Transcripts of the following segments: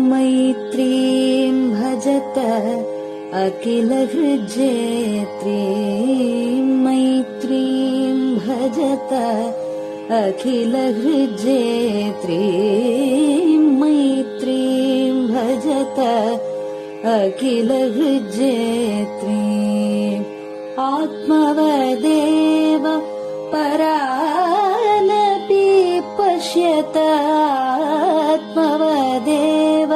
मैत्रीं भजत अखिलहृज्जेत्रीं, मैत्रीं भजत अखिलहृज्जेत्रीं, मैत्रीं भजत अखिलहृज्जेत्रीम्। आत्मवदेव परानपि पश्यत, आत्मवदेव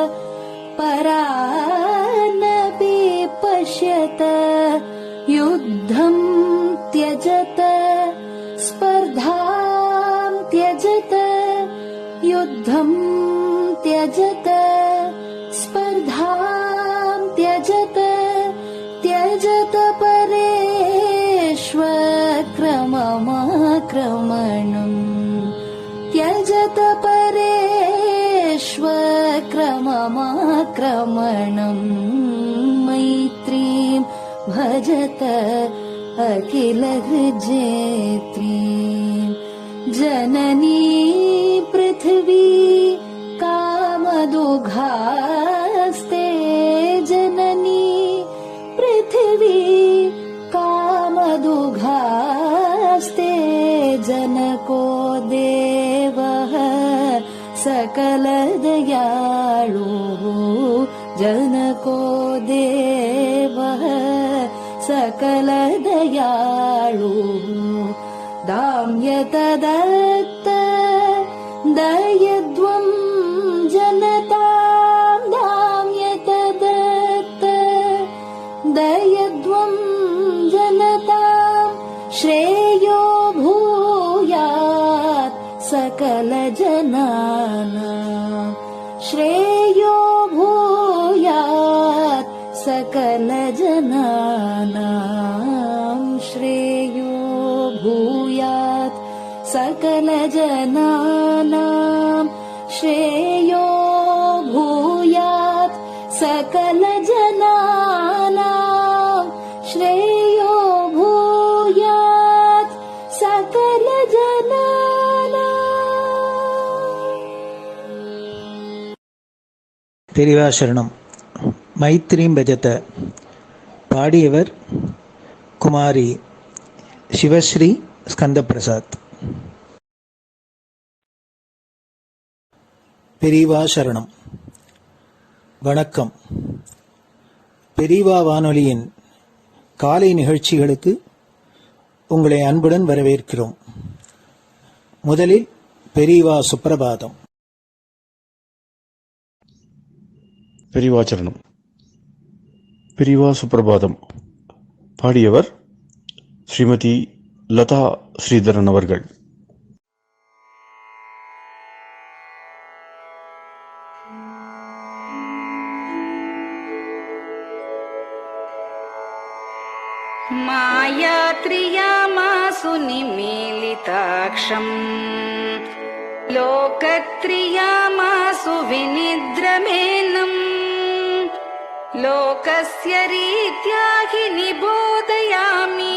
परानपि पश्यत। युद्धं त्यजत स्पर्धां त्यजत, युद्धं त्यजत स्पर्धां त्यजत। त्यजत परेष्वक्रममाक्रमणम्, त्यजत परेष्वक्रममाक्रमणम्। मैत्रीं भजत अखिलहृज्जेत्रीं। जननी पृथिवी कामदुघास्ते, जननी पृथिवी कामदुघास्ते। जनको देवः सकलदयाळु, जनको देवः सकलदयाळु। दाम्यत दत्त दयध्वं जनतां, दाम्यत दत्त दयध्वं जनतां। श्रेयो भूयात् सकलजनानां, श्रेयो भूयात् सकलजनानां, श्रेयो भूयात् सकलजनानां, श्रेयो भूयात् सकलजनानां, श्रेयो भूयात् सकलजनानां। பெரியவா சரணம். மைத்ரீம் பஜத. பாடியவர் குமாரி சிவஸ்ரீ ஸ்கந்தபிரசாத். பெரியவா சரணம். வணக்கம். பெரியவா வானொலியின் காலை நிகழ்ச்சிகளுக்கு உங்களை அன்புடன் வரவேற்கிறோம். முதலில் பெரியவா சுப்பிரபாதம். பெரியவா சரணம். பெரியவா சுப்பிரபாதம். பாடியவர் ஸ்ரீமதி லதா ஸ்ரீதரன் அவர்கள். मायात्रियामासु निमीलिताक्षम्, लोकत्रियामासु विनिद्रमेनम्। लोकस्य रीत्या हि निबोधयामि,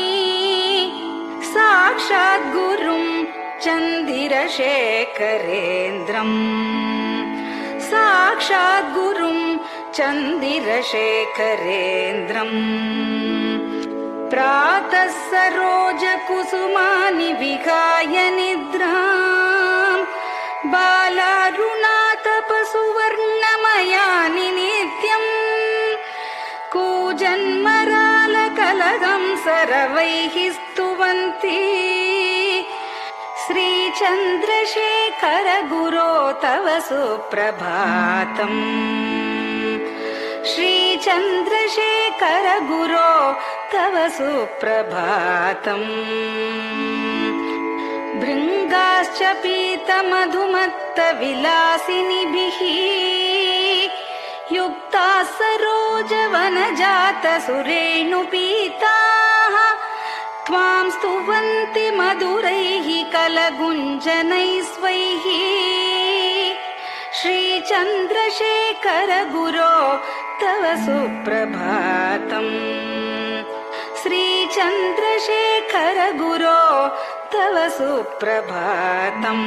साक्षात् गुरुं चन्दिरशेखरेन्द्रम्, साक्षात् गुरुं चन्दिरशेखरेन्द्रम्। प्रातः सरोजकुसुमानि विहाय निद्राम्, बालारुणातपसुवर्णमयानि नित्यम्। कूजन्मरालकलगं सरवैः स्तुवन्ति, श्रीचन्द्रशेखर गुरो तव सुप्रभातम्, श्रीचन्द्रशेखर गुरो तव सुप्रभातम्। भृङ्गाश्च पीतमधुमत्तविलासिनिभिः युक्ताः सरोजवनजातसुरेणुपीताः, त्वां स्तुवन्ति मधुरैः कलगुञ्जनैः स्वैः। श्रीचन्द्रशेखर गुरो तव सुप्रभातम्, श्रीचन्द्रशेखर गुरो तव सुप्रभातम्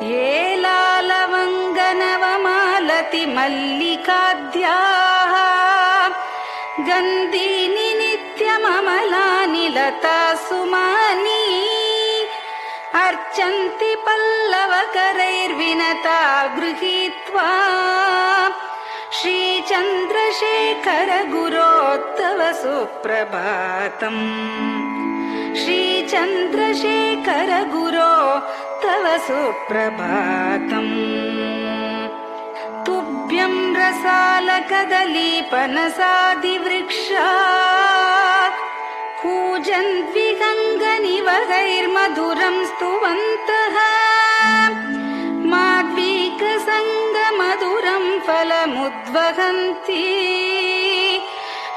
ये लालवङ्गनवमालति मल्लिकाद्याः गन्धीनि नित्यममलानि लता सुमानि अर्चन्ति पल्लवकरैर्विनता गृहीत्वा श्रीचन्द्रशेखर गुरो तव सुप्रभातम् श्रीचन्द्रशेखर गुरो तव सुप्रभातम् तुभ्यं रसालकदलीपनसादिवृक्षा कूजन्विहङ्गनिवहैर्मधुरं स्तुवन्तः माद्वीकसङ्गमधुरं फलमुद्वहन्ति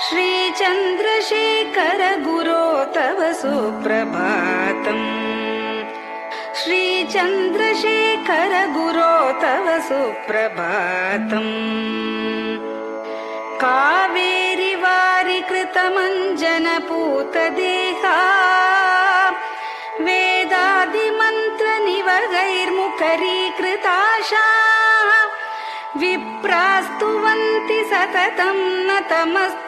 श्रीचन्द्रशेखर गुरो तव सुप्रभातम् श्रीचन्द्रशेखर गुरो तव सुप्रभातम् कावेरि वारिकृतमञ्जनपूतदेहा वेदादिमन्त्रनिवहैर्मुखरीकृताशा विप्रास्तुवन्ति सततं नतमस्तकात्माम्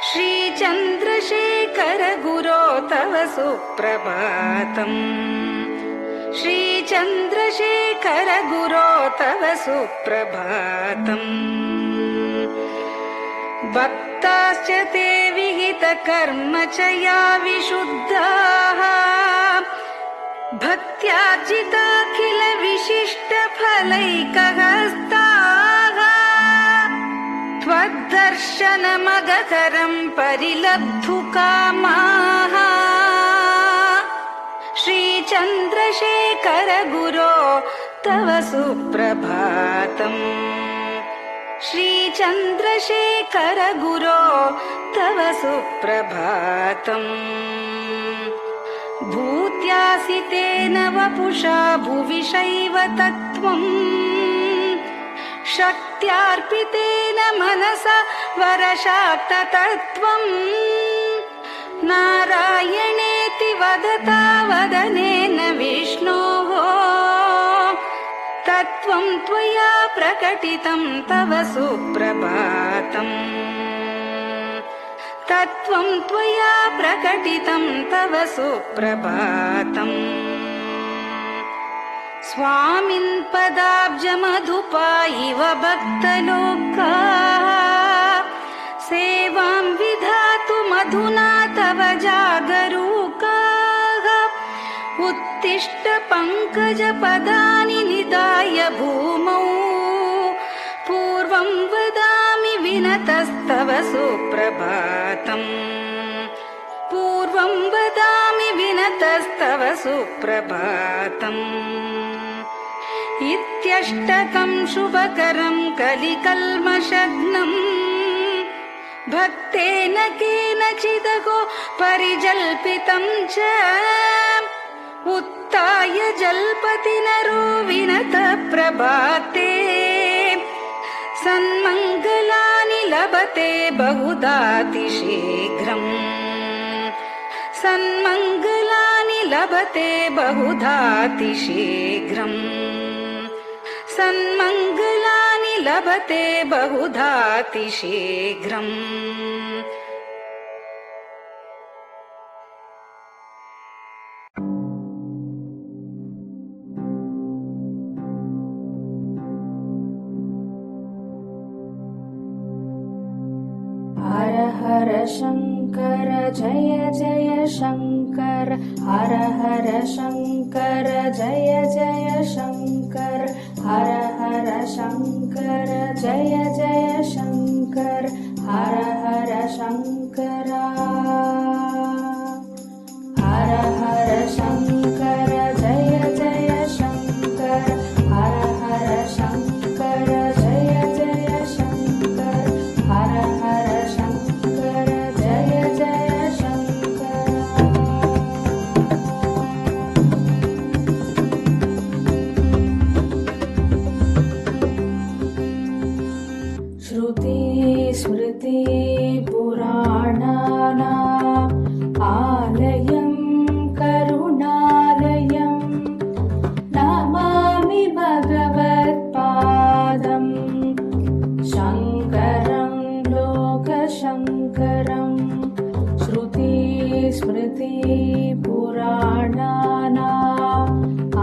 श्रीचन्द्रशेखर गुरो तव सुप्रभातम् श्रीचन्द्रशेखर गुरो तव सुप्रभातम् भक्ताश्च ते विहितकर्म च या विशुद्धाः भक्त्यार्जिताखिल विशिष्टफलैकहस्ताः त्वद्दर्शनमगकरं परिलब्धुकामाः श्रीचन्द्रशेखर गुरो तव सुप्रभातम् श्रीचन्द्रशेखर गुरो तव सुप्रभातम् भूत्यासितेन वपुषा भुविशैव तत्त्वम् शक्त्यार्पितेन मनसा वरशाक्ततत्त्वम् नारायणेति वदता वदनेन विष्णोः तत्त्वं त्वया प्रकटितं तव सुप्रभातम् तत्त्वं त्वया प्रकटितं तव सुप्रभातम् स्वामिन् पदाब्जमधुपा इव भक्तलोकाः सेवां विधातुमधुना तव जागरूकाः उत्तिष्ठ पङ्कजपदानि निधाय भूमौ पूर्वं वदामि विनतस्तव सुप्रभातम् पूर्वं वदामि विनतस्तव सुप्रभातम् इत्यष्टकं शुभकरं कलिकल्मषघ्नम् भक्तेन केनचिदहो परिजल्पितं च उत्थाय जल्पति नरो विनत प्रभाते सन्मङ्गलानि लभते बहुधातिशीघ्रम् सन्मङ्गलानि लभते बहुधातिशीघ्रम् सन्मङ्गलानि लभते बहुधातिशीघ्रम् हर हर शङ्कर जय जय शङ्कर हर हर शङ्कर जय जय शङ्कर हर हर शङ्कर जय जय शङ्कर हर हर शङ्कर हर हर शङ्कर जय जय शङ्कर हर हर शङ्कर जय जय शङ्कर हर हर शङ्कर जय जय शङ्कर श्रुति स्मृति पुराणानाम् स्मृतिपुराणानाम्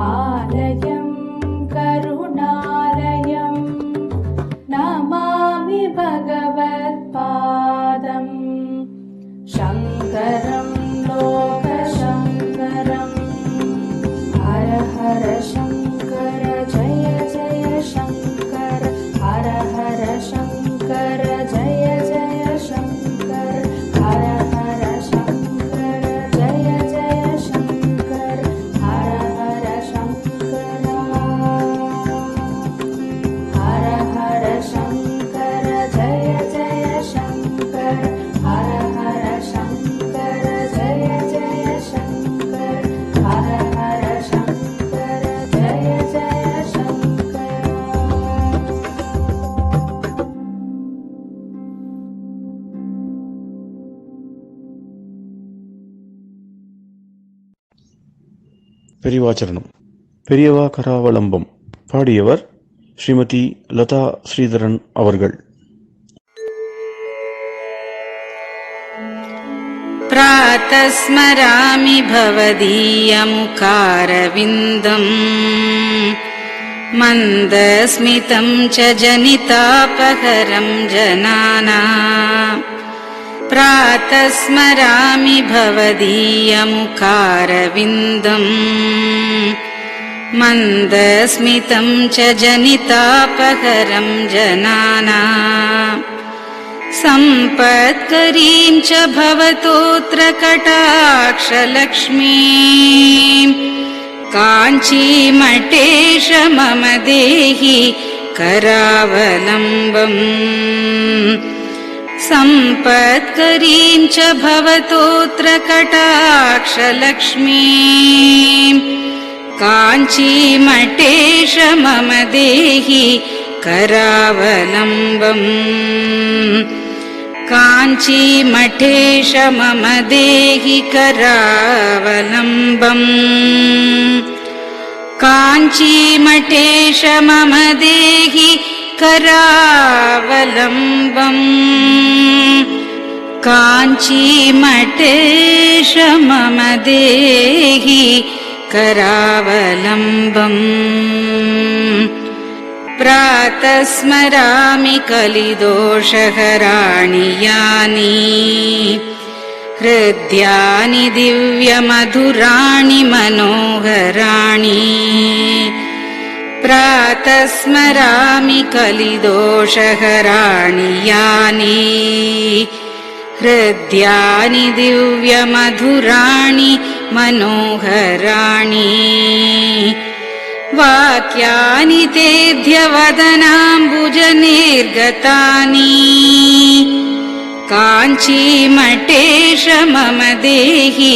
आलयं करुणालयं नमामि भगवत्पादम् शङ्करं लोकशङ्करम् हर हर शङ्कर जय जय शङ्कर हर हर शङ्कर जय जय शङ्कर हर हर शङ्कर जय जय शङ्कर हर हर शङ्कर हर हर शङ्कर जय जय शङ्कर हर हर शङ्कर जय जय शङ्कर हर हर शङ्कर जय जय शङ्कर பெரிவாச்சரணம். பெரியவா கராவலம்பம். பாடியவர் ஸ்ரீமதி லதா ஸ்ரீதரன் அவர்கள். प्रातः स्मरामि भवदीयमुखारविन्दम् मन्दस्मितं च जनितापहरं जनानाम् प्रातः स्मरामि भवदीयमुखारविन्दम् मन्दस्मितं च जनितापहरं जनानाम् सम्पत्करीं च भवतोऽत्र कटाक्षलक्ष्मीं काञ्चीमठेश मम देहि करावलम्बम् सम्पत्करीं च भवतोऽत्र कटाक्षलक्ष्मीं काञ्चीमठेश मम देहि करावलम्बम् काञ्चीमठेश मम देहि करावलम्बम् काञ्चीमठेश मम देहि करावलम्बम् काञ्चीमठेश मम देहि करावलम्बम् प्रातः स्मरामि कलिदोषहराणि यानि हृद्यानि दिव्यमधुराणि मनोहराणि प्रातः स्मरामि कलिदोषहराणि यानि हृद्यानि दिव्यमधुराणि मनोहराणि वाक्यानि तेऽध्यवदनाम्बुजनिर्गतानि काञ्चीमठेश मम देहि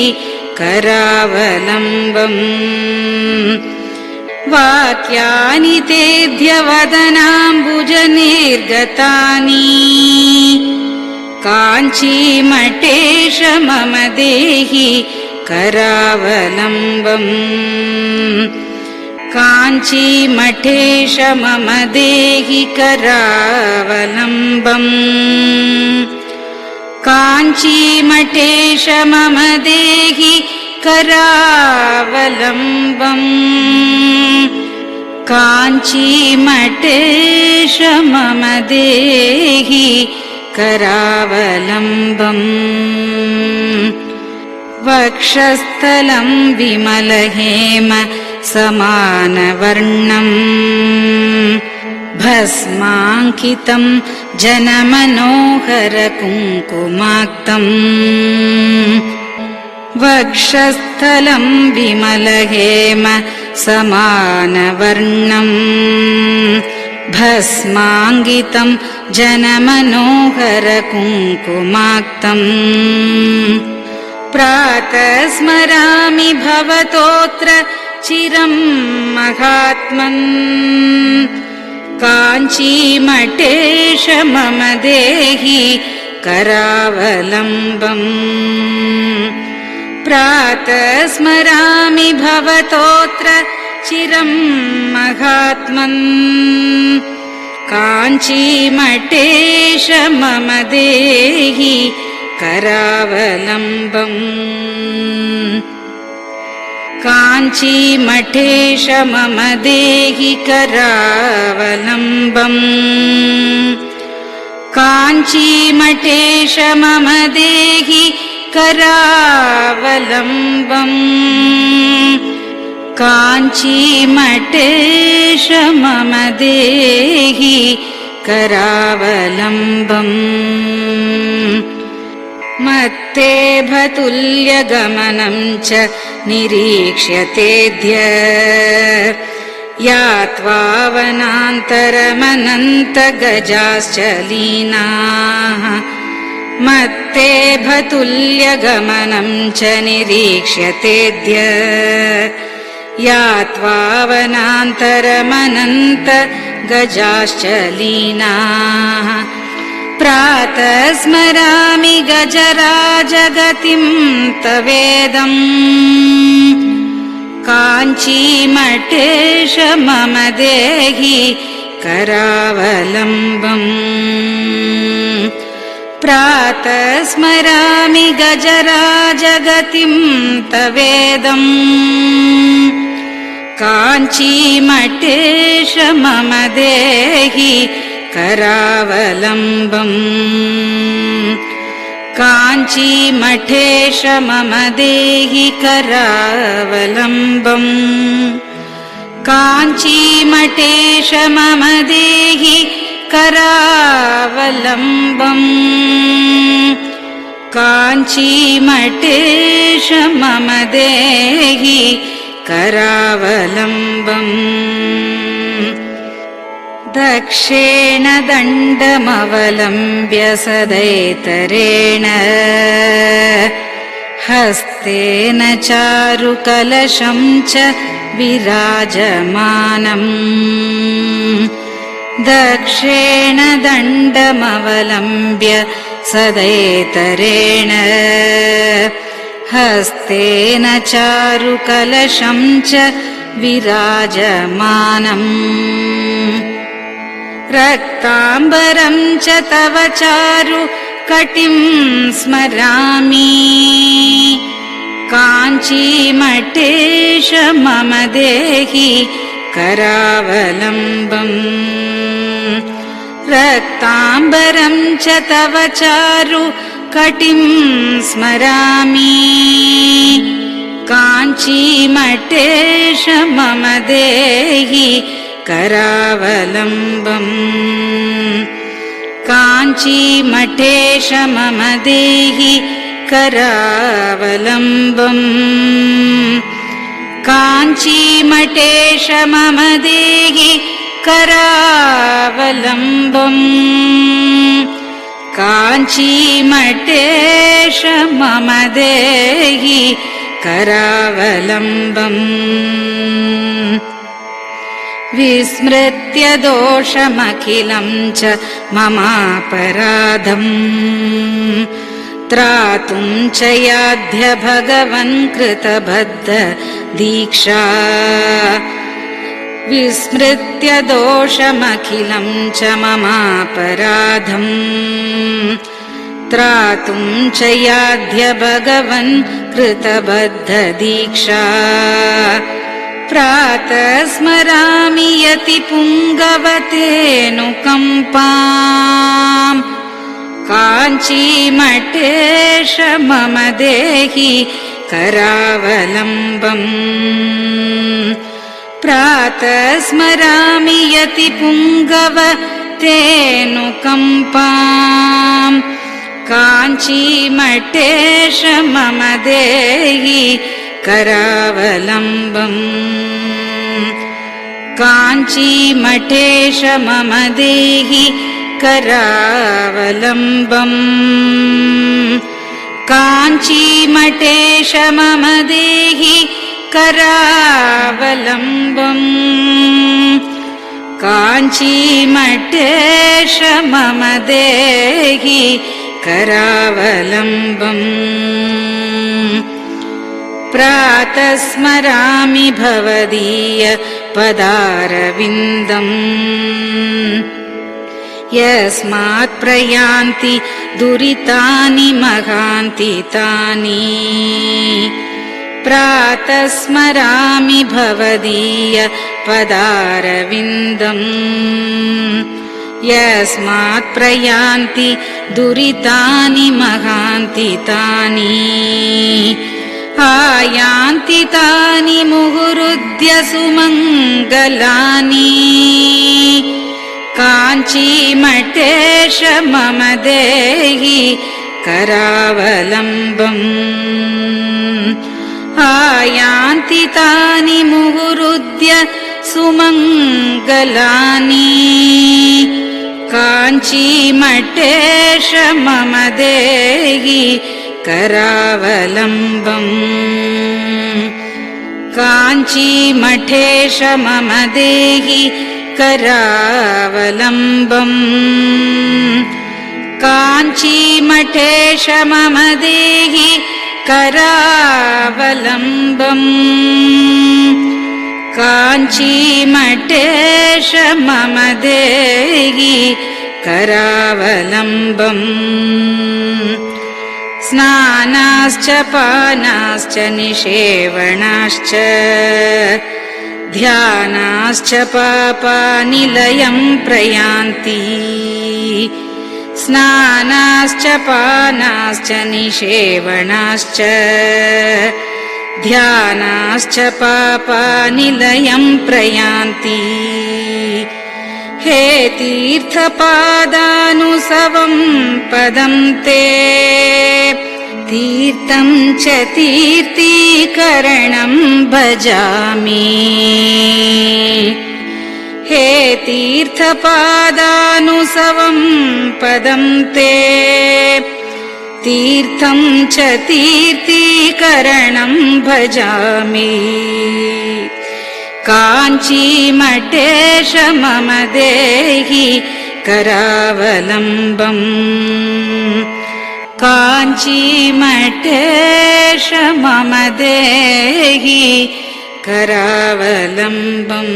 करावलम्बम् वाक्यानि तेऽध्यवदनाम्बुजनिर्गतानि काञ्चीमठेश मम देहि करावलम्बम् काञ्चीमठेश मम देहि करावलम्बम् काञ्चीमठेश मम देहि करावलम्बम् काञ्चीमठेश मम देहि करावलम्बम् वक्षस्थलं विमलहेम समानवर्णम् भस्माङ्कितं जनमनोहर कुङ्कुमाक्तम् वक्षस्थलं विमलहेम समानवर्णम् भस्माङ्कितं जनमनोहर कुङ्कुमाक्तम् प्रातः स्मरामि भवतोऽत्र चिरं महात्मन् काञ्चीमठेश मम देहि करावलम्बम् प्रातः स्मरामि भवतोऽत्र चिरं महात्मन् काञ्चीमठेश मम देहि करावलम्बम् काञ्चीमठेश मम देहि करावलम्बम् काञ्चीमठेश मम देहि करावलम्बम् काञ्चीमठेश मम देहि करावलम्बम् मत्तेभतुल्यगमनं च निरीक्ष्यतेऽद्य यात्वा वनान्तरमनन्तगजाश्च लीनाः मत्तेभतुल्यगमनं च निरीक्ष्यतेऽद्य यात्वा वनान्तरमनन्तगजाश्च लीनाः प्रातः स्मरामि गजराजगतिं तवेदम् काञ्चीमठेश मम देहि करावलम्बम् प्रातः स्मरामि गजराजगतिं तवेदम् काञ्चीमठेश मम देहि करावलम्बम् काञ्चीमठेश मम देहि करावलम्बम् काञ्चीमठेश मम देहि करावलम्बम् काञ्चीमठेश मम देहि करावलम्बम् दक्षेण दण्डमवलम्ब्य सदैतरेण हस्तेन चारुकलशं च विराजमानम् दक्षेण दण्डमवलम्ब्य सदैतरेण हस्तेन चारुकलशं च विराजमानम् रक्ताम्बरं च तव चारु कटिं स्मरामि काञ्चीमठेश मम देहि करावलम्बम् रक्ताम्बरं च तव चारु कटिं स्मरामि काञ्चीमठेश मम देहि करावलम्बम् काञ्चीमठेश मम देहि करावलम्बम् काञ्चीमठेश मम देहि करावलम्बम् काञ्चीमठेश मम देहि करावलम्बम् विस्मृत्य दोषमखिलं च ममापराधम् त्रातुं च याध्य भगवन् कृतबद्ध दीक्षा विस्मृत्य दोषमखिलं च ममापराधम् त्रातुं च याध्य भगवन् कृतबद्ध दीक्षा प्रातः स्मरामि यतिपुङ्गवतेऽनुकम्पाम् काञ्चीमठेश मम देहि करावलम्बम् प्रातः स्मरामि यतिपुङ्गवतेऽनुकम्पाम् काञ्चीमठेश मम देहि करावलम्बम् काञ्चीमठेश मम देहि करावलम्बम् काञ्चीमठेश मम देहि करावलम्बम् काञ्चीमठेश मम देहि करावलम्बम् प्रातः स्मरामि भवदीय पदारविन्दम् यस्मात् प्रयान्ति दुरितानि महान्ति तानि प्रातः स्मरामि भवदीय पदारविन्दम् यस्मात् प्रयान्ति दुरितानि महान्ति तानि आयान्ति तानि मुहुरुद्य सुमङ्गलानि काञ्चीमठेश मम देहि करावलम्बम् आयान्ति तानि मुहुरुद्य सुमङ्गलानि काञ्चीमठेश मम देहि करावलम्बम् काञ्चीमठेश मम देहि करावलम्बम् काञ्चीमठेश मम देहि करावलम्बम् काञ्चीमठेश मम देहि करावलम्बम् स्नानाश्च पानाश्च निषेवणाश्च ध्यानाश्च पापानिलयं प्रयान्ति स्नानाश्च पानाश्च निषेवणाश्च ध्यानाश्च पापानिलयं प्रयान्ति हे तीर्थपादानुसवं पदं ते तीर्थं च तीर्थीकरणं भजामि हे तीर्थपादानुसवं पदं ते तीर्थं च तीर्थीकरणं भजामि काञ्चीमठेश मम देहि करावलम्बम् काञ्चीमठेश मम देहि करावलम्बम्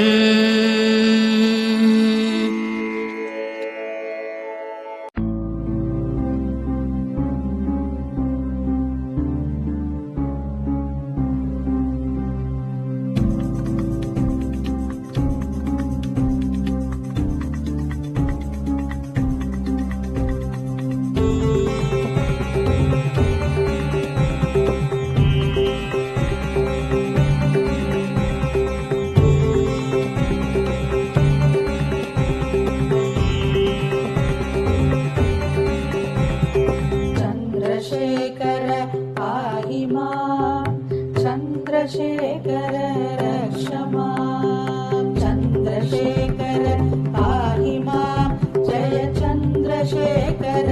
चन्द्रशेखर रक्ष मां चन्द्रशेखर पाहि मां जय चन्द्रशेखर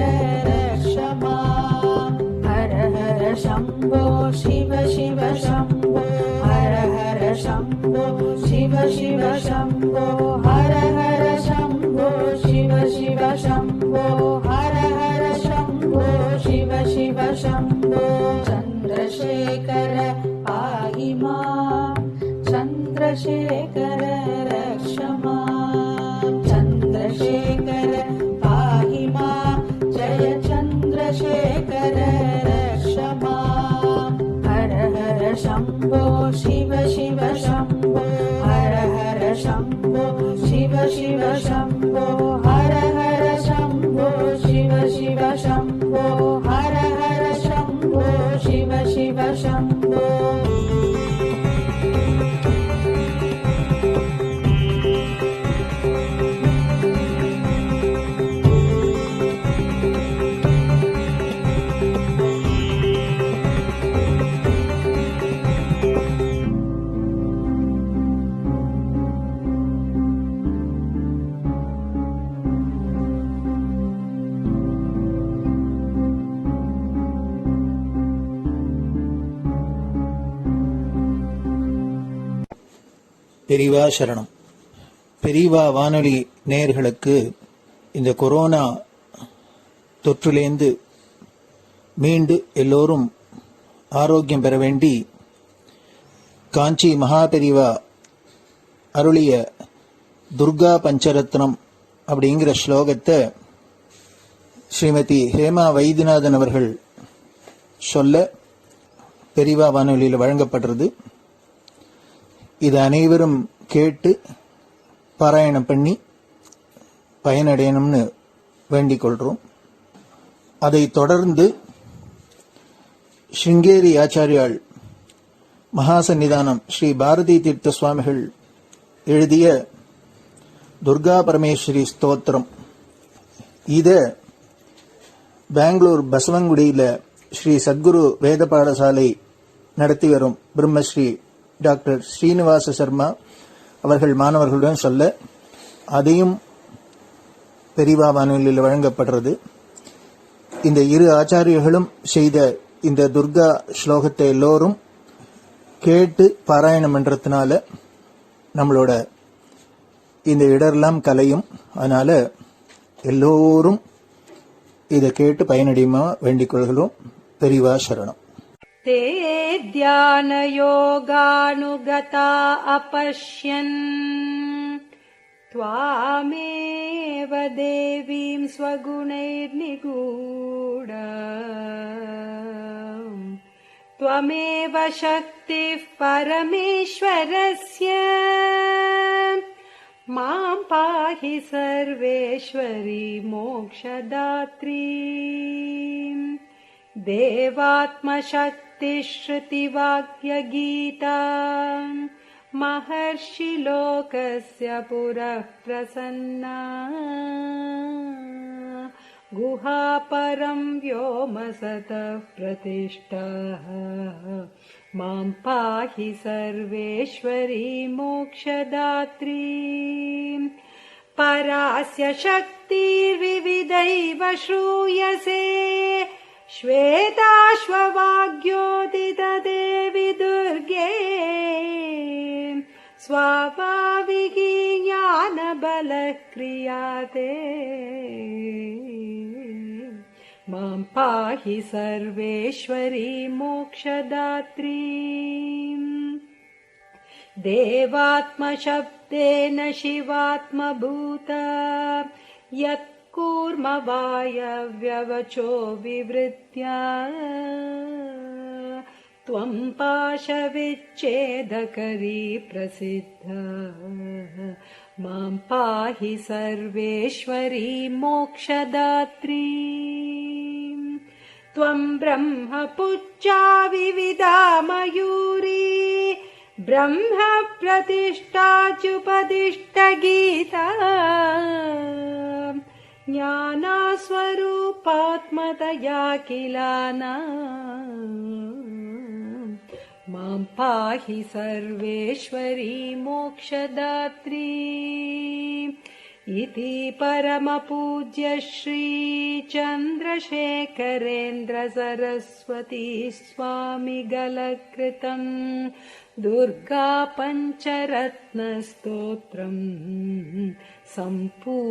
रक्ष मां हर हर शम्भो शिव शिव शम्भो हर हर शम्भो शिव शिव शम्भो हर हर शम्भो शिव शिव शम्भो हर हर शम्भो शिव शिव शम्भो चन्द्रशेखर पाहि मां चन्द्रशेखर रक्ष मां चन्द्रशेखर पाहि मां जय चन्द्रशेखर रक्ष मां हर हर शम्भो शिव शिव शम्भो हर हर शम्भो शिव शिव शम्भो हर हर शम्भो शिव शिव शम्भो हर हर शम्भो शिव शिव शम्भो பெரியவா சரணம். பெரியவா வானொலி நேயர்களுக்கு இந்த கொரோனா தொற்றிலேந்து மீண்டு எல்லோரும் ஆரோக்கியம் பெற வேண்டி காஞ்சி மகாபெரிவா அருளிய துர்கா பஞ்சரத்னம் அப்படிங்கிற ஸ்லோகத்தை ஸ்ரீமதி ஹேமா வைத்தியநாதன் அவர்கள் சொல்ல பெரிவா வானொலியில் வழங்கப்படுறது. இது அனைவரும் கேட்டு பாராயணம் பண்ணி பயனடையணும்னு வேண்டிக் கொள்றோம். அதை தொடர்ந்து ஸ்ருங்கேரி ஆச்சாரியால் மகாசன்னிதானம் ஸ்ரீ பாரதி தீர்த்த சுவாமிகள் எழுதிய துர்கா பரமேஸ்வரி ஸ்தோத்திரம், இத பெங்களூர் பசவங்குடியில ஸ்ரீ சத்குரு வேத பாடசாலை நடத்தி வரும் பிரம்மஸ்ரீ டாக்டர் ஸ்ரீனிவாச சர்மா அவர்கள் மாணவர்களுடன் சொல்ல, அதையும் பெரிவா வானொலியில் வழங்கப்படுறது. இந்த இரு ஆச்சாரியர்களும் செய்த இந்த துர்கா ஸ்லோகத்தை எல்லோரும் கேட்டு பாராயணம் பண்றதுனால நம்மளோட இந்த இடரெல்லாம் கலையும். அதனால எல்லோரும் இதை கேட்டு பயனடையுமா வேண்டிக் கொள்கிறோம். பெரிவா சரணம். ते ध्यानयोगानुगता अपश्यन् त्वामेव देवीं स्वगुणैर्निगूढ त्वमेव शक्तिः परमेश्वरस्य मां पाहि सर्वेश्वरी मोक्षदात्री देवात्मशक्तिश्रुतिवाक्यगीता महर्षिलोकस्य पुरः प्रसन्ना गुहापरं व्योमसतः प्रतिष्ठा मां पाहि सर्वेश्वरी मोक्षदात्री परास्य शक्तिर्विविधैव श्रूयसे श्वेताश्ववाग्योदितदेवि दुर्गे स्वाभाविकी ज्ञानबलः क्रियाते मां पाहि सर्वेश्वरी मोक्षदात्री देवात्मशब्देन शिवात्मभूता यत् कूर्मवायव्यवचो विवृत्या त्वं पाशविच्छेदकरी प्रसिद्धा मां पाहि सर्वेश्वरी मोक्षदात्री त्वं ब्रह्मपुच्छा विविधा मयूरी ब्रह्म प्रतिष्ठाच्युपदिष्टगीता ज्ञानस्वरूपात्मतया किलाना मां पाहि सर्वेश्वरी मोक्षदात्री इति परमपूज्य श्री चन्द्रशेखरेन्द्र सरस्वती स्वामी गलकृतं दुर्गा पञ्चरत्नस्तोत्रम् सम्पूर्णम्।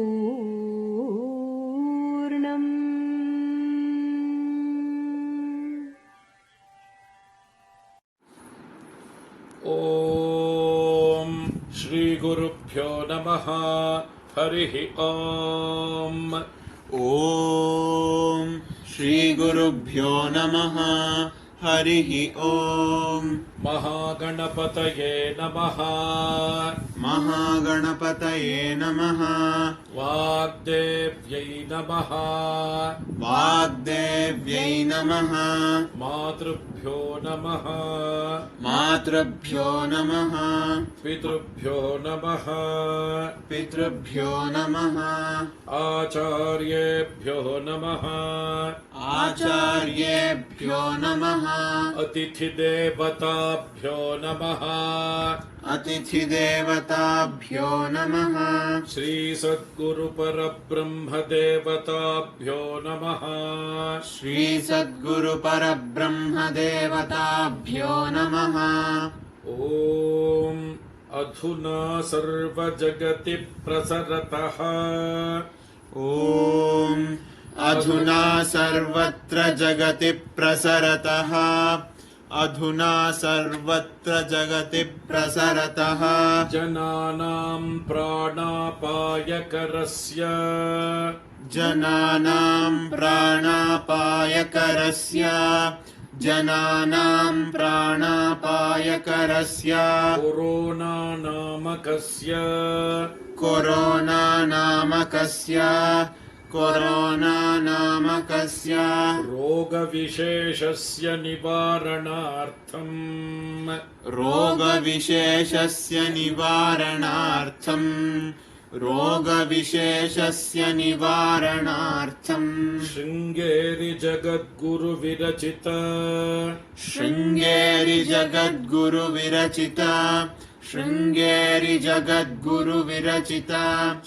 ॐ श्री गुरुभ्यो नमः। हरिः ॐ। ॐ श्री गुरुभ्यो नमः। हरिः ॐ। महागणपतये नमः। महागणपतये नमः। वाग्देव्यै नमः। वाग्देव्यै नमः। मातृभ्यो नमः। मातृभ्यो नमः। पितृभ्यो नमः। पितृभ्यो नमः। आचार्येभ्यो नमः। आचार्येभ्यो नमः। अतिथिदेवताभ्यो नमः। अतिथिदेवताभ्यो नमः। श्री सद्गुरु परब्रह्मदेवताभ्यो नमः। श्री सद्गुरु परब्रह्मदेवताभ्यो नमः। ॐ अधुना सर्वजगति प्रसरतः। ॐ अधुना सर्वत्र जगति प्रसरतः। अधुना सर्वत्र जगति प्रसरतः। जनानां प्राणापायकरस्य। जनानां प्राणापायकरस्य। जनानां प्राणापायकरस्य कोरोना नामकस्य रोगविशेषस्य निवारणार्थं शृङ्गेरि जगद्गुरुविरचिता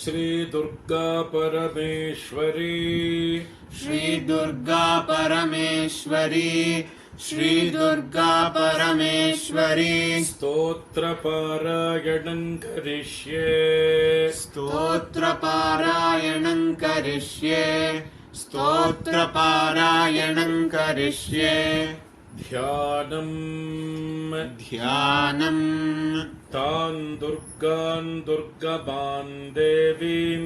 श्री दुर्गा परमेश्वरी स्तोत्रपारायणं करिष्ये ध्यानं तान् दुर्गान् दुर्गमान् देवीं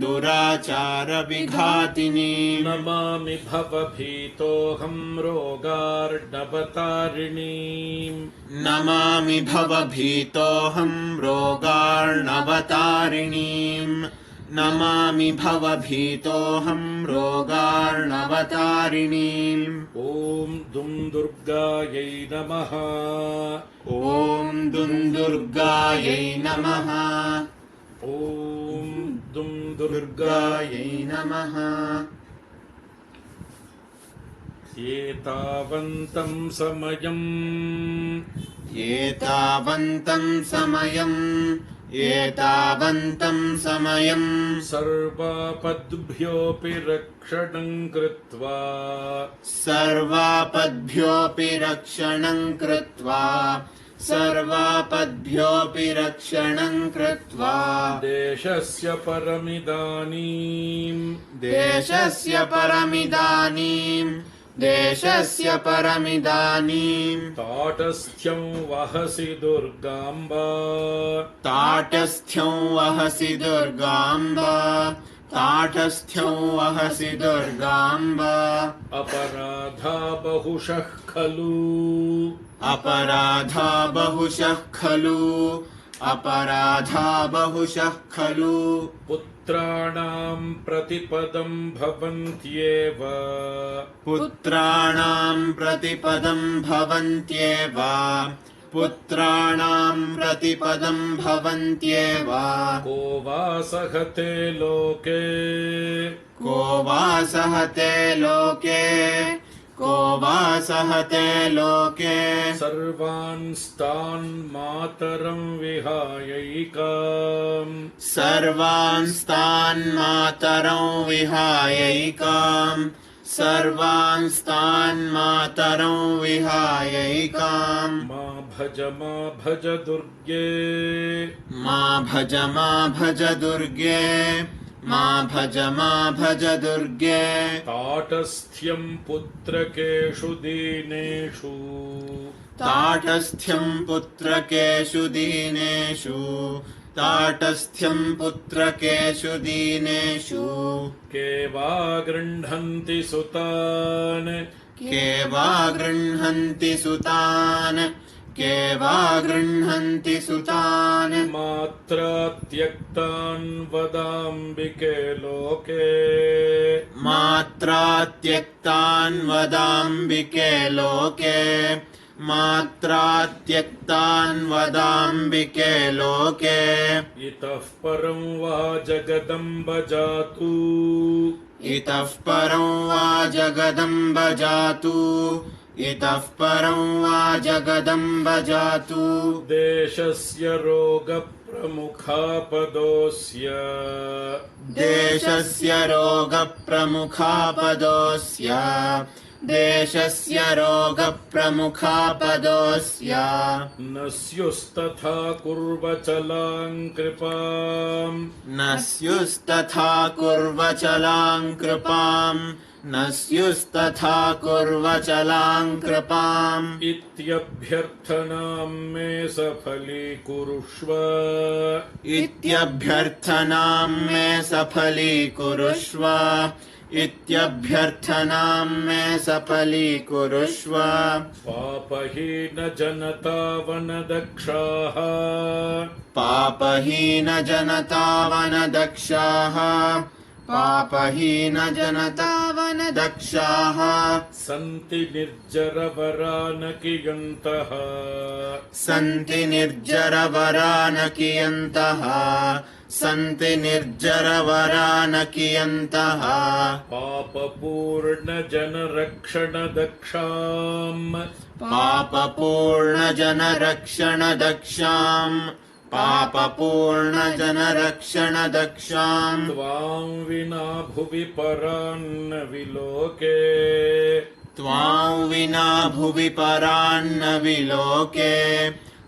दुराचारविघातिनीं नमामि भवभीतोऽहं रोगार्णवतारिणीम् ॐ दुं दुर्गायै नमः एतावन्तं समयं सर्वापद्भ्योऽपि रक्षणं कृत्वा देशस्य परमिदानीं ताटस्थ्यं वहसि दुर्गाम्बा अपराधा बहुशः खलु पुत्राणां प्रतिपदं भवन्त्येव को वा सहते लोके सर्वांस्तान् मातरं विहायैकाम् मा भज दुर्गे ताटस्थ्यं पुत्रकेषु दीनेषु के वा गृह्णन्ति सुतान् मात्रा त्यक्तान् वदाम्बिके लोके इतः परं वा जगदम्ब जातु देशस्य रोगप्रमुखापदोऽस्य न स्युस्तथा कुर्वचलां कृपाम् न स्युस्तथा कुर्वचलां कृपाम् इत्यभ्यर्थनां मे सफलीकुरुष्व इत्यभ्यर्थनां मे सफलीकुरुष्व इत्यभ्यर्थनां मे सफलीकुरुष्व पापहीन जनता वनदक्षाः पापहीन जनता वनदक्षाः पापहीन जनता वनदक्षाः सन्ति निर्जरवरानकियन्तः सन्ति निर्जरवरानकियन्तः सन्ति निर्जरवरानकियन्तः पापपूर्णजनरक्षणदक्षाम् पापपूर्णजनरक्षणदक्षाम् पापपूर्णजनरक्षणदक्षाम् त्वां विना भुवि परान्न विलोके त्वां विना भुवि परान्न विलोके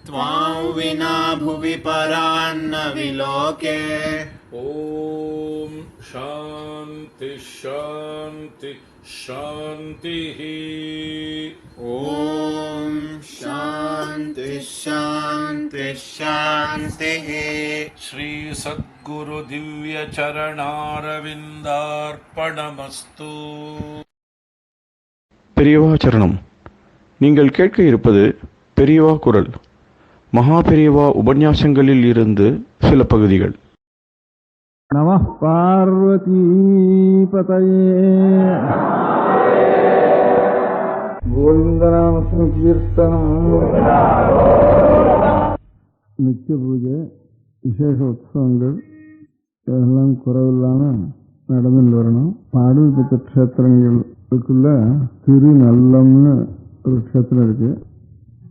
त्वां विना भुवि परान्न विलोके ॐ शान्ति शान्ति शान्तिः ॐ शान्ति शान्ति शान्तिः श्री सद्गुरु दिव्य चरणारविन्दार्पणमस्तु பெரியவா சரணம். நீங்கள் கேட்க இருப்பது பெரியவா குரல். மகா பெரியவா உபன்யாசங்களில் இருந்து சில பகுதிகள். நம பார்வதி பதயே கோவிந்தநாம சங்கீர்த்தனம். நித்திய பூஜை, விசேஷ உற்சவங்கள் இதெல்லாம் குறைவில்லாமல் நடந்துட்டு வரணும். பாடல் பெற்ற க்ஷேத்திரங்களுக்குள்ள திருநல்லம்னு ஒரு க்ஷேத்திரம் இருக்கு.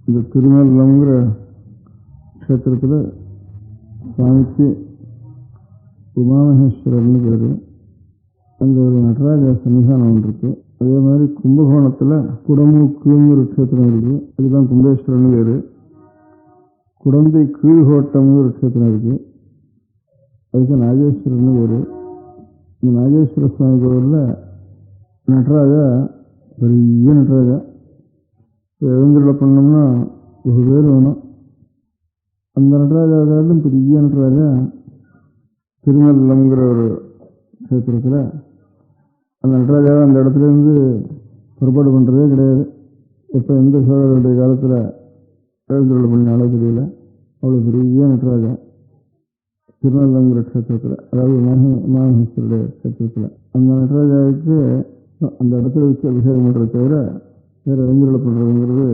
இந்த திருநல்லம்ங்கிற க்ஷேத்திரத்தில் சுவாமிக்கு உமாமகேஸ்வரர்னு பேர். அங்கே ஒரு நடராஜ சன்னிதானம் ஒன்று இருக்கு. அதே மாதிரி கும்பகோணத்தில் குடமூக்குன்னு ஒரு க்ஷேத்திரம் இருக்கு. அதுதான் கும்பேஸ்வரர்னு பேர். குடந்தை கீழ்கோட்டம்னு ஒரு க்ஷேத்திரம் இருக்கு. அதுக்கு நாகேஸ்வரர்னு பேர். இந்த நாகேஸ்வர சுவாமி கோவிலில் நடராஜா பெரிய நடராஜா எழுந்துள்ள பண்ணோம்னா ஒரு பேர் வேணும். அந்த நடராஜாவிலும் பெரிய நடராஜா திருநல்லம்ங்கிற ஒரு க்ஷேத்திரத்தில் அந்த நடராஜாவை அந்த இடத்துலேருந்து புறப்பாடு பண்ணுறதே கிடையாது. எப்போ எந்த சோழருடைய காலத்தில் எழுந்துள்ள பண்ணினாலும் தெரியல. அவ்வளோ பெரிய நடராஜா திருநல்லம்ங்கிற க்ஷேத்திரத்தில், அதாவது மகாமகேஸ்வருடைய க்ஷேத்திரத்தில். அந்த நடராஜாவுக்கு அந்த இடத்துல வச்சு அபிஷேகம் பண்ணுறத தவிர வேறு எழுந்துள்ள பண்ணுறதுங்கிறது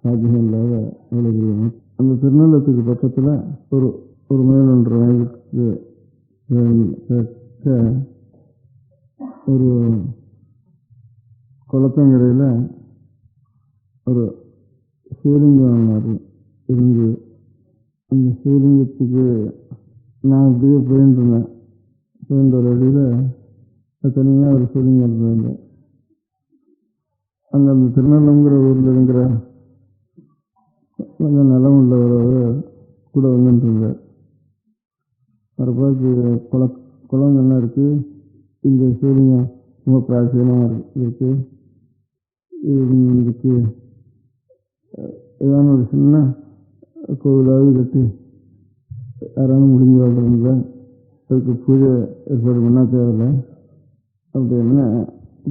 சாத்தியம் இல்லாத அவ்வளோ பெரிய. அந்த திருநல்லத்துக்கு பக்கத்தில் ஒரு மைல் 1.5 மைலுக்கு ஒரு குளத்தங்கரையில் ஒரு சிவலிங்கம் இருந்து, அந்த சிவலிங்கத்துக்கு நான் அப்படியே போயிட்டு இருந்தேன். போயிட்டு ஒரு வழியில் தனியாக ஒரு சிவலிங்கம் இருந்தேன். அங்கே அந்த திருநல்லங்கிற ஊரில் இருக்கிற கொஞ்சம் நிலம் உள்ளவர் கூட வந்துட்டு இருந்தார். மறுபாக்கு குளங்கள்லாம் இருக்குது. இந்த சிவலிங்கம் ரொம்ப பிராச்சீனமாக இருக்குது. இதுக்கு ஏதாவது ஒரு சின்ன கோவிலாவது கட்டி யாராவது முடிஞ்சு வாழ்றதுல அதுக்கு பூஜை ஏற்பாடு பண்ணால் தேவையில்லை அப்படின்னு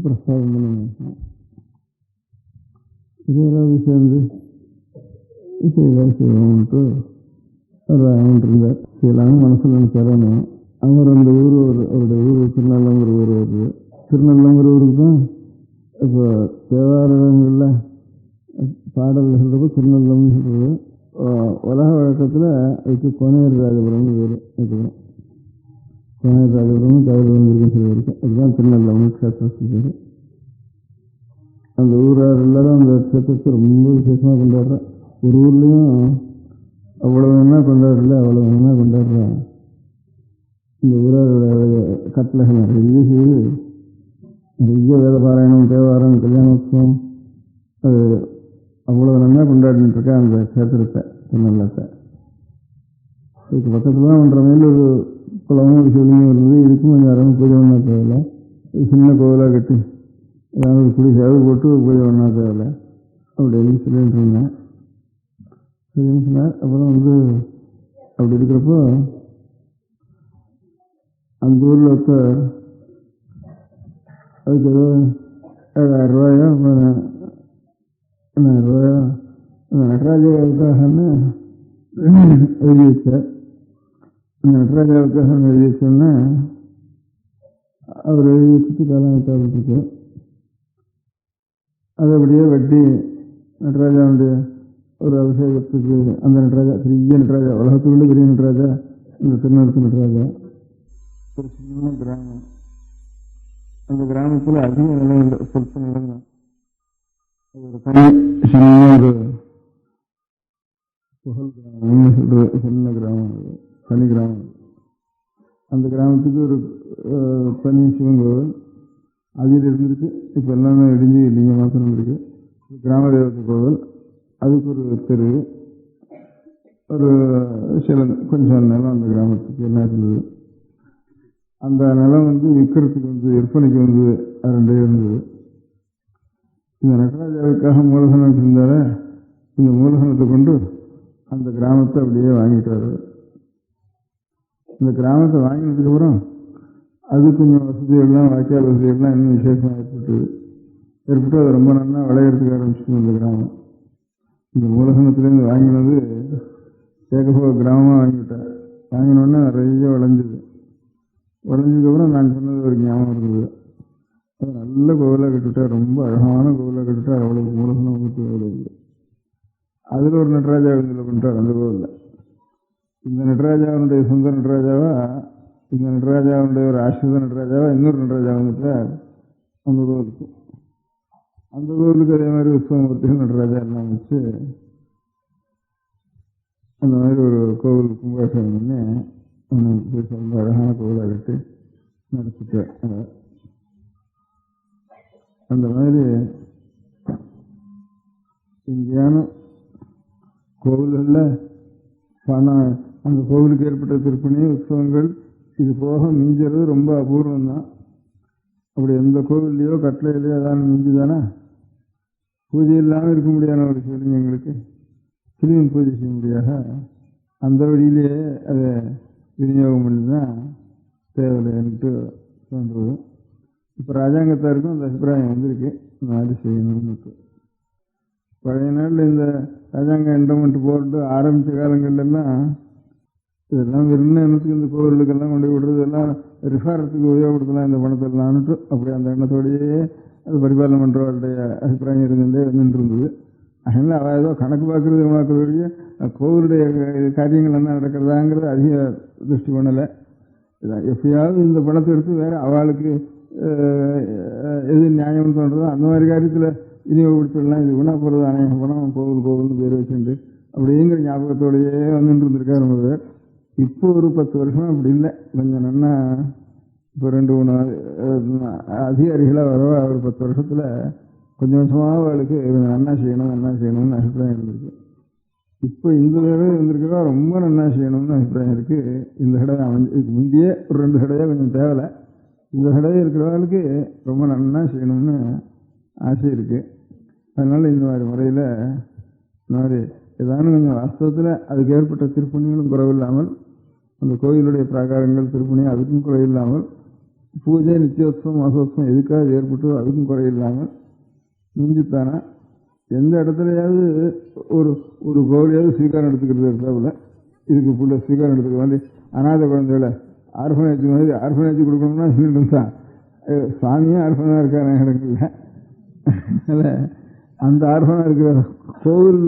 பிரஸ்தாபம் பண்ணி இது ஏதாவது சேர்ந்து செய்வோம்ட்டு அவர் ஆகிட்டு இருந்தார். செய்யலாம்னு மனசில் நினைச்சாரானு அவர் அந்த ஊர் அவருடைய ஊர் திருநல்லங்கிற ஊர் வருது. திருநல்லங்கிற ஊருக்கு தான் இப்போ தேவாரங்களில் பாடல் சொல்கிறப்ப திருநல்லம்னு சொல்கிறது. உலக வழக்கத்தில் அதுக்கு கோனேர் ராஜபுரம்னு பேர். அதுக்கப்புறம் கோனேர் ராஜபுரம் ராஜபுரம் இருக்குன்னு சொல்லி இருக்கு. அதுதான் திருநல்லம்னு க்ஷேத்திரத்துக்கு பேர். அந்த ஊரார் எல்லாரும் அந்த க்ஷேத்திரத்தை ரொம்ப விசேஷமாக கொண்டாடுறேன். ஒரு ஊர்லேயும் அவ்வளோ வேணா கொண்டாடல, அவ்வளோ வேணா கொண்டாடுறேன். இந்த ஊராரோட கட்டளைகள் நிறைய செய்து நிறைய வேத பாராயணம், தேவாரம், கல்யாணோத்சவம் அது அவ்வளோ நல்லா கொண்டாடிட்டு இருக்கேன் அந்த க்ஷேத்திரத்தை திருநல்லத்தை. இதுக்கு பக்கத்தில் தான் 1.5 மைல் ஒரு குளமும் ஒரு சிவலிங்கம் இருந்தது. இதுக்கும் கொஞ்சம் யாரும் பூஜை பண்ண தேவையில்லை. சின்ன கோவிலாக கட்டி ஏதாவது ஒரு குடி சேவை போட்டு பூஜை பண்ணா தேவையில்ல அப்படின்னு சொல்லிட்டு இருந்தேன். சரின்னு சொன்னார். அப்புறம் அப்படி இருக்கிறப்போ அந்த ஊரில் ஒருத்தர் அதுக்கு ஏதோ 7,000 ரூபாயோ 10,000 ரூபாயோ அந்த நடராஜாவுக்காகன்னு எழுதி வச்சார். அந்த நடராஜாவுக்காக எழுதி வச்சோன்னா அவர் எழுதி வச்சுட்டு காலத்தாருக்கு அது அப்படியே வட்டி நடராஜாவுடைய ஒரு அபிஷேகத்துக்கு அந்த நடராஜா பெரிய நடராஜா, உலகத்துக்குள்ள பெரிய நடராஜா இந்த திருநெல்வேலி நடராஜா. ஒரு சின்ன கிராமம், அந்த கிராமத்தில் அதிக நிலங்கள் சொற்ப நிலங்கள், ஒரு தனி சின்ன ஒரு புகழ் கிராமம் சொல்ற சின்ன கிராமம், தனி கிராமம். அந்த கிராமத்துக்கு ஒரு தனி சிவன் கோவில் அதில் இருந்திருக்கு. இப்போ எல்லாமே இடிஞ்சு இல்லைங்க மாத்திரம் இருந்திருக்கு. கிராம தேவத்தை கோவில், அதுக்கு ஒரு தெரு, ஒரு சில கொஞ்சம் நிலம் அந்த கிராமத்துக்கு எல்லாம் இருந்தது. அந்த நிலம் விற்கிறதுக்கு விற்பனைக்கு 2 இருந்தது. இந்த நடராஜாவுக்காக மூலதனம் வச்சிருந்தால இந்த மூலதனத்தை கொண்டு அந்த கிராமத்தை அப்படியே வாங்கிட்டாரு. இந்த கிராமத்தை வாங்கினதுக்கப்புறம் அது கொஞ்சம் வசதிகள்லாம், வாய்க்கால் வசதிகள்லாம் இன்னும் விசேஷமாக ஏற்பட்டு அது ரொம்ப நல்லா விளையாடுறதுக்கு ஆரம்பிச்சிட்டு இந்த கிராமம். இந்த மூலதனத்துலேருந்து வாங்கினது ஏகபோக கிராமமாக வாங்கிவிட்டேன். வாங்கினோடனே நிறைய விளைஞ்சது. விளைஞ்சதுக்கப்புறம் நான் சொன்னது ஒரு ஞாபகம் இருந்தது. அது நல்ல கோவிலாக கட்டுவிட்டா, ரொம்ப அழகான கோவிலாக கட்டுவிட்டா, அவ்வளவு மூலதனம் அவ்வளோ இல்லை. அதில் ஒரு நடராஜா இதில் பண்ணிட்டார் அந்த கோவிலில். இந்த நடராஜாவுடைய சொந்த நடராஜாவா, இந்த நடராஜாவுடைய ஒரு ஆசிரித நடராஜாவா, இன்னொரு நடராஜா வந்துட்டார் அந்த கோவிலுக்கு. அந்த கோவிலுக்கு அதே மாதிரி உற்சவமூர்த்திகள் நடராஜா எல்லாம் வச்சு அந்த மாதிரி ஒரு கோவில் கும்பாபிஷேகம் பண்ணி ரொம்ப அழகான கோவிலாக கட்டி நடத்திட்டார். அந்த மாதிரி எங்கேயான கோவில்களில் பணம், அந்த கோவிலுக்கு ஏற்பட்ட திருப்பணி உற்சவங்கள் இது போக மிஞ்சுறது ரொம்ப அபூர்வம் தான். அப்படி எந்த கோவில்லையோ கட்டளையிலையோ அதான் மிஞ்சுதானே. பூஜை இல்லாமல் இருக்க முடியாத ஒரு சிவலிங்கங்களுக்கு சிறுவன் பூஜை செய்ய முடியாத அந்த வழியிலேயே அதை விநியோகம் பண்ணி தான் தேவையில்லைன்ட்டு தோன்றுவது. இப்போ ராஜாங்கத்தாருக்கும் அந்த அபிப்பிராயம் வந்திருக்கு, இந்த மாதிரி செய்யணும்னு. பழைய நாளில் இந்த ராஜாங்க என்டமெண்ட் போர்டு ஆரம்பித்த காலங்கள்லாம் இதெல்லாம் வெறும் எண்ணத்துக்கு இந்த கோவிலுக்கெல்லாம் கொண்டு விடுறது எல்லாம் ரிஃபாரத்துக்கு உபயோகப்படுத்தலாம் இந்த பணத்தெல்லாம்னுட்டு அப்படி அந்த எண்ணத்தோடையே அது பரிபாலனை பண்ணுறவருடைய அபிப்பிராயம் இருந்தது. அதனால் அவள் ஏதோ கணக்கு பார்க்குறது கோவிலுடைய காரியங்கள் என்ன நடக்கிறதாங்கிறது அதிக திருஷ்டி பண்ணலை. எப்பயாவது இந்த பணத்தை எடுத்து வேறு அவளுக்கு எது நியாயம்னு தோன்றதோ அந்த மாதிரி காரியத்தில் விநியோகப்படுத்திடலாம். இது குணா போகிறது அநேக பணம் கோவில்னு பேர் வச்சுட்டு அப்படிங்கிற ஞாபகத்தோடையே வந்துட்டு இருந்திருக்காரு ரொம்ப பேர். இப்போ ஒரு 10 வருஷம் அப்படி இல்லை. கொஞ்சம் நன்னா இப்போ 2-3 அதிகாரிகளாக வரவா ஒரு 10 வருஷத்தில் கொஞ்சம் கொஞ்சமாக அவளுக்கு நன்னா செய்யணும்னு அபிப்பிராயம் இருந்திருக்கு. இப்போ இந்த தடவை இருந்திருக்கிறதா ரொம்ப நன்னா செய்யணும்னு அபிப்பிராயம் இருக்குது. இந்த தடவை இதுக்கு முந்தையே ஒரு 2 தடவை கொஞ்சம் தேவையில்லை. இந்த தடவை இருக்கிறவர்களுக்கு ரொம்ப நன்னா செய்யணும்னு ஆசை இருக்குது. அதனால் இந்த மாதிரி முறையில் இந்த மாதிரி ஏதானு கொஞ்சம் வாஸ்தவத்தில் அதுக்கு ஏற்பட்ட திருப்பணிகளும் குறைவில்லாமல், அந்த கோயிலுடைய பிராகாரங்கள் திருப்பணி அதுக்கும் குறையில்லாமல், பூஜை நித்தியோத்சவம் மாசோத்சவம் எதுக்காக ஏற்பட்டோ அதுக்கும் குறையில்லாமல் மிஞ்சித்தானா எந்த இடத்துலையாவது ஒரு கோவிலையாவது ஸ்வீகாரம் எடுத்துக்கிறது இருக்காப்புல. இதுக்கு புள்ள ஸ்வீகாரம் எடுத்துக்க வேண்டி அநாத குழந்தைகளை ஆர்ஃபனேஜ் மாதிரி ஆர்ஃபனேஜ் கொடுக்கணும்னா சொல்லிட்டு தான் சுவாமியே ஆர்ஃபனாக இருக்காரு இடங்கள்ல. அதில் அந்த ஆர்ஃபனாக இருக்கிற கோவில்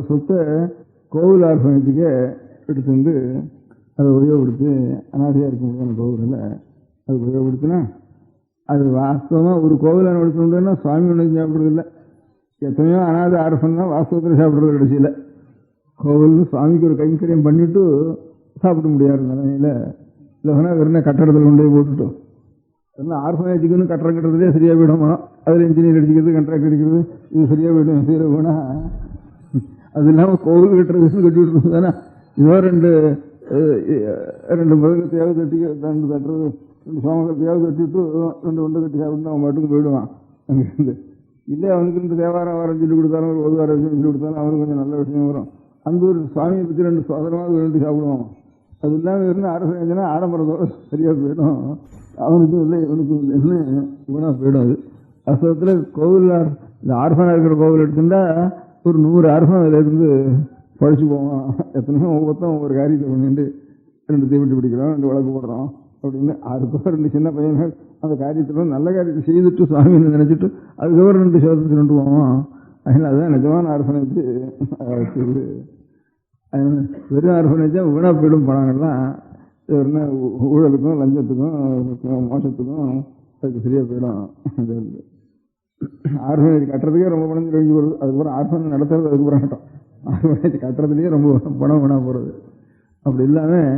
சொத்தை கோவில் ஆர்ஃபனேஜுக்கே எடுத்து வந்து அதை உபயோகப்படுத்தி அநாதையாக இருக்க முடியாத கோவிலில் அது உபயோகப்படுத்தினா அது வாஸ்தவமாக ஒரு கோவிலை நடத்தணுன்னா சுவாமி ஒன்றும் சாப்பிட்றதில்லை. எத்தனையோ அநாத ஆர்ஃபன் தான் வாஸ்தவத்தில் சாப்பிட்றது கடைசியில். கோவில் சுவாமிக்கு ஒரு கைங்கரியம் பண்ணிவிட்டு சாப்பிட முடியாத நிலைமையில் இல்லைன்னா வெறும் கட்டடத்தில் கொண்டு போய் போட்டுட்டோம். அதனால் ஆர்ஃபனேஜுக்குன்னு கட்டடம் கட்டுறதுலேயே சரியாக போயிடும். அதில் இன்ஜினியர் அடிக்கிறது, கண்ட்ராக்ட் அடிக்கிறது, இது சரியாக போயிடும். சரியாக போனால் அது இல்லாமல் கோவில் கட்டுறதுன்னு கட்டி விட்டுருது தானே. இதோ 2 மிருகத்தையாவது தட்டுறது 2 சோமகத்தையாவது கட்டிவிட்டு 2 உண்டை கட்டி சாப்பிட்டு அவன் மட்டும் போயிடுவான் அங்கேருந்து. இல்லை அவனுக்கு 2 தேவாரம் வாரம் சொல்லி கொடுத்தாலும் ஒரு வாரம் சொல்லி கொடுத்தாலும் அவனுக்கு கொஞ்சம் நல்ல விஷயம் வரும். அந்த ஒரு சுவாமியை பற்றி 2 சோதரமாக 2 சாப்பிடுவான். அது இல்லாமல் இருந்து ஆரம்பிச்சுன்னா ஆடம்பரத்தோட சரியாக போயிடும். அவனுக்கும் இல்லை இவனுக்கும் இல்லைன்னு இவனாக போயிடும். அது அசத்தில் கோவில் இந்த ஆர்ஃபனாக இருக்கிற கோவில் எடுத்துட்டா ஒரு 100 ஆர்ஃபன் அதில் இருந்து பழிச்சு போவான். எத்தனையோ ஒவ்வொருத்தம் ஒவ்வொரு காரியத்தை பண்ணிட்டு 2 தீவெட்டி பிடிக்கிறோம், 2 விளக்கு போடுறோம் அப்படின்னு. அதுக்கப்புறம் 2 சின்ன பையன்கள் அந்த காரியத்தில் நல்ல காரியத்தை செய்துட்டு சுவாமின்னு நினைச்சிட்டு அதுக்கப்புறம் 2 சோதத்தை கொண்டு போவான். அதனால் அதுதான் நிஜமான ஆர்ஃபனேஜ். வெறும் ஆர்ஃபனேஜா வீணா போயிடும் பணங்கள்லாம். ஊழலுக்கும் லஞ்சத்துக்கும் மோசத்துக்கும் அதுக்கு சரியாக போயிடும். ஆர்ஃபனேஜ் கட்டுறதுக்கே ரொம்ப பணம் கழிஞ்சு போகிறது. அதுக்கப்புறம் ஆர்ஃபனேஜ் நடத்துறது அதுக்கப்புறம் கட்டம். ஆர்ஃபனேஜ் கட்டுறதுலேயே ரொம்ப பணம் வீணாக போகிறது. அப்படி இல்லாமல்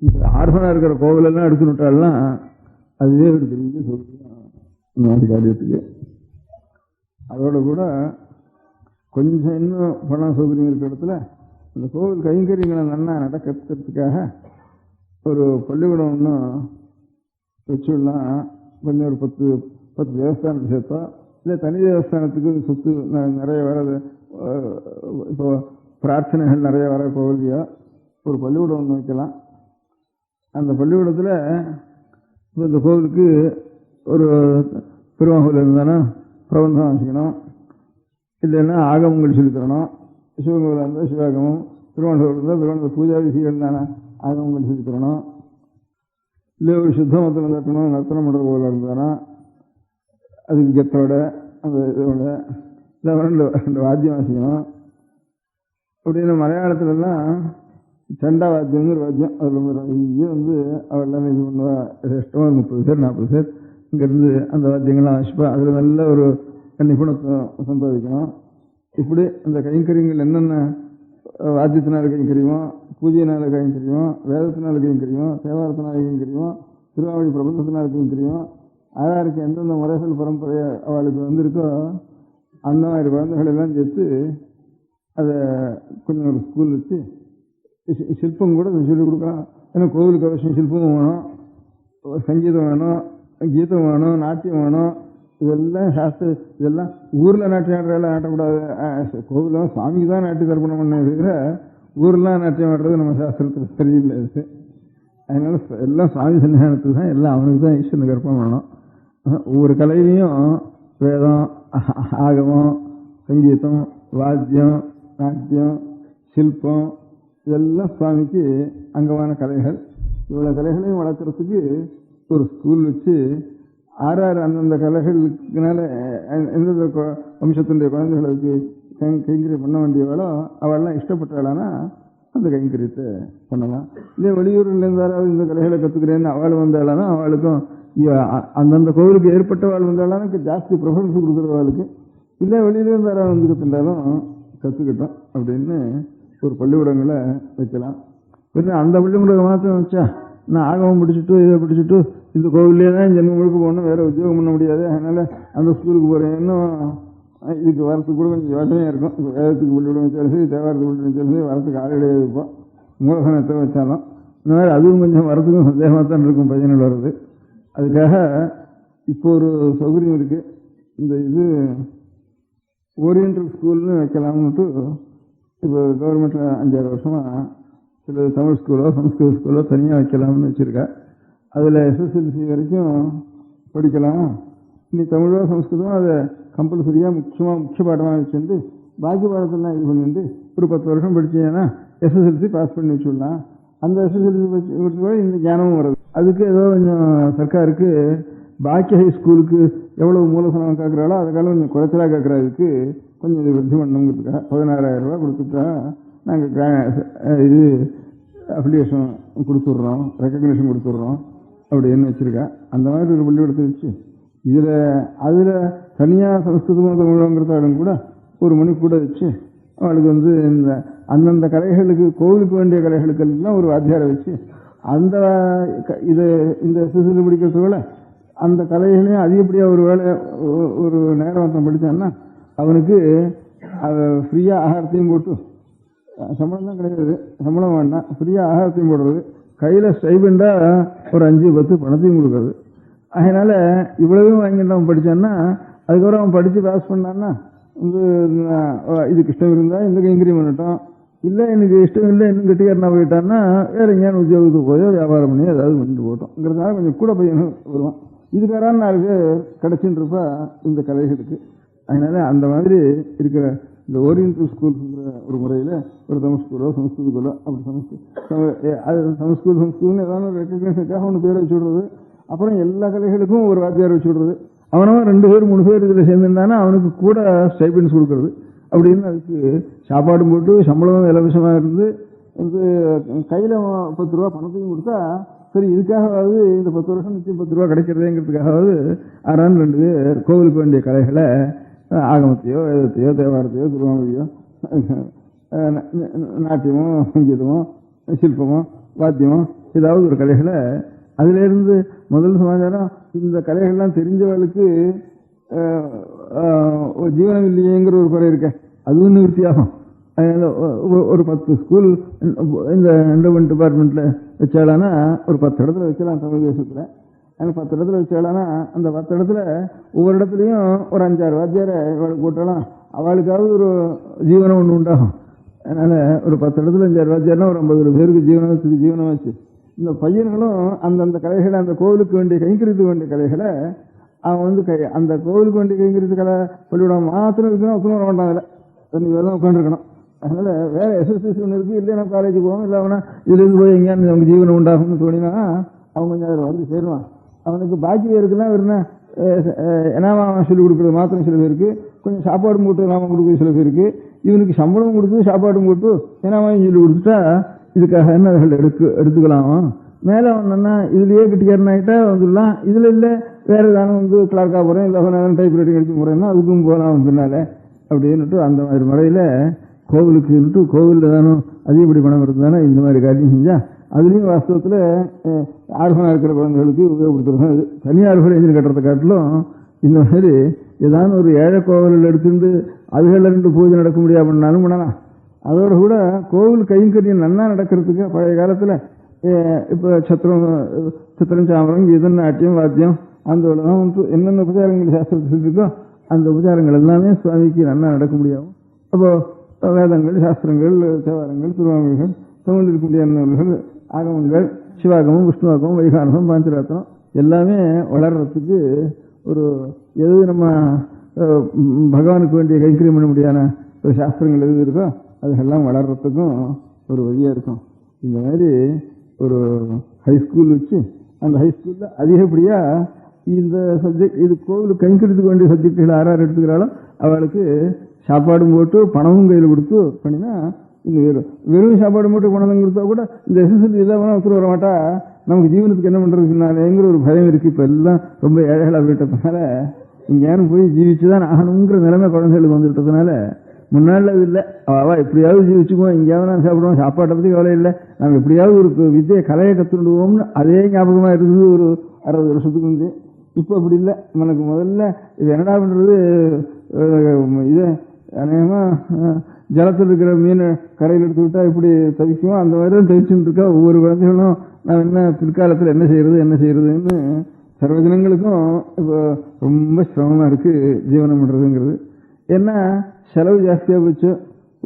இந்த ஆர்ஃபனாக இருக்கிற கோவிலெல்லாம் எடுத்து விட்டாலாம் அதுவே ஒரு பெரிய சொல்லுங்க காரியத்துக்கு. அதோட கூட கொஞ்சம் இன்னும் பணம் சௌகரியம் இருக்கிற இடத்துல இந்த கோவில் கைங்கரியங்களை நல்லா நடக்கிறதுக்காக ஒரு பள்ளிக்கூடம் ஒன்றும் வச்சுடலாம். கொஞ்சம் ஒரு 10 தேவஸ்தானத்துக்கு சேர்த்தோம். இல்லை தனி தேவஸ்தானத்துக்கு சொத்து நிறைய வர்றது, இப்போ பிரார்த்தனைகள் நிறைய வர கோவிலையோ ஒரு பள்ளிக்கூடம் ஒன்று வைக்கலாம். அந்த பள்ளிக்கூடத்தில் இந்த கோவிலுக்கு ஒரு பெருமாகோவில் இருந்தாலும் பிரபந்தம் வாசிக்கணும், இல்லைன்னா ஆகமங்கள் சொல்லித்தரணும். சிவகோவிலாக இருந்தால் சிவாகமம், திருவண்ணூர் இருந்தால் திருவண்ணூர் பூஜா விதிகள் தானே ஆகமங்கள் சொல்லித்தரணும். இல்லை ஒரு சுத்தமத்தில் தட்டணும், நர்த்தனம் பண்ணுற கோவிலாக இருந்தானா அதுக்கு கெத்தோட அந்த இதோட இல்லை 2 வாத்தியம் வாசிக்கணும். அப்படின்னு மலையாளத்துலலாம் சண்டா வாத்தியம்னு ஒரு வாத்தியம். அதில் வந்து அவெல்லாம் இது பண்ணுவா. இஷ்டமாக 30 பேர் 40 பேர் இங்கேருந்து அந்த வாத்தியங்கள்லாம் வாசிப்பா. அதில் நல்ல ஒரு நிபுணத்தை சம்பாதிக்கணும். இப்படி அந்த கைங்கரியங்கள் என்னென்ன வாத்தியத்தினால கைங்கரியுமோ, பூஜையினால கைங்கரியுமோ, வேதத்தினால கைங்கரியுமோ, தேவாரத்தினால கைங்கரியுமோ, திருவாவளி பிரபந்தத்தினால கைங்கரியும், ஆதாருக்கு எந்தெந்த முறைகள் பரம்பரைய அவளுக்கு வந்திருக்கோ அந்த மாதிரி குழந்தைகளெல்லாம் சேர்த்து அதை கொஞ்சம் ஒரு ஸ்கூல் வச்சு சிற்பம் கூட சொல்லிக் கொடுக்கலாம். ஏன்னா கோவிலுக்கு அவசியம் சிற்பமும் வேணும், சங்கீதம் வேணும், கீதம் வேணும், நாட்டியம் வேணும். இதெல்லாம் சாஸ்திர இதெல்லாம் ஊரில் நாட்டியம் ஆடுறதெல்லாம் ஆட்டக்கூடாது. கோவிலும் சுவாமிக்கு தான் நாட்டி தர்ப்பணம் பண்ண இருக்கிற ஊர்லாம் நாட்டியம் ஆடுறது நம்ம சாஸ்திரத்தில் சரியில்லை. அதனால எல்லாம் சுவாமி சன்னிதானத்துக்கு தான், எல்லாம் அவனுக்கு தான் ஈஸ்வரனுக்கு அர்ப்பணம் பண்ணணும். ஒவ்வொரு கலையிலையும் வேதம், ஆகமம், சங்கீதம், வாத்தியம், நாட்டியம், சிற்பம் இதெல்லாம் சுவாமிக்கு அங்கமான கலைகள். இவ்வளோ கலைகளையும் வளர்க்குறதுக்கு ஒரு ஸ்கூல் வச்சு அந்தந்த கலைகளுக்குனால எந்தெந்த வம்சத்தினுடைய குழந்தைகளுக்கு கைங்கரியம் பண்ண வேண்டியவாளோ அவள்லாம் இஷ்டப்பட்டாளானா அந்த கைங்கரியத்தை பண்ணலாம். இதே வெளியூரில் இருந்தாலும் இந்த கலைகளை கற்றுக்கிறேன்னு அவள் வந்தாளானா அவளுக்கும் அந்தந்த கோவிலுக்கு ஏற்பட்டவாள் வந்தாலும் ஜாஸ்தி ப்ரிஃபரன்ஸ் கொடுக்குறவாளுக்கு. இல்லை வெளியில இருந்தாலும் வந்து கற்றுண்டாலும் கற்றுக்கிட்டோம் அப்படின்னு ஒரு பள்ளிக்கூடங்களை வைக்கலாம். பின்ன அந்த பள்ளிக்கூடம் மாத்திரம் வச்சா நான் ஆகமம் பிடிச்சிட்டு இதை பிடிச்சிட்டு இந்த கோவிலே தான் ஜென்மம் முழுக்க போகணும், வேறு உத்தியோகம் பண்ண முடியாது, அதனால் அந்த ஸ்கூலுக்கு போகிறேன். இன்னும் இதுக்கு வரத்துக்கு கூட கொஞ்சம் யோசனையாக இருக்கும். இப்போ வேதத்துக்கு பள்ளிக்கூடம் வச்சாலும் சரி, தேவாரத்துக்கு பள்ளிக்கூடம் வச்சாலும் சரி, வரத்துக்கு ஆள் கிடையாது. இப்போ மூலதனத்தை வச்சாலும் இந்த மாதிரி அதுவும் கொஞ்சம் வரத்துக்கும் சந்தேகமாக தான் இருக்கும் பையன்கள் வர்றது. அதுக்காக இப்போ ஒரு சௌகரியம் இருக்குது. இந்த இது ஓரியன்டல் ஸ்கூல்னு வைக்கலாம்னுட்டு இப்போ கவர்மெண்ட்டில் 5-6 வருஷமாக சில தமிழ் ஸ்கூலோ சம்ஸ்கிருத ஸ்கூலோ தனியாக வைக்கலாம்னு வச்சுருக்கா. அதில் SSLC வரைக்கும் படிக்கலாம். இனி தமிழோ சம்ஸ்கிருதம் அதை கம்பல்சரியாக முக்கிய பாடமாக வச்சுருந்து பாக்கி பாடத்தெல்லாம் இது பண்ணிட்டு ஒரு 10 வருஷம் படித்தீங்கன்னா SSLC பாஸ் பண்ணி வச்சுடலாம். அந்த SSLC வச்சு இந்த ஞானமும் வருது. அதுக்கு ஏதோ கொஞ்சம் சர்க்காருக்கு பாக்கி ஹை ஸ்கூலுக்கு எவ்வளோ மூலதனம் கேட்குறாளோ அதுக்காக கொஞ்சம் குறைச்சலாக கேட்குறதுக்கு கொஞ்சம் இது விருத்தி பண்ணணுங்கிறதுக்காக 16,000 ரூபா கொடுத்துட்டா நாங்கள் இது அப்ளிகேஷன் கொடுத்துட்றோம், ரெக்கக்னேஷன் கொடுத்துட்றோம் அப்படின்னு வச்சுருக்கா. அந்த மாதிரி ஒரு பள்ளிக்கூடத்தை வச்சு அதில் தனியாக சமஸ்கிருதம் தமிழங்கிறதாலும் கூட ஒரு மணி கூட வச்சு அவளுக்கு வந்து இந்த அந்தந்த கலைகளுக்கு கோவிலுக்கு வேண்டிய கலைகளுக்கெல்லாம் ஒரு வாத்தியாரை வச்சு அந்த இந்த SSLC படிக்கிறதுக்குள்ள அந்த கலைகளையும் அதிகப்படியாக ஒரு வேலை ஒரு நேரம் படித்தான்னா அவனுக்கு அதை ஃப்ரீயாக ஆகாரத்தையும் போட்டு சம்பளம் தான் கிடையாது, சம்பளம் வேண்டாம், ஃப்ரீயாக ஆகாரத்தையும் போடுறது, கையில் ஸ்டைபெண்டா ஒரு 5-10 பணத்தையும் கொடுக்குறது. அதனால இவ்வளவும் வாங்கிட்டு அவன் படித்தான்னா அதுக்கப்புறம் அவன் படித்து பாஸ் பண்ணான்னா வந்து இதுக்கு இஷ்டம் இருந்தால் இந்த கைங்கரியம் பண்ணட்டும், இல்லை எனக்கு இஷ்டம் இல்லை இன்னும் கெட்டிக்காரனா போயிட்டான்னா வேற எங்கேயான உத்தியோகத்துக்கு போயோ வியாபாரம் பண்ணி ஏதாவது பண்ணிட்டு போட்டோங்கிறதுனால கொஞ்சம் கூட பையனும் வருவான். இதுக்காரான 4 பேர் கிடைச்சின்னு இருப்பா இந்த கலைகளுக்கு. அதனால அந்த மாதிரி இருக்கிற இந்த ஓரியன்டல் ஸ்கூல்ங்கிற ஒரு முறையில் ஒரு தமிழ் ஸ்கூலோ சமஸ்கிருத ஸ்கூலோ அப்படி சமஸ்கிருதம்னு ஏதாவது ஒரு ரெக்கக்னேஷனுக்காக ஒன்று பேரை வச்சு விடுறது. அப்புறம் எல்லா கலைகளுக்கும் ஒரு வாத்தியார் வச்சு விடுறது. அவனவன் 2 பேர் 3 பேர் இதில் சேர்ந்துருந்தானா அவனுக்கு கூட ஸ்டைபெண்ட்ஸ் கொடுக்கறது. அப்படின்னு அதுக்கு சாப்பாடும் போட்டு சம்பளமும் இலவசமாக இருந்து வந்து கையில் 10 ரூபா பணத்தையும் கொடுத்தா சரி இதுக்காகவாவது இந்த 10 வருஷம் நிச்சயம் 10 ரூபா கிடைக்கிறதேங்கிறதுக்காகவாது 2 பேர் கோவிலுக்கு வேண்டிய கலைகளை ஆகமத்தையோ வேதத்தையோ தேவாரத்தையோ திருவாமொழியோ நாட்டியமோ சங்கீதமோ சிற்பமோ வாத்தியமோ ஏதாவது ஒரு கலைகளை அதிலிருந்து முதல் சமாச்சாரம் இந்த கலைகள்லாம் தெரிஞ்சவர்களுக்கு ஜீவனம் இல்லையேங்கிற ஒரு குறை இருக்க அதுவும் நிவர்த்தியாகும். ஒரு 10 ஸ்கூல் இந்த என்டோமெண்ட் டிபார்ட்மெண்ட்ல வச்சாலானா ஒரு 10 இடத்துல வைக்கலாம் தமிழ் தேசத்துல. அங்கே 10 இடத்துல வச்சாலானா அந்த 10 இடத்துல ஒவ்வொரு இடத்துலையும் ஒரு 5-6 வாத்தியாரை இவளுக்கு போட்டாலும் அவளுக்காவது ஒரு ஜீவனம் ஒன்று உண்டாகும். அதனால ஒரு 10 இடத்துல 5-6 வாத்தியார்னா ஒரு 50 பேருக்கு ஜீவனம் வச்சு இந்த பையன்களும் அந்தந்த கலைகளை அந்த கோவிலுக்கு வேண்டிய கைங்கரியத்துக்கு வேண்டிய கலைகளை அவன் வந்து அந்த கோவிலுக்கு வேண்டிய கைங்கரியத்து கலை பள்ளிவிடம் மாத்திரம் இருக்குன்னா ஒத்துணும் வர மாட்டாங்கல்ல, வேலை உட்காந்துருக்கணும். அதனால வேற எஸ்எஸ்எஸ் ஒன்று இருக்கு, இல்லை நம்ம காலேஜுக்கு போவோம், இல்லை அவனா இதுலேருந்து போய் எங்கேயாவது அவங்க ஜீவனம் உண்டாகும்னு தோணினா அவன் கொஞ்சம் அதில் வந்து சேருவான். அவனுக்கு பாக்கி பேருக்குலாம் வெறும் எனாமா சொல்லிக் கொடுக்குறது மாத்திரம் சில பேருக்கு, கொஞ்சம் சாப்பாடும் போட்டு எனாமம் கொடுக்குறது சில பேருக்கு, இவனுக்கு சம்பளம் கொடுத்து சாப்பாடும் போட்டு எனாமையும் சொல்லி கொடுத்துட்டா இதுக்காக என்ன எடுத்துக்கலாம். மேலே வந்தோன்னா இதுலயே கிட்டிக்காரன் ஆகிட்டா வந்துடலாம். இதில் இல்லை வேற ஏதாவது வந்து கிளார்க்காக போகிறேன், இல்லை டைப் ரைட்டிங் எடுத்து போகிறேன்னா அதுக்கும் போகலாம் வந்ததுனால அப்படின்னுட்டு அந்த மாதிரி முறையில் கோவிலுக்கு கோவிலில் தானே அதிகப்படி பணம் இருக்குதானே இந்த மாதிரி காரியம் செஞ்சால் அதுலேயும் வாஸ்தவத்தில் ஆர்ஃபனாக இருக்கிற குழந்தைகளுக்கு உபயோகப்படுத்துறது தான். இது தனியார் என்ஜின் கட்டுறதை காட்டிலும் இந்த மாதிரி ஏதாவது ஒரு ஏழை கோவிலில் எடுத்துட்டு அதுகளில் 2 பூஜை நடக்க முடியாது பண்ணாலும் பண்ணலாம். அதோட கூட கோவில் கைங்கரியம் நன்னா நடக்கிறதுக்கு பழைய காலத்தில் இப்போ சித்திரம் சாமரம் கீதம் நாட்டியம் வாத்தியம் அந்த என்னென்ன உபச்சாரங்கள் சாஸ்திரத்தில் இருக்கோ அந்த உபச்சாரங்கள் எல்லாமே சுவாமிக்கு நன்னா நடக்க முடியும். அப்போ வேதங்கள் சாஸ்திரங்கள் தேவாரங்கள் திருவாமிகள் தமிழ் இருக்க முடியாத ஆகமங்கள் சிவாகமம் விஷ்ணுவாகமம் வைகானகம் பாஞ்சராத்திரம் எல்லாமே வளர்றதுக்கு ஒரு எது நம்ம பகவானுக்கு வேண்டிய கைங்கரியம் பண்ண முடியாத ஒரு சாஸ்திரங்கள் எது இருக்கோ அதுக்கெல்லாம் வளர்றதுக்கும் ஒரு வழியாக இருக்கும். இந்த மாதிரி ஒரு ஹைஸ்கூல் வச்சு அந்த ஹைஸ்கூலில் அதிகப்படியாக இந்த சப்ஜெக்ட் இது கோவிலுக்கு கைங்கரியத்துக்கு வேண்டிய சப்ஜெக்டுகள் யார் எடுத்துக்கிறாலும் அவளுக்கு சாப்பாடும் போட்டு பணமும் கையில் கொடுத்து பண்ணினா இது வெறும் சாப்பாடு போட்டு பணம் கொடுத்தா கூட இந்த எஸ்எஸ்எல்சி இல்லாமல் ஒருத்தர் வர மாட்டா நமக்கு ஜீவனத்துக்கு என்ன பண்ணுறதுக்குனாலேங்கிற ஒரு பயம் இருக்குது. இப்போ எல்லாம் ரொம்ப ஏழைகளாக போயிட்டதுனால இங்கே யாரும் போய் ஜீவிச்சுதான் ஆகணுங்கிற நிலைமை குழந்தைகளுக்கு வந்துவிட்டதுனால முன்னாள் அது இல்லை. அவள் எப்படியாவது ஜீவிச்சுக்குவோம், எங்கேயாவது நான் சாப்பிடுவோம், சாப்பாட்டை பற்றி கவலை இல்லை, நம்ம எப்படியாவது ஒரு வித்தியை கலையை கற்றுடுவோம்னு அதே ஞாபகமாக இருந்தது ஒரு 60 வருஷத்துக்கு வந்து. இப்போ அப்படி இல்லை. எனக்கு முதல்ல இது என்னடா பண்ணுறது, இது அநேகமாக ஜலத்தில் இருக்கிற மீனை கரையில் எடுத்து விட்டா இப்படி தவிக்கும் அந்த மாதிரி தான் தவிச்சுட்டு இருக்கா ஒவ்வொரு குழந்தைகளும். நான் என்ன பிற்காலத்தில் என்ன செய்யறதுன்னு சர்வஜனங்களுக்கும் இப்போ ரொம்ப சிரமமாக இருக்குது ஜீவனம் பண்ணுறதுங்கிறது. ஏன்னா செலவு ஜாஸ்தியாக போச்சு.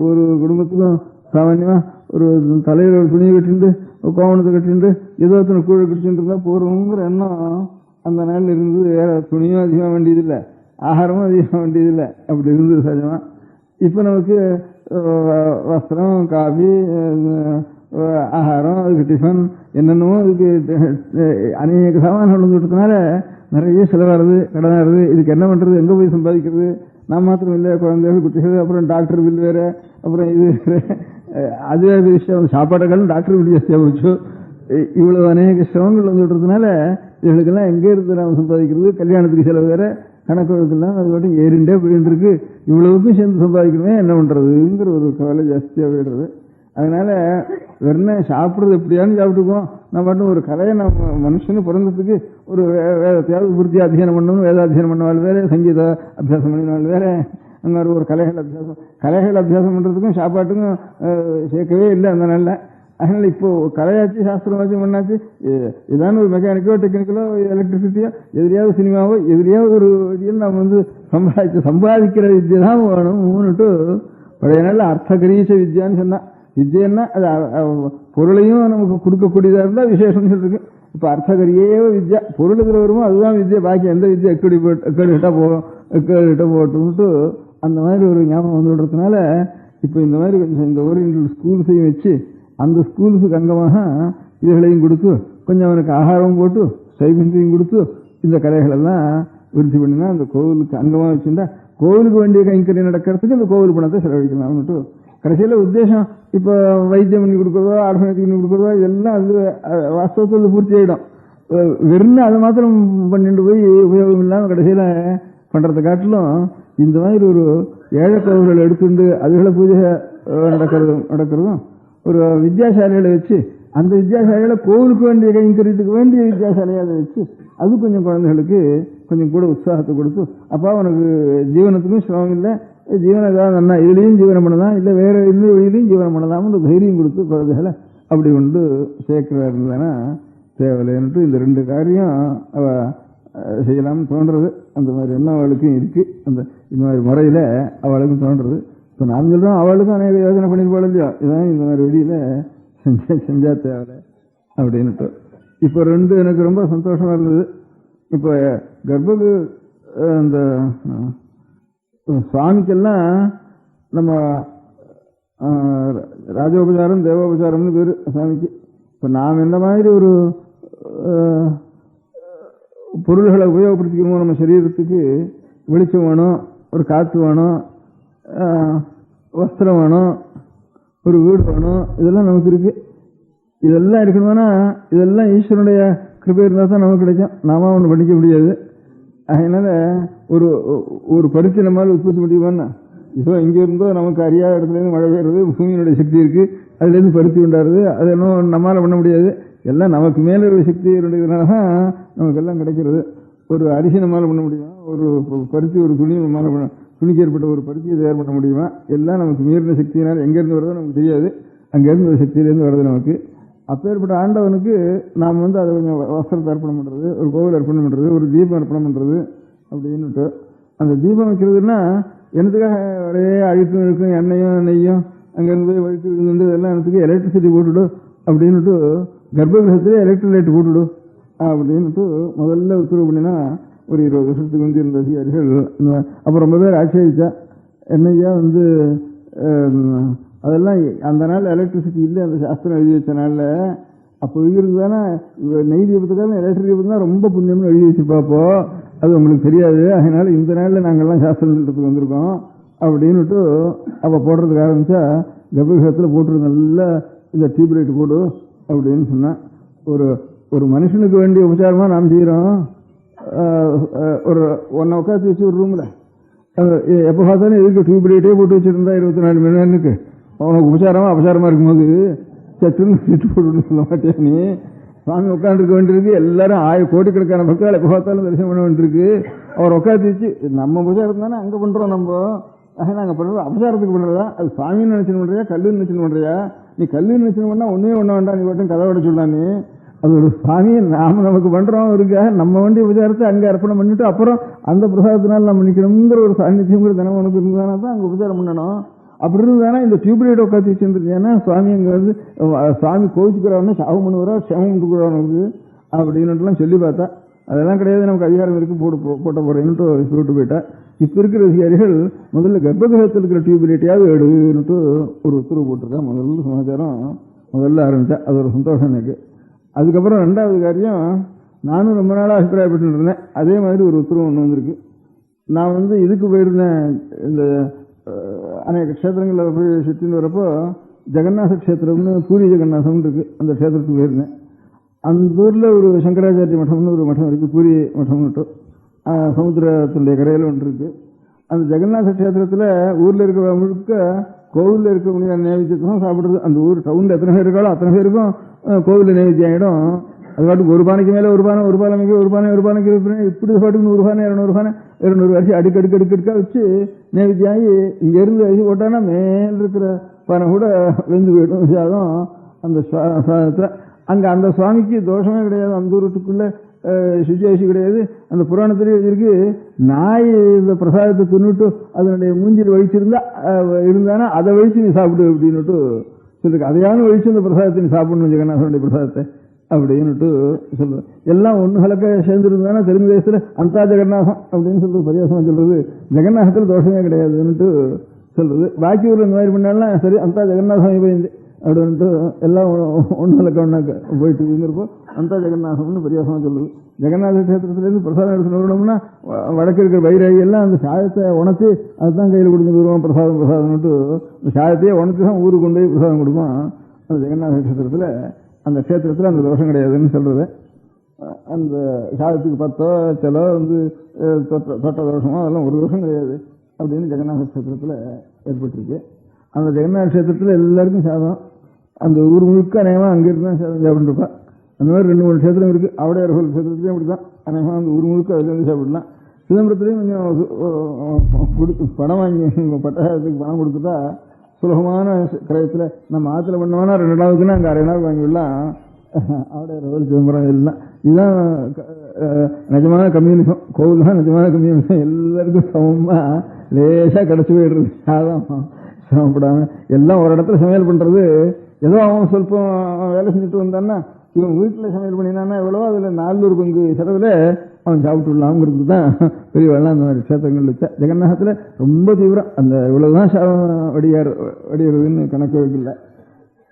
ஒரு குடும்பத்துக்கும் சாமான்யமாக ஒரு தலையில் ஒரு துணியை கட்டிட்டு கோவணத்தை கட்டிட்டு ஏதோ கூழ கட்டிச்சுட்டு இருந்தால் போகிறோங்கிற எண்ணம் அந்த நாளில் இருந்து. வேற துணியும் அதிகமாக வேண்டியதில்லை, ஆகாரமும் அதிகமாக வேண்டியதில்லை, அப்படி இருந்தது சகஜமாக. இப்போ நமக்கு வஸ்திரம், காஃபி, ஆகாரம், அதுக்கு டிஃபன் என்னென்னமோ அதுக்கு அநேக சாமான்கள் வந்துட்டதுனால நிறைய செலவாகிறது, கடனாகிறது. இதுக்கு என்ன பண்ணுறது, எங்கே போய் சம்பாதிக்கிறது? நான் மாத்திரம் இல்லை, குழந்தைகள், குட்டிகள், அப்புறம் டாக்டர் பில் வேறு, அப்புறம் இது அதுவே விஷயம். சாப்பாடுகளும் டாக்டர் பில் ஜாஸ்தியாக போச்சு. இவ்வளவு அநேக சிரமங்கள் வந்துடுறதுனால இவங்களுக்கெல்லாம் எங்கே இருந்து நாம் சம்பாதிக்கிறது? கல்யாணத்துக்கு செலவு வேற, கணக்கு வழக்கெல்லாம் அது மட்டும் ஏறிண்டே போயிட்டு இருக்கு. இவ்வளவுக்கும் சேர்ந்து சம்பாதிக்கணுமே என்ன பண்ணுறதுங்கிற ஒரு கவலை ஜாஸ்தியாக போயிடுறது. அதனால வெறும் சாப்பிட்றது எப்படியானு சாப்பிட்டுக்குவோம். நம்ம மட்டும் ஒரு கலையை நம்ம மனுஷனு பிறந்ததுக்கு ஒரு வேதத்தையாவது பூர்த்தி அத்தியனம் பண்ணணும், வேதாத்தியனம் பண்ணவாள் வேற, சங்கீத அபியாசம் பண்ணினாள் வேற, அங்கே ஒரு கலைகள் அபியாசம் பண்ணுறதுக்கும் சாப்பாட்டுக்கும் சேர்க்கவே இல்லை அந்த நாளில். அதனால இப்போ கலையாச்சு சாஸ்திரமாச்சு பண்ணாச்சு ஏதாவது ஒரு மெக்கானிக்கோ டெக்னிக்கலோ எலக்ட்ரிசிட்டியோ எதிரியாவது சினிமாவோ எதிரியாவது ஒரு இதில் நம்ம சம்பாதிக்கிற வித்தியை தான் வேணும்னுட்டு பழைய நாள் அர்த்தகரீச வித்யான்னு சொன்னா வித்யன்னா அது பொருளையும் நமக்கு கொடுக்கக்கூடியதா இருந்தா விசேஷம் சொல்லிருக்கு. இப்ப அர்த்தகரியே வித்யா பொருள் இதுல வருமோ அதுதான் வித்யா, பாக்கி எந்த வித்யா எக்கடிட்டா போட்டும்ட்டு அந்த மாதிரி ஒரு ஞாபகம் வந்துடுறதுனால இப்ப இந்த மாதிரி இந்த ஓரியன்டல் ஸ்கூல்ஸையும் வச்சு அந்த ஸ்கூல்ஸுக்கு அங்கமாக இதுகளையும் கொடுத்து கொஞ்சம் அவனுக்கு ஆகாரம் போட்டு ஸ்டைபண்டையும் கொடுத்து இந்த கலைகள் எல்லாம் விருத்தி பண்ணினா அந்த கோவிலுக்கு அங்கமாக வச்சிருந்தா கோவிலுக்கு வேண்டிய கைங்கரியம் நடக்கிறதுக்கு இந்த கோவில் பணத்தை செலவழிக்கலாம்னுட்டு கடைசியில் உத்தேசம் இப்போ வைத்தியம் பண்ணி கொடுக்குறதோ ஆர்ஃபனேஜ் பண்ணி கொடுக்குறதோ இதெல்லாம் அது வாஸ்தவத்தில் பூர்த்தி ஆகிடும். வெறும் அதை மாத்திரம் பண்ணிட்டு போய் உபயோகம் இல்லாமல் கடைசியில் பண்ணுறதை காட்டிலும் இந்த மாதிரி ஒரு ஏழை கோவில்கள் எடுத்துட்டு அதுகளை பூஜை நடக்கிறதும் ஒரு வித்யாசாலைகளை வச்சு அந்த வித்யாசாலைகளை கோவிலுக்கு வேண்டிய கைங்கரியத்துக்கு வேண்டிய வித்யாசாலையை அதை வச்சு அது கொஞ்சம் குழந்தைகளுக்கு கொஞ்சம் கூட உற்சாகத்தை கொடுத்து அப்போ அவனுக்கு ஜீவனத்துக்கும் சிரமம் இல்லை, ஜீவனம் ஏதாவது நல்லா இதுலேயும் ஜீவனம் பண்ணலாம் இல்லை வேற எந்த வழியிலையும் ஜீவனம் பண்ணலாம்னு தைரியம் கொடுத்து குழந்தைகளை அப்படி கொண்டு சேர்க்கிறார் இருந்தேன்னா தேவையில்லைன்ட்டு இந்த ரெண்டு காரியம் அவ செய்யலாம்னு தோன்றது. அந்த மாதிரி எண்ணம் அவளுக்கும் இருக்கு, அந்த இந்த மாதிரி முறையில் அவளுக்கும் தோன்றது. இப்போ நான் சொல்கிறோம் அவளுக்கும் அநேக யோசனை பண்ணிருப்பாள் இல்லையா, இதான் இந்த மாதிரி வெளியில் செஞ்சா தேவை அப்படின்னுட்டு. இப்போ ரெண்டு எனக்கு ரொம்ப சந்தோஷமாக இருந்தது. இப்போ கர்ப்பகு அந்த சுவாமிக்கெல்லாம் நம்ம ராஜோபசாரம் தேவோபசாரம்னு பேர் சுவாமிக்கு. இப்போ நாம் எந்த மாதிரி ஒரு பொருள்களை உபயோகப்படுத்திக்கணுமோ நம்ம சரீரத்துக்கு வெளிச்சம் வேணும், ஒரு காற்று வேணும், வஸ்திரம் வேணும், ஒரு வீடு வேணும், இதெல்லாம் நமக்கு இருக்கு. இதெல்லாம் இருக்கணும்னா இதெல்லாம் ஈஸ்வரனுடைய கிருபை இருந்தால் தான் நமக்கு கிடைக்கும், நாம ஒன்று பண்ணிக்க முடியாது. அதனால ஒரு ஒரு பருத்தி நம்மளால் உற்பத்தி முடியுமான்னா இதோ இங்கே இருந்தோ நமக்கு அறியாத இடத்துலேருந்து மழை பெய்யுறது, பூமியினுடைய சக்தி இருக்குது, அதுலேருந்து பருத்தி உண்டாடுறது, அது இன்னும் நம்மளால் பண்ண முடியாது. எல்லாம் நமக்கு மேலே ஒரு சக்தி இருந்ததுனால தான் நமக்கு எல்லாம் கிடைக்கிறது. ஒரு அரிசி நம்மளால் பண்ண முடியுமா, ஒரு பருத்தி ஒரு துணி நம்மளால் துணிக்கு ஏற்பட்ட ஒரு பருத்தியை தயார் பண்ண முடியுமா, எல்லாம் நமக்கு மீறின சக்தியினால் எங்கேருந்து வருதோ நமக்கு தெரியாது, அங்கேருந்து ஒரு சக்தியிலேருந்து வருது நமக்கு. அப்பேற்பட்ட ஆண்டவனுக்கு நாம் அதை கொஞ்சம் வஸ்திரத்தை அர்ப்பணம் பண்ணுறது, ஒரு கோவில் அர்ப்பணம் பண்ணுறது, ஒரு தீபம் அர்ப்பணம் பண்ணுறது அப்படின்னுட்டு. அந்த தீபம் வைக்கிறதுனா எனத்துக்காக ஒரே அழுக்கும் இருக்கும், எண்ணெயும் நெய்யும் அங்கேருந்து போய் வழுக்கு இருந்து இதெல்லாம் எனக்கு எலக்ட்ரிசிட்டி போட்டுவிடும் அப்படின்னுட்டு கர்ப்பகிரகத்திலே எலக்ட்ரிக் லைட் போட்டுவிடும் அப்படின்னுட்டு முதல்ல உத்தரவு பண்ணினா ஒரு 20 வருஷத்துக்கு வந்து இருந்த அதிகாரிகள். அப்போ ரொம்ப பேர் ஆட்சேபிச்சா என்னையா அதெல்லாம் அந்த நாள் எலக்ட்ரிசிட்டி இல்லை, அந்த சாஸ்திரம் எழுதி வச்ச நாளில் அப்போ எழுதிருக்கு தானே நெய் தீபத்துக்காக எலக்ட்ரிக் தீபம் தான் ரொம்ப புண்ணியம்னு எழுதி வச்சுப்பாப்போ அது உங்களுக்கு தெரியாது, அதனால இந்த நாளில் நாங்கள்லாம் சாஸ்திரம் சொல்றதுக்கு வந்திருக்கோம் அப்படின்னுட்டு அப்போ போடுறதுக்கு ஆரம்பித்தா கர்ப்பகிரகத்தில் போட்டுரு நல்லா இந்த டியூப் லைட் போடு அப்படின்னு சொன்னேன். ஒரு மனுஷனுக்கு வேண்டிய உபச்சாரமாக நாம் செய்கிறோம். ஒரு ஒன்றை உட்காந்து வச்சு ஒரு ரூமில் எப்போ பார்த்தாலும் எதுக்கு டியூப் லைட்டே போட்டு வச்சுருந்தா 24 மணி நேரத்துக்கு அவனுக்கு உபச்சாரமாக அபச்சாரமாக இருக்கும்போது சட்டுன்னு சுட்டு போட்டுன்னு சொல்ல மாட்டேன். நீ சுவாமி உட்காந்துருக்க வேண்டியிருக்கு, எல்லாரும் கோடிக்கணக்கான மக்கள் எப்போ பார்த்தாலும் தரிசனம் பண்ண வேண்டியிருக்கு. அவர் உட்காந்து வச்சு நம்ம உபச்சாரம் தானே அங்கே பண்ணுறோம், நம்ம நாங்கள் பண்ணுறது அபச்சாரத்துக்கு பண்ணுறதா, அது சுவாமின்னு நினச்சின்னு பண்ணுறியா கல்லுன்னு நினச்சின்னு பண்ணுறியா? நீ கல்லுன்னு நினச்சின்னு பண்ணால் ஒன்றே ஒன்றா வேண்டாம், நீ மட்டும் கதை விட சொல்லானே. அது ஒரு சுவாமியை நாம் நமக்கு பண்ணுறோம் இருக்காக நம்ம வேண்டிய உபச்சாரத்தை அங்கே அர்ப்பணம் பண்ணிவிட்டு அப்புறம் அந்த பிரசாதத்தினால் நம்ம நிற்கணுங்கிற ஒரு சாநித்தியங்கிற தினம் உனக்கு இருந்தானா தான் அங்கே உபச்சாரம் பண்ணணும். அப்படி இருந்தானா இந்த டியூப்லைட் உட்காந்து வச்சுருந்துருக்கேன்னா சுவாமி அங்கே வந்து சுவாமி கோவிச்சுக்கிறவனே சாபம் பண்ணுவாரா சேமம் பண்ணுறவனுக்கு அப்படின்னுட்டுலாம் சொல்லி பார்த்தா அதெல்லாம் கிடையாது, நமக்கு அதிகாரம் இருக்குது போட்ட போகிறேன்னுட்டு சொல்லிட்டு போயிட்டா. இப்போ இருக்கிற அதிகாரிகள் முதல்ல கர்ப்பகிரகத்தில் இருக்கிற டியூப்லைட்டையாவது எடுன்னுட்டு ஒரு உத்தரவு போட்டிருக்கா. முதல்ல சமாச்சாரம் முதல்ல ஆரம்பித்தா, அது ஒரு சந்தோஷம் எனக்கு. அதுக்கப்புறம் ரெண்டாவது காரியம் நானும் ரொம்ப நாளாக அபிப்பிராயப்பட்டு இருந்தேன், அதே மாதிரி ஒரு உத்தரவு ஒன்று வந்திருக்கு. நான் இதுக்கு போயிருந்தேன், இந்த அநேக க்ஷேத்திரங்களில் போய் சுற்றின்னு வரப்போ ஜெகநாத க்ஷேத்திரம்னு பூரி ஜெகநாதம்னு இருக்குது, அந்த க்ஷேத்திரத்துக்கு போயிருந்தேன். அந்த ஊரில் ஒரு சங்கராச்சாரிய மட்டம்னு ஒரு மட்டம் இருக்குது, பூரி மட்டம்னுட்டு சமுத்திரத்தினுடைய கரையில் ஒன்று இருக்குது. அந்த ஜெகநாத க்ஷேத்திரத்தில் ஊரில் இருக்கிற முழுக்க கோவிலில் இருக்கக்கூடிய நைவேத்தியத்தான் சாப்பிட்றது. அந்த ஊர் டவுனில் எத்தனை பேர் இருக்காளோ அத்தனை பேருக்கும் கோவிலில் நைவேத்தியம் ஆகிடும். அது பாட்டுக்கு ஒரு பானைக்கு மேலே ஒரு பானை, ஒரு பானைக்கு ஒரு பானை, ஒரு பானைக்கு இப்படி பாட்டுக்கு 100 பானை 200 பானை 200 அரிசி அடுக்கடுக்கடுக்கா வச்சு நைவேத்தியம் ஆகி இங்கேருந்து அரிசி போட்டான்னா மேலே இருக்கிற பானை கூட வெந்து போயிடும் சாதம். அந்த பிரசாதத்தில். அங்கே அந்த சுவாமிக்கு தோஷமே கிடையாது, அந்த ஊருக்குள்ள சுஜேஷி கிடையாது. அந்த புராணத்திலே இருக்கு, நாய் இந்த பிரசாதத்தை தின்னுட்டு அதனுடைய மூஞ்சில் வழிச்சிருந்தா இருந்தானா அதை வழிச்சு நீ சாப்பிடு அப்படின்னுட்டு சொல்லிருக்கு. அதையான வழிச்சு அந்த பிரசாதத்தை நீ சாப்பிடணும், ஜெகநாதனுடைய பிரசாதத்தை அப்படின்னுட்டு சொல்றது. எல்லாம் ஒன்று கலக்க சேர்ந்துருந்தானா தெலுங்கு தேசத்துல அந்தா ஜெகநாதம் அப்படின்னு சொல்றது பரியாசமா சொல்றது. ஜெகநாதத்தில் தோஷமே கிடையாதுன்னுட்டு சொல்றது. பாக்கி ஊரில் இந்த மாதிரி பண்ணாலும் சரி அந்த ஜெகநாதம் போயிருந்து அப்படின்ட்டு எல்லாம் ஒன்று கலக்க ஒன்னாக்க போயிட்டு இருந்திருப்போம். அந்த ஜெகநாதம்னு பரியாசமா சொல்லுது. ஜெகநாத கஷேத்திரத்திலேருந்து பிரசாதம் எடுத்துட்டு வரணும்னா வடக்கு இருக்கிற வைராகி எல்லாம் அந்த சாயத்தை உணர்த்தி அதுதான் கையில் கொடுத்துட்டு வருவோம். பிரசாதம்னுட்டு அந்த சாயத்தையே உணர்த்தி தான் ஊருக்கு கொண்டு போய் பிரசாதம் கொடுப்போம். அந்த ஜெகநாத கஷேத்திரத்தில் அந்த கஷேத்திரத்தில் அந்த தோஷம் கிடையாதுன்னு சொல்றது. அந்த சாதத்துக்கு 10 சில தொட்ட தோஷமோ அதெல்லாம் ஒரு தோஷம் கிடையாது அப்படின்னு ஜெகநாத கஷேத்திரத்தில் ஏற்பட்டிருக்கு. அந்த ஜெகநாத கஷேத்திரத்தில் எல்லாருக்கும் சாதம், அந்த ஊர் முழுக்க அநேகமாக அங்கிருந்து தான் சாதம் சாப்பிட்டுருப்பா. அந்த மாதிரி 2-3 கஷேத்திரம் இருக்கு. அவடையார்கள் கஷேத்திரத்திலையும் அப்படி தான் அநேகமாக அந்த ஊர் முழுக்க அதுலேருந்து சாப்பிடலாம். சிதம்பரத்துலேயும் கொஞ்சம் பணம் வாங்கி பட்டாயத்துக்கு பணம் கொடுத்துட்டா சுலபமான கிரயத்தில் நம்ம ஆற்றுல பண்ணோம்னா 2 நாளுக்குன்னா அங்கே 1/2 நாள் வாங்கிவிடலாம். அவடையார்கள் சிதம்பரம் எல்லாம் இதுதான் நிஜமான கம்யூனிசம். கோவில் தான் நிஜமான கம்யூனிசம். எல்லாருக்கும் சமமாக லேசாக கிடச்சி போயிடுறது. அதான் சிரமப்படாம எல்லாம் ஒரு இடத்துல சமையல் பண்றது. ஏதோ அவன் சொல்பம் வேலை செஞ்சுட்டு வந்தான்னா இவன் வீட்டில் சமையல் பண்ணினான்னா எவ்வளவோ அதில் 400 பங்கு செலவில் அவன் சாப்பிட்டு விடலாம்ங்கிறது தான் பெரிய வெள்ளம். அந்த மாதிரி கஷேத்திரங்கள் வச்சா ஜெகநாதத்தில் ரொம்ப தீவிரம். அந்த இவ்வளவுதான் வடிகிறதுன்னு கணக்கு வைக்கல.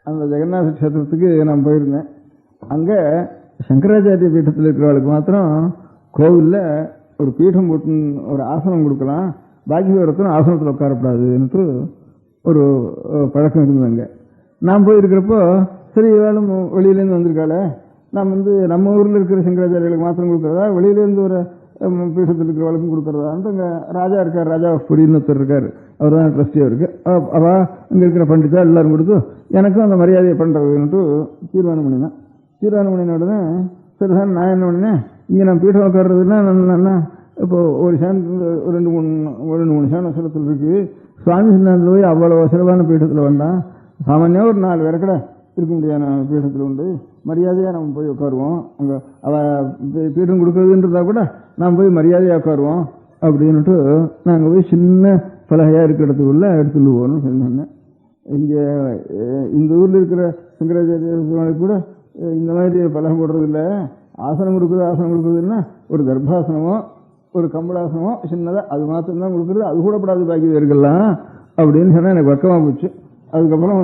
அந்த ஜெகநாத கஷேத்திரத்துக்கு நான் போயிருந்தேன். அங்கே சங்கராச்சாரிய பீட்டத்தில் இருக்கிறவளுக்கு மாத்திரம் கோவிலில் ஒரு பீடம் போட்டு ஒரு ஆசனம் கொடுக்கலாம், பாக்கி ஒருத்தரும் ஆசனத்தில் உட்காரப்படாதுன்னுட்டு ஒரு பழக்கம் இருந்தது. அங்கே நான் போயிருக்கிறப்போ சரி வேணும் வெளியிலேருந்து வந்திருக்காளே, நாம் நம்ம ஊரில் இருக்கிற சங்கராச்சாரியர்களுக்கு மாத்திரம் கொடுக்குறதா வெளியிலேருந்து ஒரு பீடத்தில் இருக்கிற வழக்கம் கொடுக்குறதான்ட்டு அங்கே ராஜா இருக்கார், ராஜா புரின்னு ஒருத்தர் இருக்கார், அவர் தான் ட்ரஸ்டியாக இருக்கு. அவள் அங்கே இருக்கிற பண்டிதா எல்லாரும் கொடுத்து எனக்கும் அந்த மரியாதையை பண்ணுறதுன்ட்டு தீர்மானம் பண்ணினேன். தீர்மானம் பண்ணின உடனே சரிதான் நான் என்ன பண்ணினேன், இங்கே நான் பீடம் உட்கார்றதுன்னா நான் இப்போ ஒரு ஒரு 2-3 சேனத்தில் இருக்கு. சுவாமி சிந்தாந்தில் போய் அவ்வளோ சிறப்பான பீடத்தில் வேண்டாம், சாமானியாக ஒரு 4 பேரை கூட இருக்க முடியாத பீடத்தில் உண்டு, மரியாதையாக நம்ம போய் உட்காருவோம். அங்கே அவள் பீடம் கொடுக்குறதுன்றதா கூட நாம் போய் மரியாதையாக உட்காருவோம் அப்படின்னுட்டு நாங்கள் போய் சின்ன பலகையாக இருக்கிற இடத்துக்குள்ள எடுத்துட்டு போகணும்னு சொன்னேன். இங்கே இந்த ஊரில் இருக்கிற சங்கராச்சாரிய கூட இந்த மாதிரி பலகம் போடுறதில்ல, ஆசனம் கொடுக்குறதுன்னா ஒரு கர்ப்பாசனமோ ஒரு கம்பளாசனமோ சின்னதாக அது மாத்திரம்தான் கொடுக்குறது, அது கூட படாது பாக்கி பேருக்கெல்லாம் அப்படின்னு சொன்னால் எனக்கு வெக்கமாக போச்சு. அதுக்கப்புறம்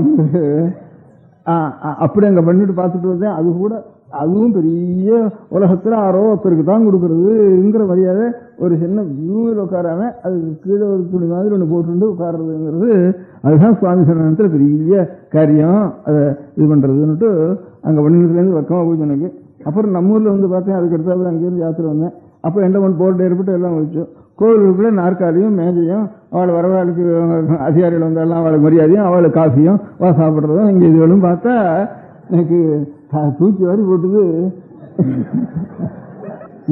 அப்படி அங்கே பண்ணிட்டு பார்த்துட்டு வந்தேன். அது கூட அதுவும் பெரிய உலகத்தில் ஆரோ ஒருத்தருக்கு தான் கொடுக்குறதுங்கிற மரியாதை. ஒரு சின்ன வியூவில் உட்காராம அது கீழே ஒரு துணி மாதிரி ஒன்று போட்டு உட்கார்றதுங்கிறது அதுதான் சுவாமி சரணத்தில் பெரிய காரியம். அதை இது பண்ணுறதுன்னுட்டு அங்கே பண்ணிட்டுலேருந்து வெக்கமாக போச்சு எனக்கு. அப்புறம் நம்ம ஊரில் பார்த்தேன். அதுக்கு அடுத்தாப்புல அங்கேயிருந்து யாத்திரை வந்தேன். அப்போ எண்டமன் போர்டு ஏற்பட்டு எல்லாம் வச்சோம். கோவிலுக்குள்ளே நாற்காலியும் மேஜையும் அவளை வரவாளுக்கு அதிகாரிகள் வந்தாலும் அவளுக்கு மரியாதையும் அவளுக்கு காஃபியும் சாப்பிட்றதும் இங்கே இதுகளும் பார்த்தா எனக்கு தூக்கி வாரி போட்டுது.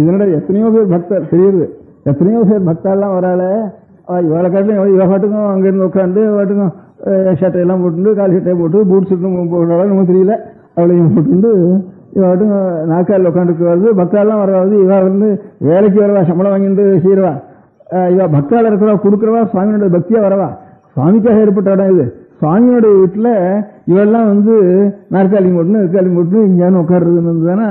இதனோட எத்தனையோ பேர் பக்தர் தெரியுது, எத்தனையோ பேர் பக்தாலாம் வராள இவளை காட்டிலும் இவ பாட்டுக்கும் அங்கேருந்து உட்காந்து பாட்டுக்கும் ஷர்ட்டையெல்லாம் போட்டு கால் சட்டையை போட்டு பூட் சுட்டும் போடுறாலும் நமக்கு தெரியல, அவளையும் போட்டு இவாட்டும் நாற்காலில் உட்காந்துக்கு வருது. பக்தாலாம் வராது. இவா வேலைக்கு வரவா, சம்பளம் வாங்கிட்டு செய்யறவா, இவா பக்தால இருக்கிறவா கொடுக்குறவா, சுவாமியோட பக்தியா வரவா, சுவாமிக்காக ஏற்பட்ட இடம் இது. சுவாமியோட வீட்டில் இவெல்லாம் நாற்காலி போட்டு இங்கேயானு உட்காடுறதுன்னு தானே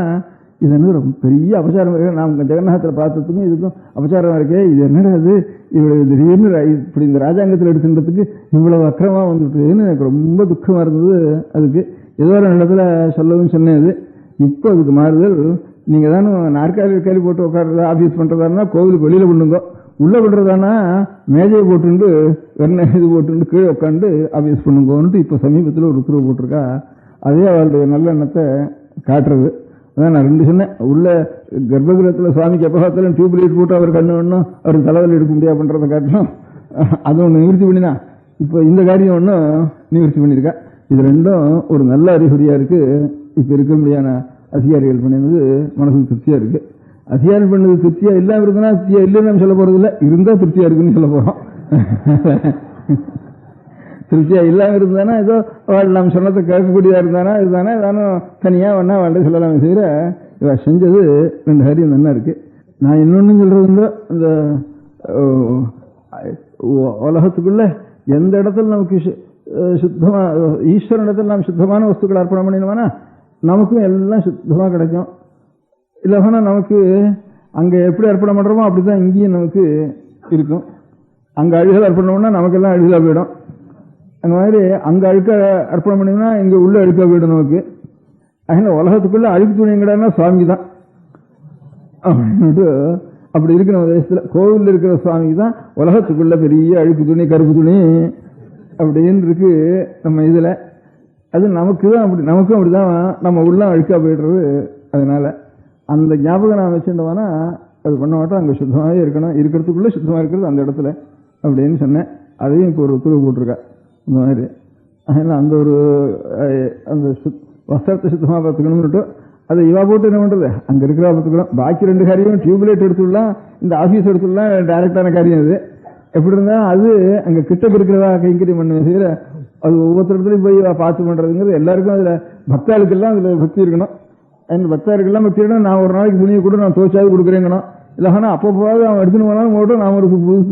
இது ரொம்ப பெரிய அபச்சாரம் இருக்கு. நாம் ஜெகநாதத்தில் பார்த்ததுக்கும் இதுக்கும் அபச்சாரம் இருக்கே. இது என்னடா இது இவ்வளவு திடீர்னு இப்படி இந்த ராஜாங்கத்தில் எடுத்துன்றதுக்கு இவ்வளவு அக்கிரமாக வந்துட்டுன்னு எனக்கு ரொம்ப துக்கமாக இருந்தது. அதுக்கு ஏதோ ஒரு இடத்துல சொல்லவும் சொன்னது. இப்போ அதுக்கு மாறுதல். நீங்கள் தானே நாற்காலி போட்டு உட்காடுறதா ஆஃபீஸ் பண்ணுறதானா கோவிலுக்கு வெளியில் பண்ணுங்க, உள்ளே பண்ணுறதானா மேஜையை போட்டுண்டு வெண்ணெய் இது போட்டு கீழே உட்காந்து ஆஃபீஸ் பண்ணுங்கன்ட்டு இப்போ சமீபத்தில் ஒரு உத்தரவு போட்டிருக்கா. அதே அவருடைய நல்ல எண்ணத்தை காட்டுறது. அதான் நான் 2 சொன்னேன். உள்ள கர்ப்பகிரகத்தில் சுவாமிக்கு எப்போ பார்த்தாலும் டியூப் லைட் போட்டு அவர் கண்ணு ஒன்றும் அவர் தலைவலி எடுக்க முடியாது பண்ணுறதை காட்டணும். அது ஒன்று நிவர்த்தி பண்ணினா இப்போ இந்த காரியம் ஒன்றும் நிவர்த்தி பண்ணியிருக்கா. இது 2ம் ஒரு நல்ல அறிகுறியாக இருக்குது. இப்போ இருக்க முடியாத அதிகாரிகள் பண்ணினது மனசுக்கு திருப்தியாக இருக்கு. அதிகாரம் பண்ணது திருப்தியா இல்லாம இருக்குன்னா திருப்தியா இல்லைன்னு நம்ம சொல்ல போறது இல்லை, இருந்தா திருப்தியா இருக்குன்னு சொல்ல போறோம். திருப்தியா இல்லாம இருந்தானா ஏதோ நாம் சொன்னதை கேட்கக்கூடியதா இருந்தானா இதுதானே ஏதானும் தனியா வேணா வாழ்ந்து சொல்லலாமே தவிர இவ செஞ்சது 2 காரியம் நல்லா இருக்கு. நான் இன்னொன்னு சொல்றது வந்து இந்த உலகத்துக்குள்ள எந்த இடத்துல நமக்கு சுத்தமா ஈஸ்வரன் இடத்துல நாம் சுத்தமான வஸ்துக்களை அர்ப்பணம் பண்ணினோம்னா நமக்கும் எல்லாம் சுத்தமா கிடைக்கும். இல்லைன்னா நமக்கு அங்க எப்படி அர்ப்பணம் பண்றோமோ அப்படிதான் இங்கேயும் நமக்கு இருக்கும். அங்க அழுகல் அர்ப்பணம்னா நமக்கெல்லாம் அழுகலா போயிடும். அந்த மாதிரி அங்க அழுக்க அர்ப்பணம் பண்ணீங்கன்னா இங்க உள்ள அழுக்க போயிடும் நமக்கு. அதனால உலகத்துக்குள்ள அழுக்கு துணி எங்கடான்னா சுவாமி தான் அப்படின்ட்டு அப்படி இருக்கிற தேசத்துல கோவில் இருக்கிற சுவாமிக்கு தான் உலகத்துக்குள்ள பெரிய அழுக்கு துணி கருப்பு துணி அப்படின்னு இருக்கு நம்ம இதுல. அது நமக்கு தான் அப்படி, நமக்கும் அப்படிதான் நம்ம உள்ள அழுக்கா போயிடுறது. அதனால அந்த ஞாபகம் நான் வச்சுட்டோம்னா அது பண்ண மாட்டோம். அங்க சுத்தமாவே இருக்கணும், இருக்கிறதுக்குள்ள சுத்தமா இருக்கிறது அந்த இடத்துல அப்படின்னு சொன்னேன். அதையும் இப்போ ஒரு உத்தரவு போட்டிருக்கா இந்த மாதிரி. அதனால அந்த ஒரு அந்த வஸ்திரத்தை சுத்தமா பார்த்துக்கணும்னுட்டு அதை இவா போட்டு என்ன பண்றது, அங்க இருக்கிறவா பார்த்துக்கணும். பாக்கி 2 காரியம் டியூப்லைட் எடுத்துடலாம், இந்த ஆபீஸ் எடுத்துடலாம், டைரக்டான காரியம் அது. எப்படி இருந்தா அது அங்க கிட்ட இருக்கிறவா கைங்கரியம் பண்ணுவேன் செய்யற. அது ஒவ்வொருத்தரத்துலையும் போய் பார்த்து பண்றதுங்கிறது எல்லாருக்கும் அதுல பக்தாளுக்கெல்லாம் அதுல பக்தி இருக்கணும். அந்த பக்தாளுக்கெல்லாம் பக்தி இருக்கணும். நான் ஒரு நாளைக்கு துணியை கூட நான் துவைச்சாவது கொடுக்குறேங்கணும். இல்லைன்னா அப்பப்போது அவன் எடுத்துன்னு போனாலும் போட்டு நான் ஒரு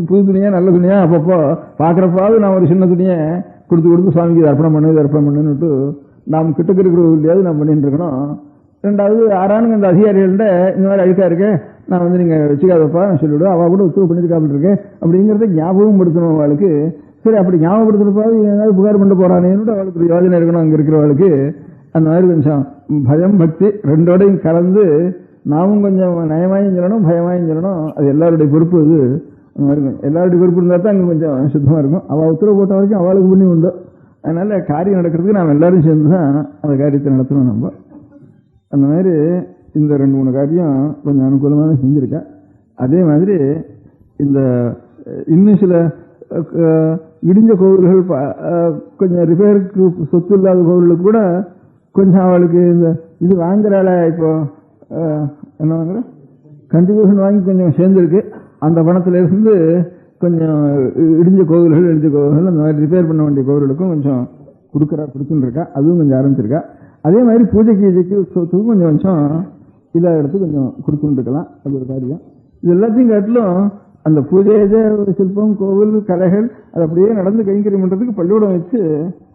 புது துணியா நல்ல துணியா அப்பப்போ பாக்குறப்பாவது நான் ஒரு சின்ன துணியை கொடுத்து சுவாமிக்கு அர்ப்பணம் பண்ணுன்னுட்டு நாம் கிட்ட இருக்கிற இல்லையாவது நாம் பண்ணிட்டு இருக்கணும். 2வது ஆறானுங்க இந்த அதிகாரிகள்ட்ட இந்த மாதிரி அழுக்கா இருக்கு, நான் வந்து நீங்க வச்சுக்காதப்பா நான் சொல்லிவிடுவேன், அவ கூட உத்தரவு பண்ணிருக்காமல் இருக்கேன் அப்படிங்கறத ஞாபகம் படுத்தணும் அவளுக்கு. சரி அப்படி ஞாபகப்படுத்துறப்பாவது ஏதாவது புகார் பண்ண போறானேன்னு அவளுக்கு யோஜனை இருக்கணும் அங்க இருக்கிறவளுக்கு. அந்த மாதிரி கொஞ்சம் பயம் பக்தி 2ஓடையும் கலந்து நாமும் கொஞ்சம் நயமாயும் சொல்லணும் பயமாயும் சொல்லணும். அது எல்லாருடைய பொறுப்பு. அது அந்த மாதிரி எல்லாருடைய பொறுப்பு இருந்தா தான் அங்க கொஞ்சம் சுத்தமா இருக்கும். அவள் உத்தரவு போட்ட வரைக்கும் அவளுக்கு புண்ணி உண்டு. அதனால காரியம் நடக்கிறதுக்கு நாம் எல்லாரும் சேர்ந்துதான் அந்த காரியத்தை நடத்தணும். நம்ம அந்த மாதிரி இந்த 2-3 காரியம் கொஞ்சம் அனுகூலமாக செஞ்சிருக்கேன். அதே மாதிரி இந்த இன்னும் சில இடிஞ்ச கோவில்கள் கொஞ்சம் ரிப்பேருக்கு சொத்து இல்லாத கோவிலுக்கு கூட கொஞ்சம் அவளுக்கு இந்த இது வாங்குறாள இப்போ என்ன வாங்குற கண்டிபியூஷன் வாங்கி கொஞ்சம் சேர்ந்துருக்கு. அந்த பணத்துல இருந்து கொஞ்சம் இடிஞ்ச கோவில்கள் அந்த மாதிரி ரிப்பேர் பண்ண வேண்டிய கோவிலுக்கும் கொஞ்சம் கொடுத்துன்னு இருக்கா. அதுவும் கொஞ்சம் ஆரம்பிச்சிருக்கா. அதே மாதிரி பூஜைக்கு சொத்துக்கும் கொஞ்சம் இல்லாத இடத்துக்கு கொஞ்சம் கொடுத்துட்டு இருக்கலாம். அது ஒரு காரியம். இது எல்லாத்தையும் காட்டிலும் அந்த பூஜை சிற்பம் கோவில் கலைகள் அது அப்படியே நடந்து கைங்கரியம் பண்றதுக்கு பள்ளிக்கூடம் வச்சு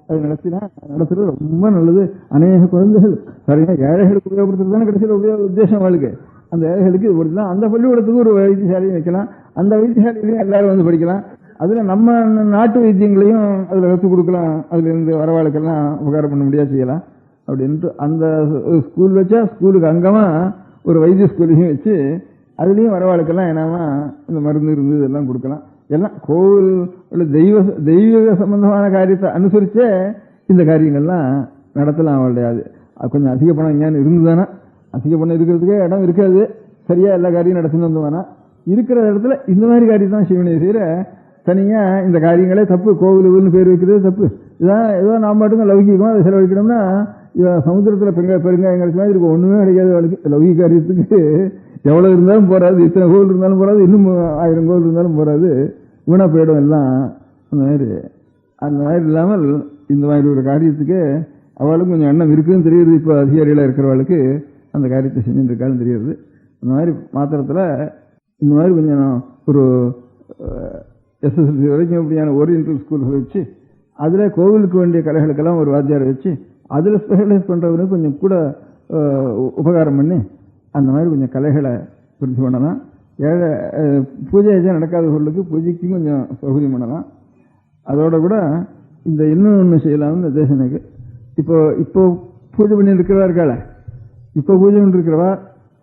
அது நடத்துறது ரொம்ப நல்லது. அநேக குழந்தைகள் சரியா ஏழைகளுக்கு உபயோகப்படுத்துறது தானே கடைசியில் உத்தேசம் வாழ்க்கை. அந்த ஏழைகளுக்கு இப்படிதான் அந்த பள்ளிக்கூடத்துக்கு ஒரு வைத்தியசாலையும் வைக்கலாம். அந்த வைத்தியசாலையிலையும் எல்லாரும் வந்து படிக்கலாம். அதுல நம்ம நாட்டு வைத்தியங்களையும் அதுல கற்றுக் கொடுக்கலாம். அதுல இருந்து வரவாளுக்கெல்லாம் உபகாரம் பண்ண முடியாது செய்யலாம் அப்படின்ட்டு அந்த ஸ்கூல் வச்சா ஸ்கூலுக்கு அங்கமா ஒரு வைத்திய ஸ்கூலையும் வச்சு அதுலயும் வரவாளுக்கெல்லாம் என்னமா இந்த மருந்து இருந்து இதெல்லாம் கொடுக்கலாம். எல்லாம் கோவில் தெய்வீக சம்பந்தமான காரியத்தை அனுசரிச்சே இந்த காரியங்கள்லாம் நடத்தலாம். அவளுடைய அது கொஞ்சம் அதிக பணம் எங்கேயானு இருந்துதானா, அதிக பணம் இருக்கிறதுக்கே இடம் இருக்காது. சரியா எல்லா காரியம் நடத்தின்னு வந்தோம்னா இருக்கிற இடத்துல இந்த மாதிரி காரியம் தான் செய்வனே செய்யற. தனியா இந்த காரியங்களே தப்பு. கோவிலுன்னு பேர் வைக்கிறது தப்பு. இதான் ஏதோ நாம் மட்டும் லௌகிகமா அதை செலவழிக்கணும்னா சமுத்திரத்துல பெருங்காயம் கிடைச்ச மாதிரி இருக்கும். ஒண்ணுமே கிடைக்காது அவளுக்கு. லௌகிக காரியத்துக்கு எவ்வளவு இருந்தாலும் போறாது, இத்தனை கோவில் இருந்தாலும் போறாது, இன்னும் 1000 கோவில் இருந்தாலும் போறாது, வீணா போயிடும் எல்லாம். அந்த மாதிரி இல்லாமல் இந்த மாதிரி ஒரு காரியத்துக்கு அவளுக்கும் கொஞ்சம் எண்ணம் இருக்குன்னு தெரியுது. இப்ப அதிகாரிகளா இருக்கிறவளுக்கு அந்த காரியத்தை செஞ்சுட்டு இருக்கான்னு தெரியுது. அந்த மாதிரி மாத்திரத்துல இந்த மாதிரி கொஞ்சம் ஒரு SSLC வரைக்கும் இப்படியான ஓரியன்டல் ஸ்கூல்ஸ் வச்சு அதுல கோவிலுக்கு வேண்டிய கலைகளுக்கெல்லாம் ஒரு வாத்தியாரை வச்சு அதுல ஸ்பெஷலைஸ் பண்றவனுக்கு கொஞ்சம் கூட உபகாரம் பண்ணி அந்த மாதிரி கொஞ்சம் கலைகளை புரிஞ்சு பண்ணலாம். பூஜை நடக்காதவர்களுக்கு பூஜைக்கும் கொஞ்சம் சௌகரியம் பண்ணலாம். அதோட கூட இந்த இன்னும் ஒன்று செய்யலாம். இந்த தேசனுக்கு இப்போ பூஜை பண்ணி இருக்கிறவா இருக்காள, இப்போ பூஜை பண்ணி இருக்கிறவா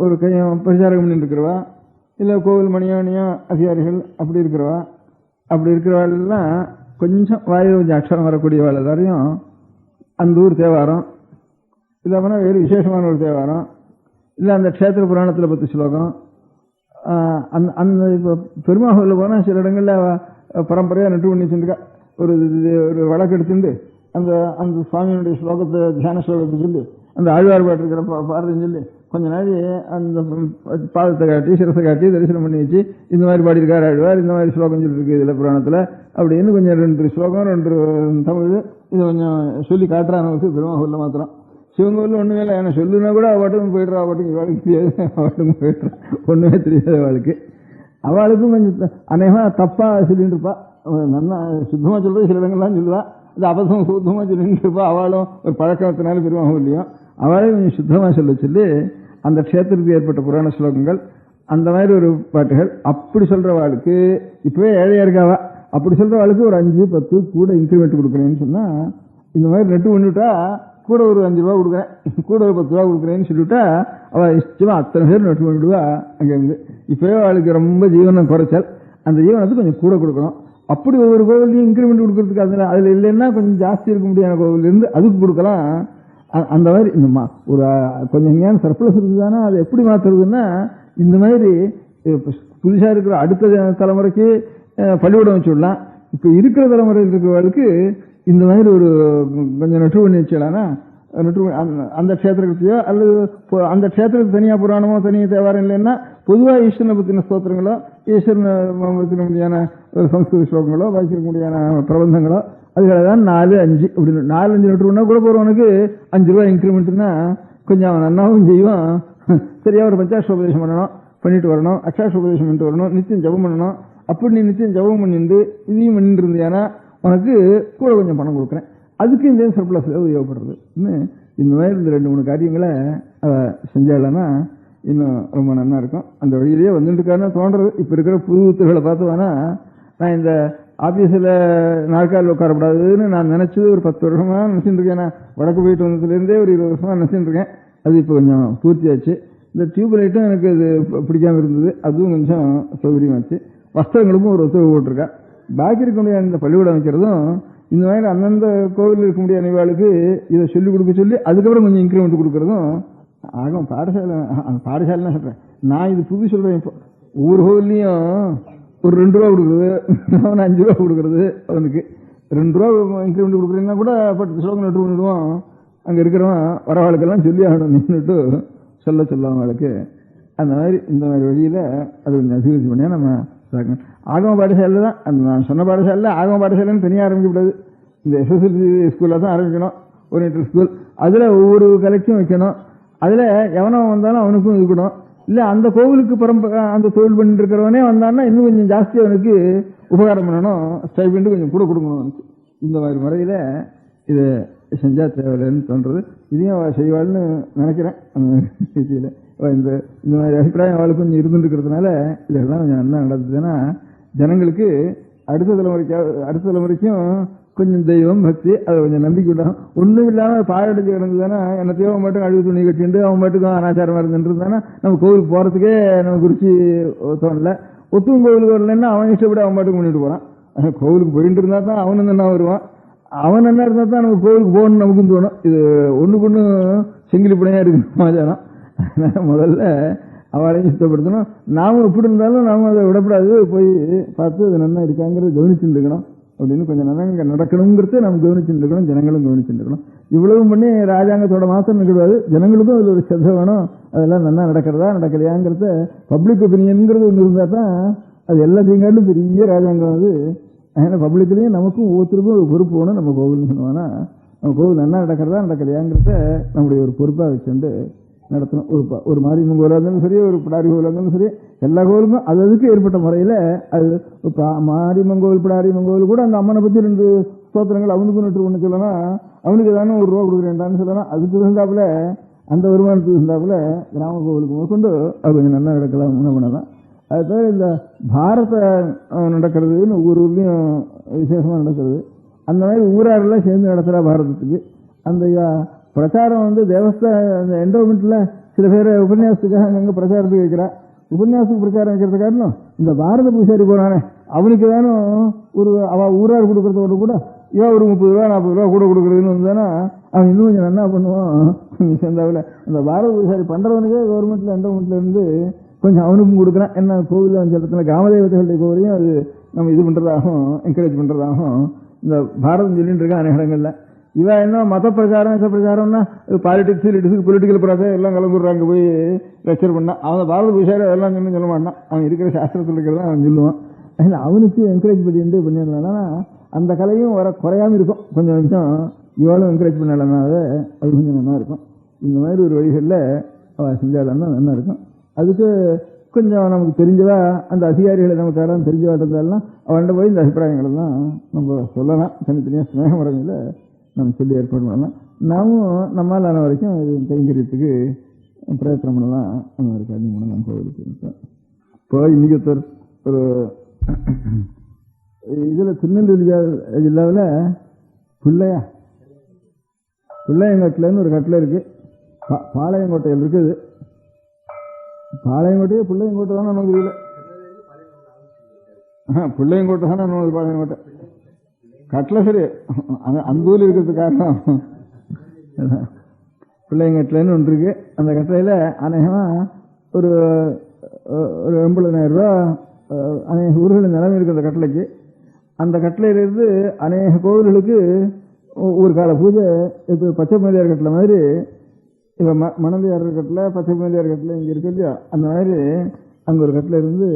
ஒரு கையம் பிரச்சாரம் பண்ணி இருக்கிறவா இல்லை கோவில் மணியோ அதிகாரிகள் அப்படி இருக்கிறவாள் கொஞ்சம் வாயு கொஞ்சம் அக்ஷரம் வரக்கூடியவாள் எல்லாரையும் அந்த ஊர் தேவாரம் இல்லாமல் வேறு விசேஷமான ஒரு தேவாரம் இல்லை அந்த க்ஷேத்திர புராணத்தில் 10 ஸ்லோகம் அந்த இப்போ பெருமாவில் போனால் சில இடங்களில் பரம்பரையாக நட்டு பண்ணி வச்சுருக்கா. ஒரு வழக்கு எடுத்துட்டு அந்த சுவாமியினுடைய ஸ்லோகத்தை தியான ஸ்லோகத்தை சொல்லி அந்த ஆழ்வார் பாட்டு இருக்கிற பாரதியும் சொல்லி கொஞ்ச நாள் அந்த பாதத்தை காட்டி சிரசை காட்டி தரிசனம் பண்ணி வச்சு இந்த மாதிரி பாடியிருக்காரு ஆழ்வார், இந்த மாதிரி ஸ்லோகம் சொல்லியிருக்கு இதில் புராணத்தில் அப்படின்னு கொஞ்சம் 2 ஸ்லோகம் 2 தமிழ் இதை கொஞ்சம் சொல்லி காட்டுறானவருக்கு பெருமாள் மாத்திரம். சிவங்கூரில் ஒன்றுமே இல்லை, ஏன்னா சொல்லுன்னா கூட அவட்டுக்கும் போய்ட்றா, அவட்டுக்கும் இவாளுக்கு தெரியாது, அவட்டுக்கும் போய்ட்றா, ஒன்றுமே தெரியாது அவளுக்கு. அவளுக்கும் கொஞ்சம் அநேகமாக தப்பாக சொல்லிட்டு இருப்பா. நல்லா சுத்தமாக சொல்கிறது சில இடங்கள்லாம் சொல்லுவா, அது அபசம் சுத்தமாக சொல்லிட்டு இருப்பா. அவளும் ஒரு பழக்கத்தினால பெருமாள் இல்லையும் அவளே கொஞ்சம் சுத்தமாக சொல்லி அந்த க்ஷேத்திரத்துக்கு ஏற்பட்ட புராண ஸ்லோகங்கள் அந்த மாதிரி ஒரு பாட்டுகள் அப்படி சொல்றவாளுக்கு இப்பவே ஏழையா இருக்காவா, அப்படி சொல்றவாளுக்கு ஒரு 5-10 கூட இன்க்ரிமெண்ட் கொடுக்குறேன்னு சொன்னா, இந்த மாதிரி நெட்டு பண்ணிவிட்டா கூட ஒரு 5 ரூபா கொடுக்குறேன், கூட ஒரு 10 ரூபா கொடுக்குறேன்னு சொல்லிவிட்டா அவள் இஷ்டமா அத்தனை பேர் நெட்டு பண்ணிவிடுவா. அங்கேருந்து இப்பவே அவளுக்கு ரொம்ப ஜீவனம் குறைச்சல், அந்த ஜீவனத்துக்கு கொஞ்சம் கூட கொடுக்கணும். அப்படி ஒவ்வொரு கோவிலையும் இன்க்ரிமெண்ட் கொடுக்கறதுக்கு அதில் இல்லைன்னா கொஞ்சம் ஜாஸ்தி இருக்க முடியாத கோவிலிருந்து அதுக்கு கொடுக்கலாம். அந்த மாதிரி இந்த ஒரு கொஞ்சம் எங்கேயான சர்ப்ளஸ் இருக்குதானா அதை எப்படி மாத்துறதுன்னா, இந்த மாதிரி புதுசாக இருக்கிற அடுத்த தலைமுறைக்கு பள்ளிக்கூடம் வச்சு விடலாம். இப்போ இருக்கிற தலைமுறையில் இருக்கிறவர்களுக்கு இந்த மாதிரி ஒரு கொஞ்சம் நெட்டு பண்ணி வச்சுடலாம்னா, அந்த க்ஷேத்திரத்தையோ அல்லது அந்த க்ஷேத்திரத்துக்கு தனியாக புராணமோ தனியாக தேவாரம் இல்லைன்னா பொதுவாக ஈஸ்வரனை பற்றின ஸ்தோத்திரங்களோ ஈஸ்வரனை பற்றின முடியான ஒரு சம்ஸ்கிருத ஸ்லோகங்களோ வாசிக்க முடியான பிரபந்தங்களோ அதுகளை தான் 4-5 அப்படின்னு 4-5 நெட்டுனா கூட போகிறவனுக்கு 5 ரூபா இன்க்ரிமெண்ட்னா கொஞ்சம் அவன் நன்னாவும் செய்வான். சரியா ஒரு பஞ்சாட்சோபதேசம் பண்ணணும், பண்ணிட்டு வரணும், அக்ஷாட்சோபதேசம் பண்ணிட்டு வரணும், நித்தியம் ஜபம் பண்ணணும். அப்படி நீ நித்தியம் ஜபம் பண்ணிட்டு இதையும் பண்ணிட்டு இருந்தியானா உனக்கு கூட கொஞ்சம் பணம் கொடுக்குறேன், அதுக்கு இந்த சர்ப்ளஸ் உபயோகப்படுறது. இந்த மாதிரி இந்த 2-3 காரியங்களை செஞ்சாலன்னா இன்னும் ரொம்ப நல்லா இருக்கும். அந்த வழியிலேயே வந்துட்டு இருக்காருன்னா தோன்றது. இப்போ இருக்கிற புது உத்துகளை பார்த்துவானா, நான் இந்த ஆபீஸில் நாற்காலில் உட்காரப்படாதுன்னு நான் நினைச்சது ஒரு 10 வருஷமா நினைச்சுட்டு இருக்கேன். நான் வடக்கு போயிட்டு வந்ததுலேருந்தே ஒரு 20 வருஷமா நினைச்சுட்டு இருக்கேன். அது இப்போ கொஞ்சம் பூர்த்தியாச்சு. இந்த டியூப் லைட்டும் எனக்கு அது பிடிக்காம இருந்தது, அதுவும் கொஞ்சம் சௌகரியமாச்சு. வஸ்திரங்களுக்கும் ஒரு ஒத்துழைப்பு போட்டிருக்கா. பாக்கி இருக்க முடியாது இந்த பள்ளிக்கூடம் வைக்கிறதும் இந்த மாதிரி அந்தந்த கோவில் இருக்க முடியாத நிவாளுக்கு இதை சொல்லிக் கொடுக்க சொல்லி அதுக்கப்புறம் கொஞ்சம் இன்க்ரிமெண்ட் கொடுக்கறதும் ஆகும். பாடசாலைன்னா சொல்றேன் நான், இது புது சொல்றேன். இப்போ ஒவ்வொரு கோவில்லையும் ஒரு 2 ரூபா கொடுக்குறது, அவன் 5 ரூபா கொடுக்குறது, அவனுக்கு 2 ரூபா இன்க்ரிமெண்ட் கொடுக்குறீங்கன்னா கூட 10 ஸ்லோகம் நட்டு பண்ணிடுவான். அங்கே இருக்கிறவன் வரவாளுக்கெல்லாம் சொல்லி ஆகணும் நின்றுட்டு சொல்ல அவங்களுக்கு. அந்த மாதிரி இந்த மாதிரி வழியில் அது கொஞ்சம் அபிவிருத்தி பண்ணியா நம்ம ஆகம பாடசாலை தான். அந்த நான் சொன்ன பாடசாலையில் ஆகம பாடசாலைன்னு தனியாக ஆரம்பிக்கப்படாது. இந்த எஸ்எஸ்எல்சி ஸ்கூலில் தான் ஆரம்பிக்கணும், ஓரியன்டல் ஸ்கூல். அதில் ஒவ்வொரு கலெக்ஷன் வைக்கணும். அதில் எவனோ வந்தாலும் அவனுக்கும் இருக்கணும். இல்லை அந்த கோவிலுக்கு அந்த தொழில் பண்ணிட்டு இருக்கிறவனே வந்தான்னா இன்னும் கொஞ்சம் ஜாஸ்தி அவனுக்கு உபகாரம் பண்ணணும், ஸ்டைபெண்ட் கொஞ்சம் கூட கொடுக்கணும் அவனுக்கு. இந்த மாதிரி முறையில் இதை செஞ்சால் தேவையில்லைன்னு தோன்றது. இதையும் அவள் செய்வாள்னு நினைக்கிறேன். இந்த மாதிரி அபிப்பிராயம் அவளுக்கு கொஞ்சம் இருந்துட்டு இருக்கிறதுனால இதெல்லாம் கொஞ்சம் நல்லா நடந்ததுன்னா ஜனங்களுக்கு அடுத்த தலைமுறைக்கும் கொஞ்சம் தெய்வம் பக்தி அதை கொஞ்சம் நம்பிக்கை விட்டாலும் ஒன்றும் இல்லாமல் பாயடிச்சு கிடந்ததுன்னா என்னத்தையோ அவன் மட்டும் அழுகு துணி கட்டிட்டு அவன் மட்டுக்கும் அனாச்சாரமாக இருந்துருந்தானா நம்ம கோவிலுக்கு போகிறதுக்கே நம்ம குறிச்சி தோணல. ஒத்துவும் கோவிலுக்கு வரலன்னா அவன் இஷ்டப்படி அவன் மட்டும் பண்ணிட்டு போகிறான். கோவிலுக்கு போயிட்டு இருந்தா தான் அவனு நல்லா வருவான். அவன் நல்லா இருந்தால் தான் நமக்கு கோவிலுக்கு போகணும்னு நமக்கும் தோணும். இது ஒன்றுக்கு ஒன்று செங்கிலி பிணையாக இருக்கு சமாச்சாரம். முதல்ல அவளையும் சுத்தப்படுத்தணும். நாமும் எப்படி இருந்தாலும் நாமும் அதை விடப்படாது, போய் பார்த்து அது நல்லா இருக்காங்கிறத கவனிச்சுட்டு இருக்கணும். அப்படின்னு கொஞ்சம் நல்லா நடக்கணுங்கிறது நம்ம கவனிச்சுட்டு இருக்கணும், ஜனங்களும் கவனிச்சுட்டு இருக்கணும். இவ்வளவு பண்ணி ராஜாங்கத்தோட மாத்திரம் நிகழ்வாது, ஜனங்களுக்கும் அதில் ஒரு ஸ்ரத்த வேணும். அதெல்லாம் நல்லா நடக்கிறதா நடக்கலையாங்கிறத பப்ளிக் ஒப்பீனியன்ங்கிறது ஒன்று இருந்தால் தான் அது எல்லாத்தையும் பெரிய ராஜாங்கம். அது அதனால் பப்ளிக்லேயும் நமக்கும் ஒவ்வொருத்தருக்கும் ஒரு பொறுப்பு வேணும். நம்ம கோவில்னு சொன்னோம்னா நம்ம கோவில் நல்லா நடக்கிறதா நடக்கலையாங்கிறத நம்முடைய ஒரு பொறுப்பாக வச்சுட்டு நடத்தணும். ஒரு மாரியம்மன் கோவிலாக இருந்தாலும் சரி, ஒரு பிடாரி கோவிலாக இருந்தாலும் சரி, எல்லா கோவிலுக்கும் அதுக்கு ஏற்பட்ட முறையில் அது மாரியம்மன் கோவில் பிடாரியம்மன் கோவில் கூட அந்த அம்மனை பற்றி 2 ஸ்தோத்திரங்கள் அவனுக்கு ஒன்று சொல்லலாம், அவனுக்கு ஏதானு 1 ரூபா கொடுக்குறேன்டான்னு சொல்லலாம். அதுக்கு இருந்தாப்புல அந்த வருமானத்துக்கு இருந்தாப்புல கிராம கோவிலுக்கு முதற்கொண்டு அது கொஞ்சம் நல்லா நடக்கலாம் பண்ணலாம். அது தவிர இந்த பாரத நடக்கிறதுன்னு ஒவ்வொரு ஊர்லேயும் விசேஷமாக நடக்கிறது. அந்த மாதிரி ஊராரெல்லாம் சேர்ந்து நடத்துகிறா பாரதத்துக்கு. அந்த பிரச்சாரம் தேவஸ்தான என்டோமெண்ட்ல சில பேர் உபன்யாசத்துக்காக அங்கங்கே பிரச்சாரத்துக்கு வைக்கிறா. உபன்யாசத்துக்கு பிரச்சாரம் வைக்கிறது காரணம் இந்த பாரத பூசாரி போறானே அவனுக்கு தானும் ஒரு ஊரார் கொடுக்கறதோட கூட இவன் ஒரு 30 ரூபா 40 ரூபா கூட கொடுக்குறதுன்னு வந்தானா அவன் இன்னும் கொஞ்சம் நல்லா பண்ணுவான். சேர்ந்தாவில் அந்த பாரத பூசாரி பண்றவனுக்கே கவர்மெண்ட்ல என்டோமெண்ட்ல இருந்து கொஞ்சம் அவனுக்கும் கொடுக்குறான். என்ன கோவில் அந்த இடத்துல கிராமதேவதைகளுடைய கோவிலையும் அது நம்ம இது பண்றதாகும், என்கரேஜ் பண்றதாகும். இந்த பாரதம் சொல்லிட்டு இருக்கான் அநேக இடங்கள்ல. இவன் என்ன மத பிரச்சாரம் பிரச்சாரம்னா பாலிடிக்ஸ் லிட்டிக்ஸ் பொலிட்டிக்கல் ப்ராசஸ் எல்லாம் கலந்துடுறாங்க போய் லெக்சர் பண்ணா. அவன் பாரத பூஷாரி அதெல்லாம் சொல்ல மாட்டான். அவன் இருக்கிற சாஸ்திரத்தில் இருக்கிறதா அவன் சொல்லுவான். அதில் அவனுக்கு என்கரேஜ் பண்ணிடலாம். அந்த கலையும் குறையாம இருக்கும். கொஞ்சம் கொஞ்சம் இவாளும் என்கரேஜ் பண்ணலன்னா அது கொஞ்சம் நல்லா இருக்கும். இந்த மாதிரி ஒரு வழிகளில் அவள் செஞ்சாலும் நல்லா இருக்கும். அதுக்கு கொஞ்சம் நமக்கு தெரிஞ்சவா அந்த அதிகாரிகளை நமக்கு யாரும் தெரிஞ்சவாட்டதெல்லாம் அவன்கிட்ட போய் இந்த அபிப்பிராயங்களெல்லாம் நம்ம சொல்லலாம். தனித்தனியாக ஸ்நேகம் வரவங்களை நம்ம சொல்லி ஏற்பாடு பண்ணலாம். நாமும் நம்மளான வரைக்கும் இது கைங்கரியத்துக்கு பிரயத்தனம் பண்ணலாம். அந்த மாதிரி காரியம் மூலம் நம்ம கோவிலுக்கு இப்போ இன்னைக்கு ஒரு இதில் திருநெல்வேலி ஜில்லாவில் பிள்ளையங்கோட்டிலன்னு ஒரு கட்டில் இருக்கு. பாளையங்கோட்டையில் இருக்குது. பாளையங்கோட்டையே பிள்ளையங்கோட்டை தானே நமக்கு இல்லை. பிள்ளையங்கோட்டை தானே நமக்கு பாளையங்கோட்டை கட்டில். சரி, அந்த ஊரில் இருக்கிறது காரணம் பிள்ளையங்கட்டிலன்னு ஒன்று இருக்கு. அந்த கட்டளையில் அநேகமாக ஒரு 80,000 ரூபா அநேக ஊர்களின் நிலைமை இருக்குது. அந்த கட்டளைக்கு அந்த கட்டளையிலிருந்து அநேக கோவில்களுக்கு ஒரு கால பூஜை. இப்போ பச்சை மேதையார் கட்டளை மாதிரி இப்போ மணந்தியார் கட்டளை பச்சை மேதையார் கட்டளை இங்கே இருக்கு இல்லையா, அந்த மாதிரி அங்கே ஒரு கட்டளை இருந்து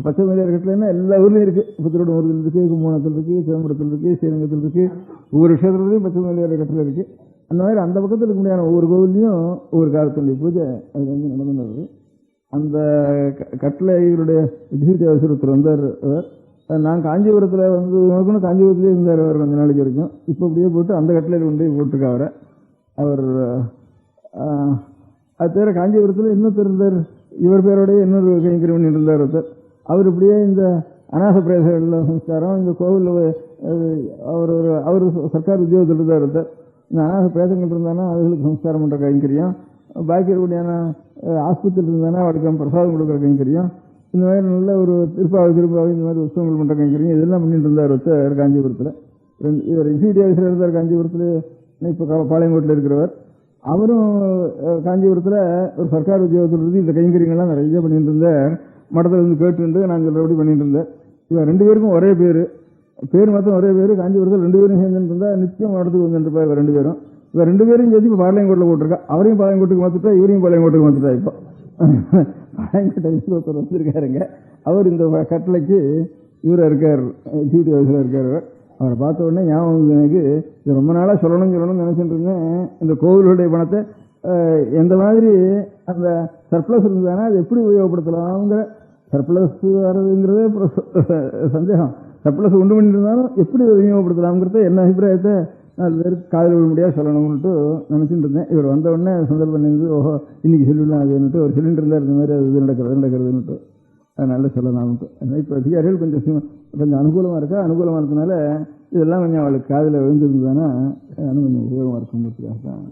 பச்சை மேதையார் கட்டளைன்னா எல்லா ஊர்லேயும் இருக்குது. இப்போ திருவண்ணூரில் இருக்குது, கும்பகோணத்தில் இருக்குது, சிதம்பரத்தில் இருக்குது, ஸ்ரீரங்கத்தில் இருக்குது. ஒவ்வொரு விஷயத்துலையும் பச்சை மேதையார் கட்டளை இருக்குது. அந்த மாதிரி அந்த பக்கத்தில் இருக்க முடியாத ஒவ்வொரு கோவில்லையும் ஒவ்வொரு காலத்துடைய பூஜை அது வந்து நடந்துள்ளது. அந்த கட்டளை இவருடைய எக்ஸிக்யூட்டிவ் ஆஃபீஸர் ஒருத்தர் வந்தார். நான் காஞ்சிபுரத்தில் வந்து நோக்கணும், காஞ்சிபுரத்துலேயே இருந்தார் அவர் கொஞ்ச நாளைக்கு வரைக்கும். இப்போ அப்படியே போட்டு அந்த கட்டளையில் கொண்டு போய் போட்டிருக்கா அவரை. அவர் அது பேர காஞ்சிபுரத்தில் இன்னொருத்தர் இருந்தார். இவர் பேரோடைய இன்னொரு கைங்கரியம் இருந்தார் ஒருத்தர். அவர் இப்படியே இந்த அநாத பிரேச சம்ஸ்காரம் இந்த கோவிலில் அவர் சர்க்கார் உத்தியோகத்தில் இருந்தார் ஒருத்தர். இந்த அநாத பிரேசங்கள் இருந்தானா அவர்களுக்கு சம்ஸ்காரம் பண்ணுற கைங்கரியம், பாக்கி இருக்கக்கூடியான ஆஸ்பத்திரியில் இருந்தானா அவருக்கு பிரசாதம் கொடுக்குற கைங்கரியம், இந்த மாதிரி நல்ல ஒரு திருப்பாவை இந்த மாதிரி உற்சவங்கள் பண்ணுற கைங்கரியம் இதெல்லாம் பண்ணிட்டு இருந்தார் ஒருத்தர் காஞ்சிபுரத்தில். இவர் எக்ஸிக்யூட்டிவ் ஆஃபீஸர் இருந்தார் காஞ்சிபுரத்தில். இப்போ பாளையங்கோட்டில் இருக்கிறவர். அவரும் காஞ்சிபுரத்தில் ஒரு சர்க்கார் உத்தியோகத்தில் இருந்து இந்த கைங்கரியங்கள்லாம் நிறைய பண்ணிட்டு இருந்தார். மடத்தில் இருந்து கேட்டு நான் சொல்கிறபடி பண்ணிட்டு இருந்தேன். இவன் 2 பேருக்கும் ஒரே பேர் மொத்தம் ஒரே பேர். காஞ்சிபுரத்தில் 2 பேரும் சேர்ந்துட்டு இருந்தால் நிச்சயம் மடத்துக்கு வந்துட்டு இவர் 2 பேரும். இவர் 2 பேரும் சேர்த்து இப்போ பாளையங்கோட்டில் போட்டிருக்கா. அவரையும் பாளையங்கோட்டுக்கு மாற்றிட்டா, இவரையும் பாளையங்கோட்டுக்கு மாற்றிட்டா. இப்போ பாளையங்கோட்டை ஒருத்தர் வந்திருக்காருங்க. அவர் இந்த கட்டளைக்கு இவராக இருக்கார், எக்ஸிக்யூட்டிவ் ஆஃபீஸராக இருக்கார். அவரை பார்த்த உடனே ஞாபகம் எனக்கு இது ரொம்ப நாளாக சொல்லணும்னு நினச்சிட்டு இருந்தேன். இந்த கோவிலுடைய பணத்தை எந்த மாதிரி அந்த சர்ப்ளஸ் இருந்ததுன்னா அது எப்படி உபயோகப்படுத்தலாம்ங்கிற, சர்ப்ளஸ் வர்றதுங்கிறதே சந்தேகம். சர்ப்ளஸ் உண்டு பண்ணிட்டு இருந்தாலும் எப்படி விநியோகப்படுத்தலாம்ங்கிறத என்ன அபிப்பிராயத்தை நான் காதல் விட முடியாது சொல்லணும்னுட்டு நினச்சிட்டு இருந்தேன். இவர் வந்த உடனே சந்தர்ப்பம் பண்ணிருந்து ஓஹோ இன்னைக்கு சொல்லிடலாம் அதுன்னுட்டு ஒரு சொல்லிட்டு இருந்தார். இந்த மாதிரி அது நடக்கிறதுன்னுட்டு அதனால சொல்லலாம்ட்டு. இப்போ அதிகாரிகள் கொஞ்சம் அனுகூலமாக இருக்கா. அனுகூலமாக இருக்கிறதுனால இதெல்லாம் கொஞ்சம் அவளுக்கு காதில் விழுந்துருந்ததுன்னா கொஞ்சம் உபயோகமாக இருக்குங்கிறதுக்காக தான்.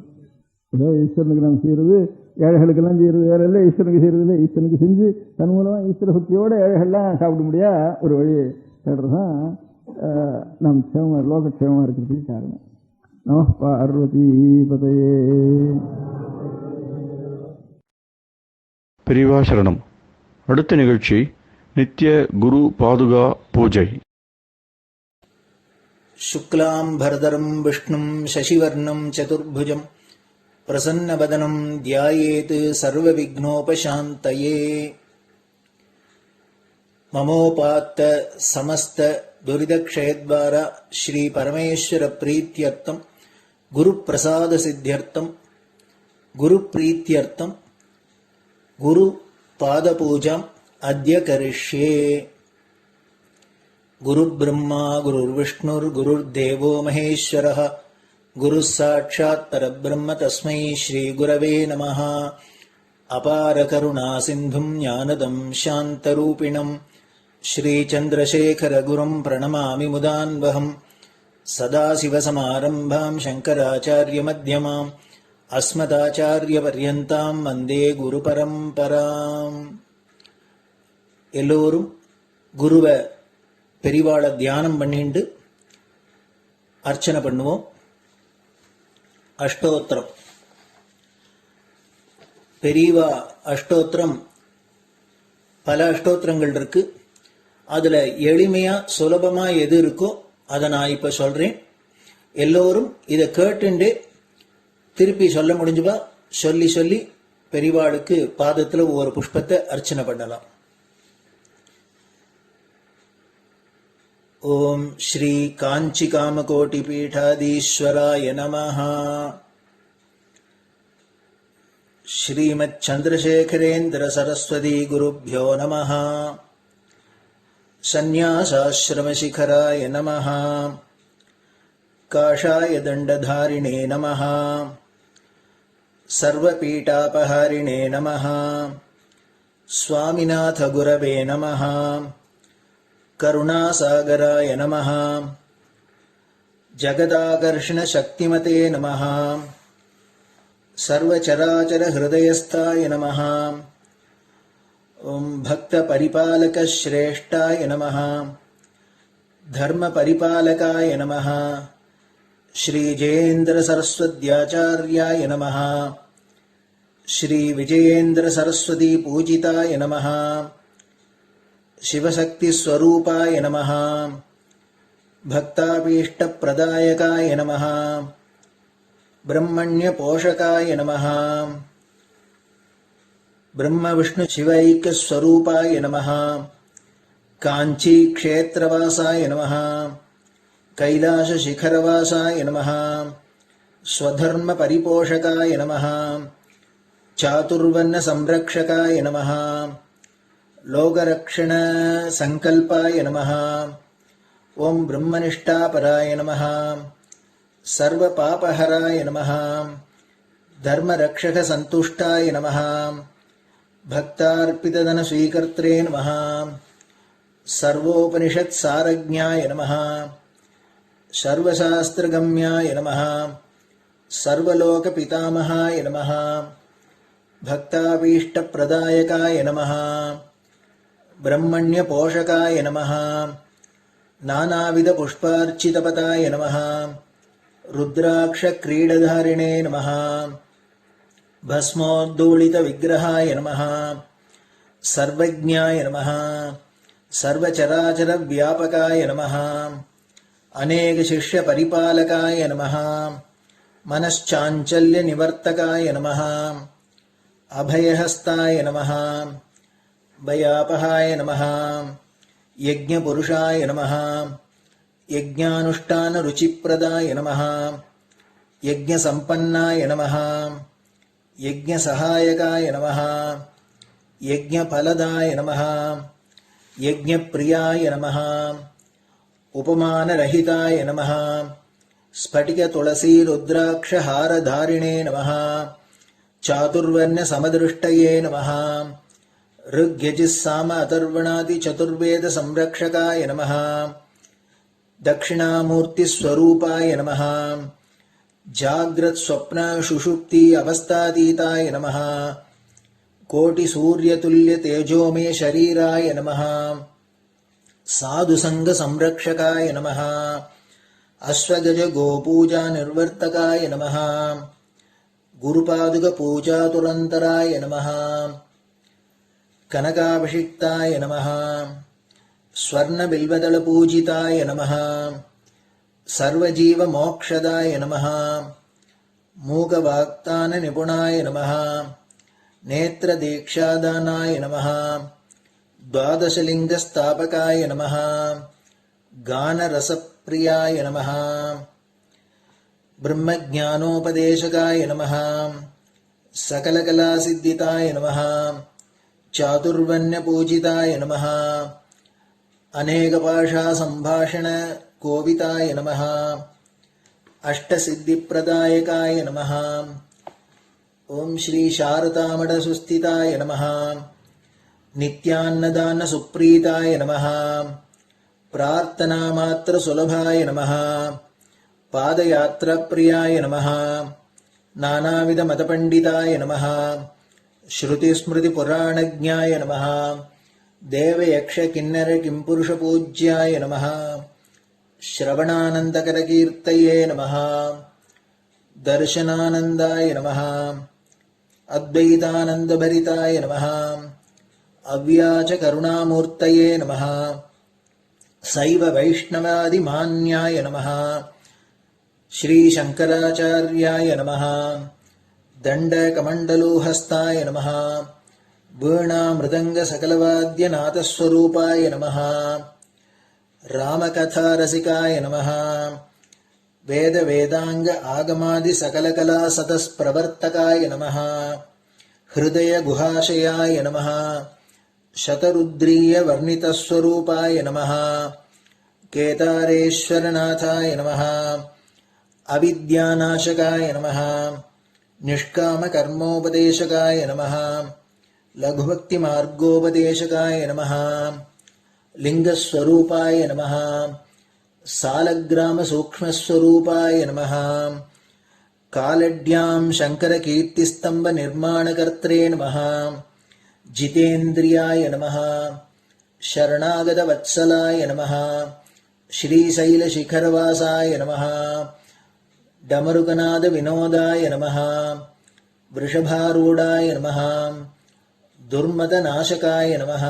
ஏதோ ஈஸ்வரனுக்கு நம்ம செய்கிறது ஏழைகளுக்கெல்லாம் செய்கிறது வேற இல்லை, ஈஸ்வரனுக்கு செய்கிறது இல்லை. ஈஸ்வரனுக்கு செஞ்சு தன் மூலமாக ஈஸ்வர சக்தியோட ஏழைகள்லாம் சாப்பிட முடியா ஒரு வழி தேடுறது தான் நம் க்ஷேமமாக லோகக்ஷேமமாக இருக்கிறதுக்கு காரணம். நம பார்வதி பதையே. பெரியவா சரணம். அடுத்த நிகழ்ச்சி நித்திய குரு பாதுகா பூஜை. சுக்லாம் பரதரம் விஷ்ணும் சசிவர்ணம் சதுர்புஜம் பிரசன்னவதனம் தியாயேத் சர்வவிக்னோபசாந்தயே. மமோபாத்த சமஸ்த துரிதக்ஷயத்வாரா ஸ்ரீ பரமேஸ்வர பிரீத்யர்த்தம் குரு பிரசாத சித்தியர்த்தம் குரு பிரீத்யர்த்தம் குரு பாதபூஜாம் அத்ய கரிஷ்யே. குரு பிரம்மா குருர்விஷ்ணுர் குருர்தேவோ மகேஸ்வரः குரு சாட்சாத் பரபிரம்ம தஸ்மை ஸ்ரீ குரவே நமः. அபார கருணா சிந்தும் ஞானதம் சாந்தரூபிணம் ஸ்ரீ சந்திரசேகர குரும் பிரணமாமி முதான்வகம். சதாசிவசமாரம்பாம் சங்கராச்சாரிய மத்யமாம் அஸ்மதாச்சாரிய பர்யந்தாம் வந்தே குரு பரம்பராம். எல்லோரும் குருவை பெரிவாளை தியானம் பண்ணிண்டு அர்ச்சனை பண்ணுவோம். அஷ்டோத்திரம். பெரியவா அஷ்டோத்திரம் பல அஷ்டோத்திரங்கள் இருக்கு. அதுல எளிமையா சுலபமா எது இருக்கோ அதை நான் இப்ப சொல்றேன். எல்லோரும் இதை கேட்டுண்டு திருப்பி சொல்ல முடிஞ்சுபா சொல்லி சொல்லி பெரிவாளுக்கு பாதத்துல ஒவ்வொரு புஷ்பத்தை அர்ச்சனை பண்ணலாம். ஓம் ஸ்ரீ காஞ்சி காமகோட்டி பீடாதீஸ்வராய நமஹ. ஸ்ரீமத் சந்திரசேகரேந்திர சரஸ்வதி குருப்யோ நமஹ. சந்நியாசாஸ்ரமசிகராய நமஹ. காஷாய தண்டதாரிணே நமஹ. சர்வபீடாபஹாரிணே நமஹ. சுவாமிநாத குரவே நமஹ. கருணாசாகராய நமஹ. ஜகதாகர்ஷண சக்திமதே நமஹ. சர்வச்சராச்சர ஹிருதயஸ்தாய நமஹ. ஓம் பக்த பரிபாலக ஸ்ரேஷ்டாய நமஹ. தர்ம பரிபாலகாய நமஹ. ஸ்ரீ ஜெயேந்திர சரஸ்வத்யாச்சார்யாய நமஹ. ஸ்ரீ விஜயேந்திர சரஸ்வதி பூஜிதாய நமஹ. சிவசக்தி ஸ்வரூபாய நமஹ. பக்தாபீஷ்ட பிரதாயகாய நமஹ. பிரம்மண்ய போஷகாய நமஹ. பிரம்ம விஷ்ணு சிவைக்க ஸ்வரூபாய நமஹ. காஞ்சி க்ஷேத்ரவாசாய நமஹ. கைலாச சிகரவாசாய நமஹ. ஸ்வதர்ம பரிபோஷகாய நமஹ. சாதுர்வர்ண சம்ரக்ஷகாய நமஹ. லோகரக்ஷண சங்கல்பாய நமஹ. ஓம் பிரம்மனிஷ்டாபராய நமஹ. சர்வ பாபஹராய நமஹ. தர்மரக்ஷக சந்துஷ்டாய நமஹ. பக்தார்ப்பிததன ஸ்வீகர்த்ரே நமஹ. சர்வோபனிஷத் சாரஜ்ஞாய நமஹ. சர்வசாஸ்திரகம்யாய நமஹ. சர்வலோக பிதாமகாய நமஹ. பக்தாபீஷ்ட பிரதாயகாய நமஹ. பிரம்மண்ய போஷகாய நமஹ. நானாவித புஷ்பார்ச்சிதபதாய நமஹ. ருத்ராக்ஷ கிரீடதாரிணே நமஹ. பஸ்மோத்தூளித விக்கிரகாய நமஹ. சர்வஜ்ஞாய நமஹ. சர்வச்சராச்சர வியாபகாய நமஹ. அநேக சிஷ்ய பரிபாலகாய நமஹ. மனச்சாஞ்சல்ய நிவர்த்தகாய நமஹ. அபயஹஸ்தாய நமஹ. பயாபஹாய நமஹ. யஜ்ஞபுருஷாய நமஹ. யஜ்ஞானுஷ்டான ருச்சிப்ரதாய நமஹ. யஜ்ஞசம்பன்னாய நமஹ. யஜ்ஞசகாயகாய நமஹ. யஜ்ஞபலதாய நமஹ. யஜ்ஞப்ரியாய நமஹ. உபமானரஹிதாய நமஹ. ஸ்படிக துளசி ருத்ராக்ஷ ஹாரதாரிணே நமஹ. சாதுர்வர்ண சமதிருஷ்டயே நமஹ. ऋग्यजिस्साम अथर्वणादि चतुर्वेद संरक्षकाय नमः. दक्षिणामूर्तिस्वरूपाय नमः. जाग्रत् स्वप्न सुषुप्ति अवस्थातीताय नमः. कोटिसूर्यतुल्य तेजोमे शरीराय नमः. साधुसंग संरक्षकाय नमः. अश्वगज गोपूजा निर्वर्तकाय नमः. गुरुपादुक पूजातुरन्तराय नमः. कनकाभिषिक्ताय नमः. स्वर्णबिल्वदलपूजिताय नमः. सर्वजीवमोक्षदाय नमः. मूकवाक्ताननिपुणाय नमः. नेत्रदीक्षादानाय नमः. द्वादशलिङ्गस्थापकाय नमः. गानरसप्रियाय नमः. ब्रह्मज्ञानोपदेशकाय नमः. सकलकलासिद्धिताय नमः. चातुर्वण्यपूजिताय नमः. अनेकभाषा संभाषण कोविताय नमः. अष्टसिद्धिप्रदायकाय नमः. ओम श्री शारदामठ सुस्थिताय नमः. नित्यान्नदान सुप्रीताय नमः. प्रार्थना मात्र सुलभाय नमः. पादयात्रा प्रियाय नमः. नानाविध मतपंडिताय नमः. श्रुति स्मृति पुराणज्ञाय नमः. देव यक्ष किन्नर किंपुरुष पूज्याय नमः. श्रवणानंदकर कीर्तये नमः. दर्शनानंदाय नमः. अद्वैतानंद भरिताय नमः. अव्याज करुणामूर्तये नमः. शैव वैष्णवादि मान्याय नमः. श्रीशङ्कराचार्याय नमः। दण्डकमण्डलोहस्ताय नमः। वीणामृदङ्गसकलवाद्यनाथस्वरूपाय नमः। रामकथारसिकाय नमः। वेदवेदाङ्ग आगमादिसकलकलासतस्प्रवर्तकाय नमः। हृदयगुहाशयाय नमः। शतरुद्रीयवर्णितस्वरूपाय नमः। केदारेश्वरनाथाय नमः। अविद्यानाशकाय नमः। निष्कामकर्मोपदेशकाय नमः। लघुभक्तिमार्गोपदेशकाय नमः। लिङ्गस्वरूपाय नमः। सालग्रामसूक्ष्मस्वरूपाय नमः। कालड्यां शङ्करकीर्तिस्तम्भनिर्माणकर्त्रे नमः। जितेन्द्रियाय नमः। शरणागतवत्सलाय नमः। श्रीशैलशिखरवासाय नमः। डमरुकनादविनोदाय नमः। वृषभारूढाय नमः। दुर्मदनाशकाय नमः।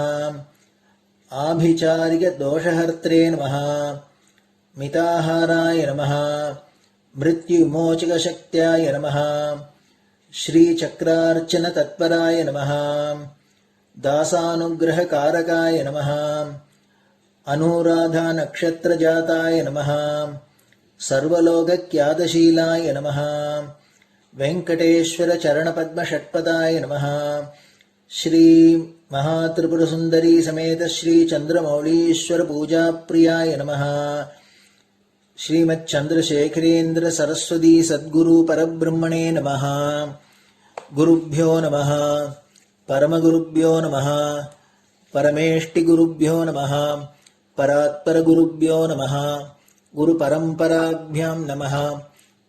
आभिचारिकदोषहर्त्रे नमः। मिताहाराय नमः। मृत्युविमोचकशक्त्याय नमः। श्रीचक्रार्चनतत्पराय नमः। दासानुग्रहकारकाय नमः। अनुराधानक्षत्रजाताय नमः। सर्वलोकख्यातशीलाय नमः। वेङ्कटेश्वरचरणपद्मषट्पदाय नमः। श्री महात्रिपुरसुन्दरी समेत श्रीचन्द्रमौलीश्वर पूजाप्रियाय नमः। श्रीमच्चन्द्रशेखरेन्द्र सरस्वती सद्गुरु परब्रह्मणे नमः। गुरुभ्यो नमः। परमगुरुभ्यो नमः। परमेष्टिगुरुभ्यो नमः। परात्परगुरुभ्यो नमः। गुरुपरम्पराभ्यां नमः।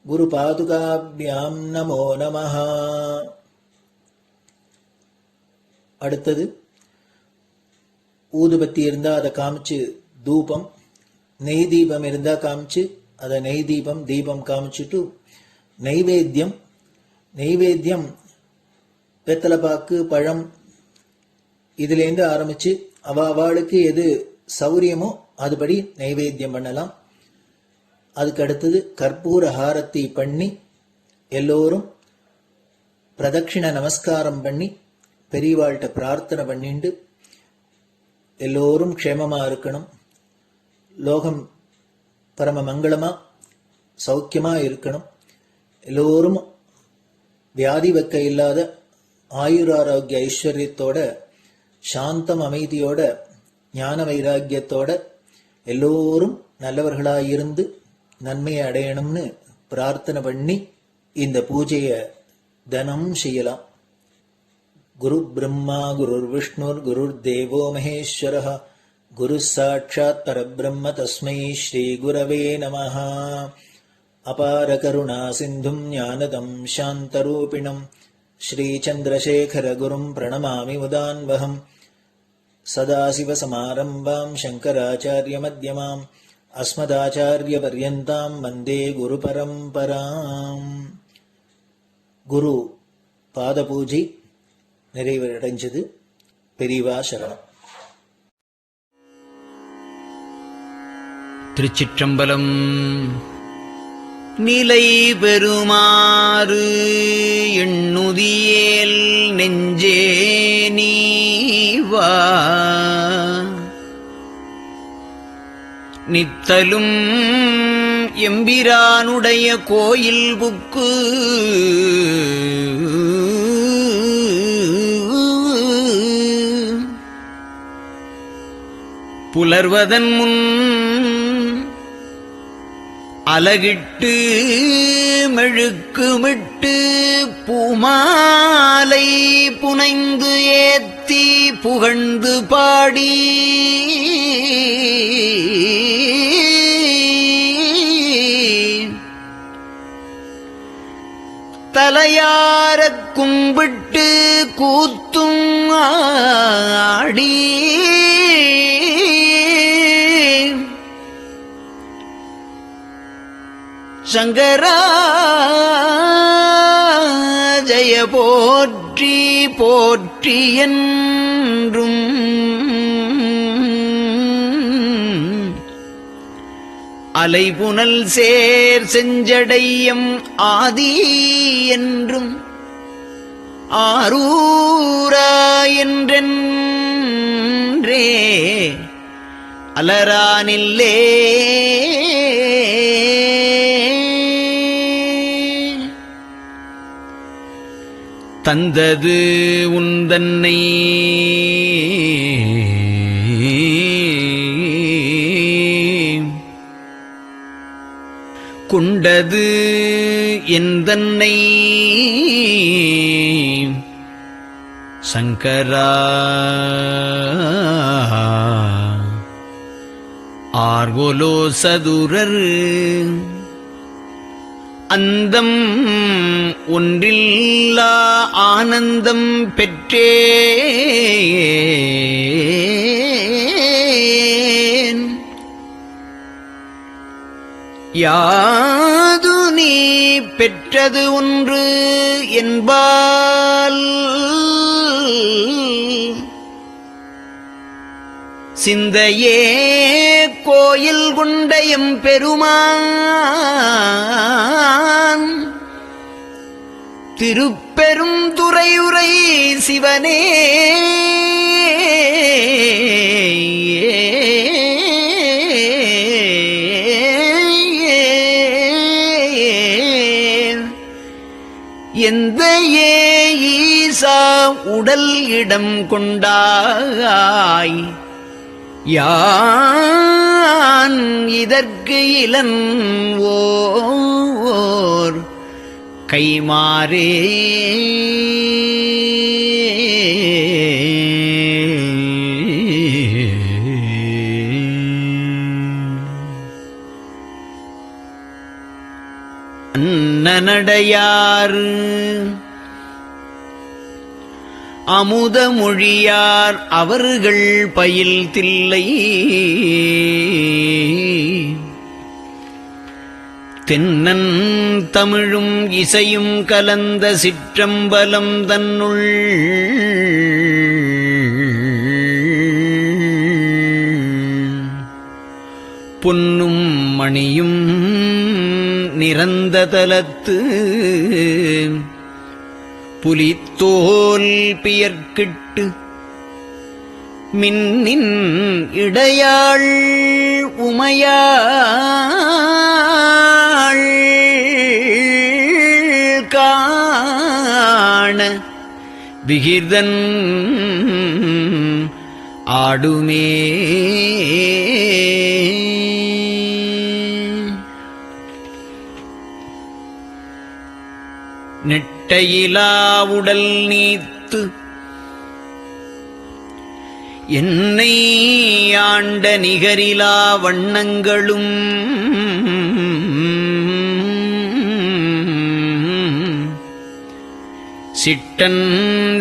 गुरुपादुकाभ्यां नमो नमः. அடுத்தது ஊதுபத்தி இருந்தா அதை காமிச்சு தூபம், நெய் தீபம் இருந்தா காமிச்சு அதை நெய் தீபம் தீபம் காமிச்சுட்டு நைவேத்தியம் வெத்தலைப்பாக்கு பழம் இதுலேருந்து ஆரம்பிச்சு அவளுக்கு எது சௌரியமோ அதுபடி நைவேத்தியம் பண்ணலாம். அதுக்கு அடுத்தது கற்பூர ஹாரத்தி பண்ணி எல்லோரும் பிரதட்சிண நமஸ்காரம் பண்ணி பெரியவாள்கிட்ட பிரார்த்தனை பண்ணிண்டு எல்லோரும் க்ஷேமமா இருக்கணும், லோகம் பரம மங்களமா சௌக்கியமா இருக்கணும், எல்லோரும் வியாதி வெக்க இல்லாத ஆயுராரோக்கிய ஐஸ்வர்யத்தோட சாந்தம் அமைதியோட ஞான வைராக்கியத்தோட எல்லோரும் நல்லவர்களாயிருந்து நன்மையை அடையணும்னு பிரார்த்தனை பண்ணி இந்த பூஜையை தினம் செய்யலாம். குரு பிரம்மா குருர் விஷ்ணுர் குருர் தேவோ மகேஸ்வரः குரு சாட்சாத் பரபிரம்ம தஸ்மை ஸ்ரீ குரவே நமः. அபார கருணா சிந்தும் ஞானதம் சாந்தரூபிணம் ஸ்ரீச்சந்திரசேகர குரும் பிரணமாமி முதான்வகம். சதாசிவசமாரம்பாம் சங்கராச்சாரிய மத்யமாம் அஸ்மதாச்சாரிய பர்யந்தாம் வந்தே குரு பரம்பராம். குரு பாத பூஜை நிறைவடைஞ்சது. பெரியவா சரணம். திருச்சிற்றம்பலம். நிலை பெறுமாறு எண்ணுதியேல் நெஞ்சே நீவா, நித்தலும் எம்பிரானுடைய கோயில் புக்கு புலர்வதன் முன் அலகிட்டு மெழுக்குமிட்டு பூமாலை புனைந்து ஏத்தி புகழ்ந்து பாடி தலையாரக் கும்பிட்டு கூத்தும் ஆடி சங்கரா ஜய போற்றி போற்றி என்றும் அலைபுனல் சேர் செஞ்சடையம் ஆதி என்றும் ஆரூரா என்றென்றே அலரானில்லே தந்தது உந்தன்னை கொண்டது எந்தன்னை சங்கரா ஆர்கோலோ சதுரர் அந்தம் ஒன்றில்லா ஆனந்தம் பெற்றேன் யாது நீ பெற்றது ஒன்று என்பால் சிந்தையே கோயில் கொண்ட எம்பெருமான் திருப்பெரும் துறையுரை சிவனே எந்த ஈசா உடல் இடம் கொண்டாய் யான் இதற்கு இளன்வோர் கைமாறே அன்னநடையார் அமுத மொழியார் அவர்கள் பயில் தில்லை தென்னன் தமிழும் இசையும் கலந்த சிற்றம்பலம் தன்னுள் பொன்னும் மணியும் நிறந்த தலத்து புலித்தோல் பியர்க்கிட்டு மின்னின் இடையாள் உமையாள் காண விகிர்தன் ஆடுமே நெட்டையிலா உடல் நீத்து என்னை ஆண்ட நிகரிலா வண்ணங்களும் சிட்டன்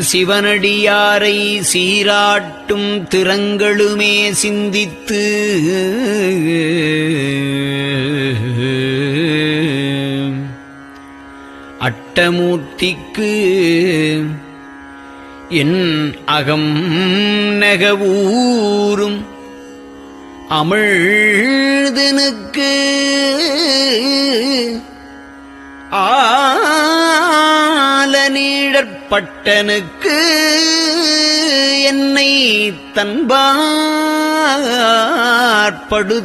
சிவனடியாரை சீராட்டும் திறங்களுமே சிந்தித்து அட்டமூர்த்திக்கு என் அகம் நெகவூரும் அமிழ்தனுக்கு ஆலநீழற்பட்டனுக்கு என்னை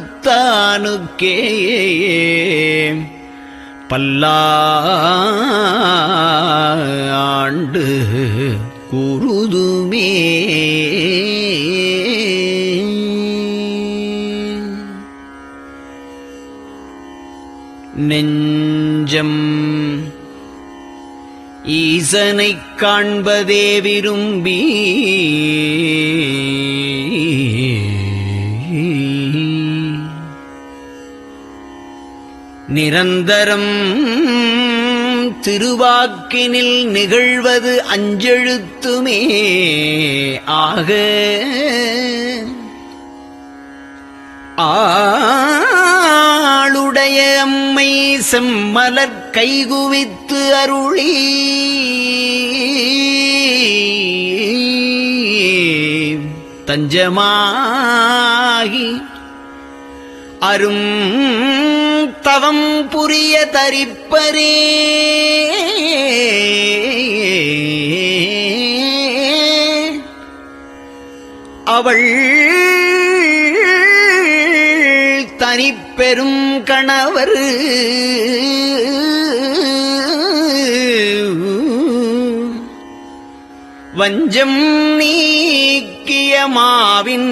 தன்பாற்படுத்தானுக்கே பல்லாண்டு குருதுமே நெஞ்சம் ஈசனைக் காண்பதே விரும்பி நிரந்தரம் திருவாக்கினில் நிகழ்வது அஞ்செழுத்துமே ஆக ஆளுடைய அம்மை செம்மலர் கைகுவித்து அருளி தஞ்சமாகி அரும் தவம் புரிய தரிப்பரே. அவள் தனிப்பெரும் கணவர் வஞ்சம் நீக்கிய மாவின்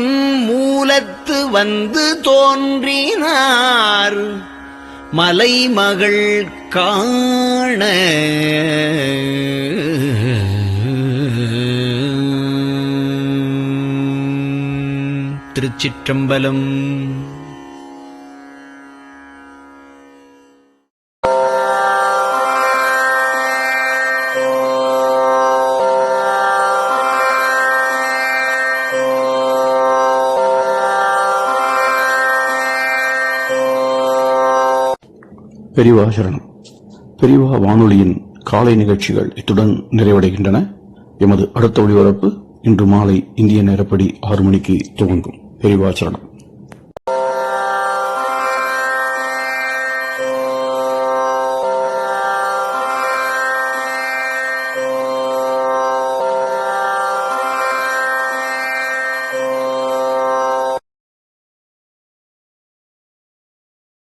மூலத்து வந்து தோன்றினார் மலைமகள் காண. திருச்சிற்றம்பலம். பெரியவா சரணம். பெரியவா வானொலியின் காலை நிகழ்ச்சிகள் இத்துடன் நிறைவடைகின்றன. எமது அடுத்த ஒளிபரப்பு இன்று மாலை இந்திய நேரப்படி 6 மணிக்கு துவங்கும். பெரியவா சரணம்.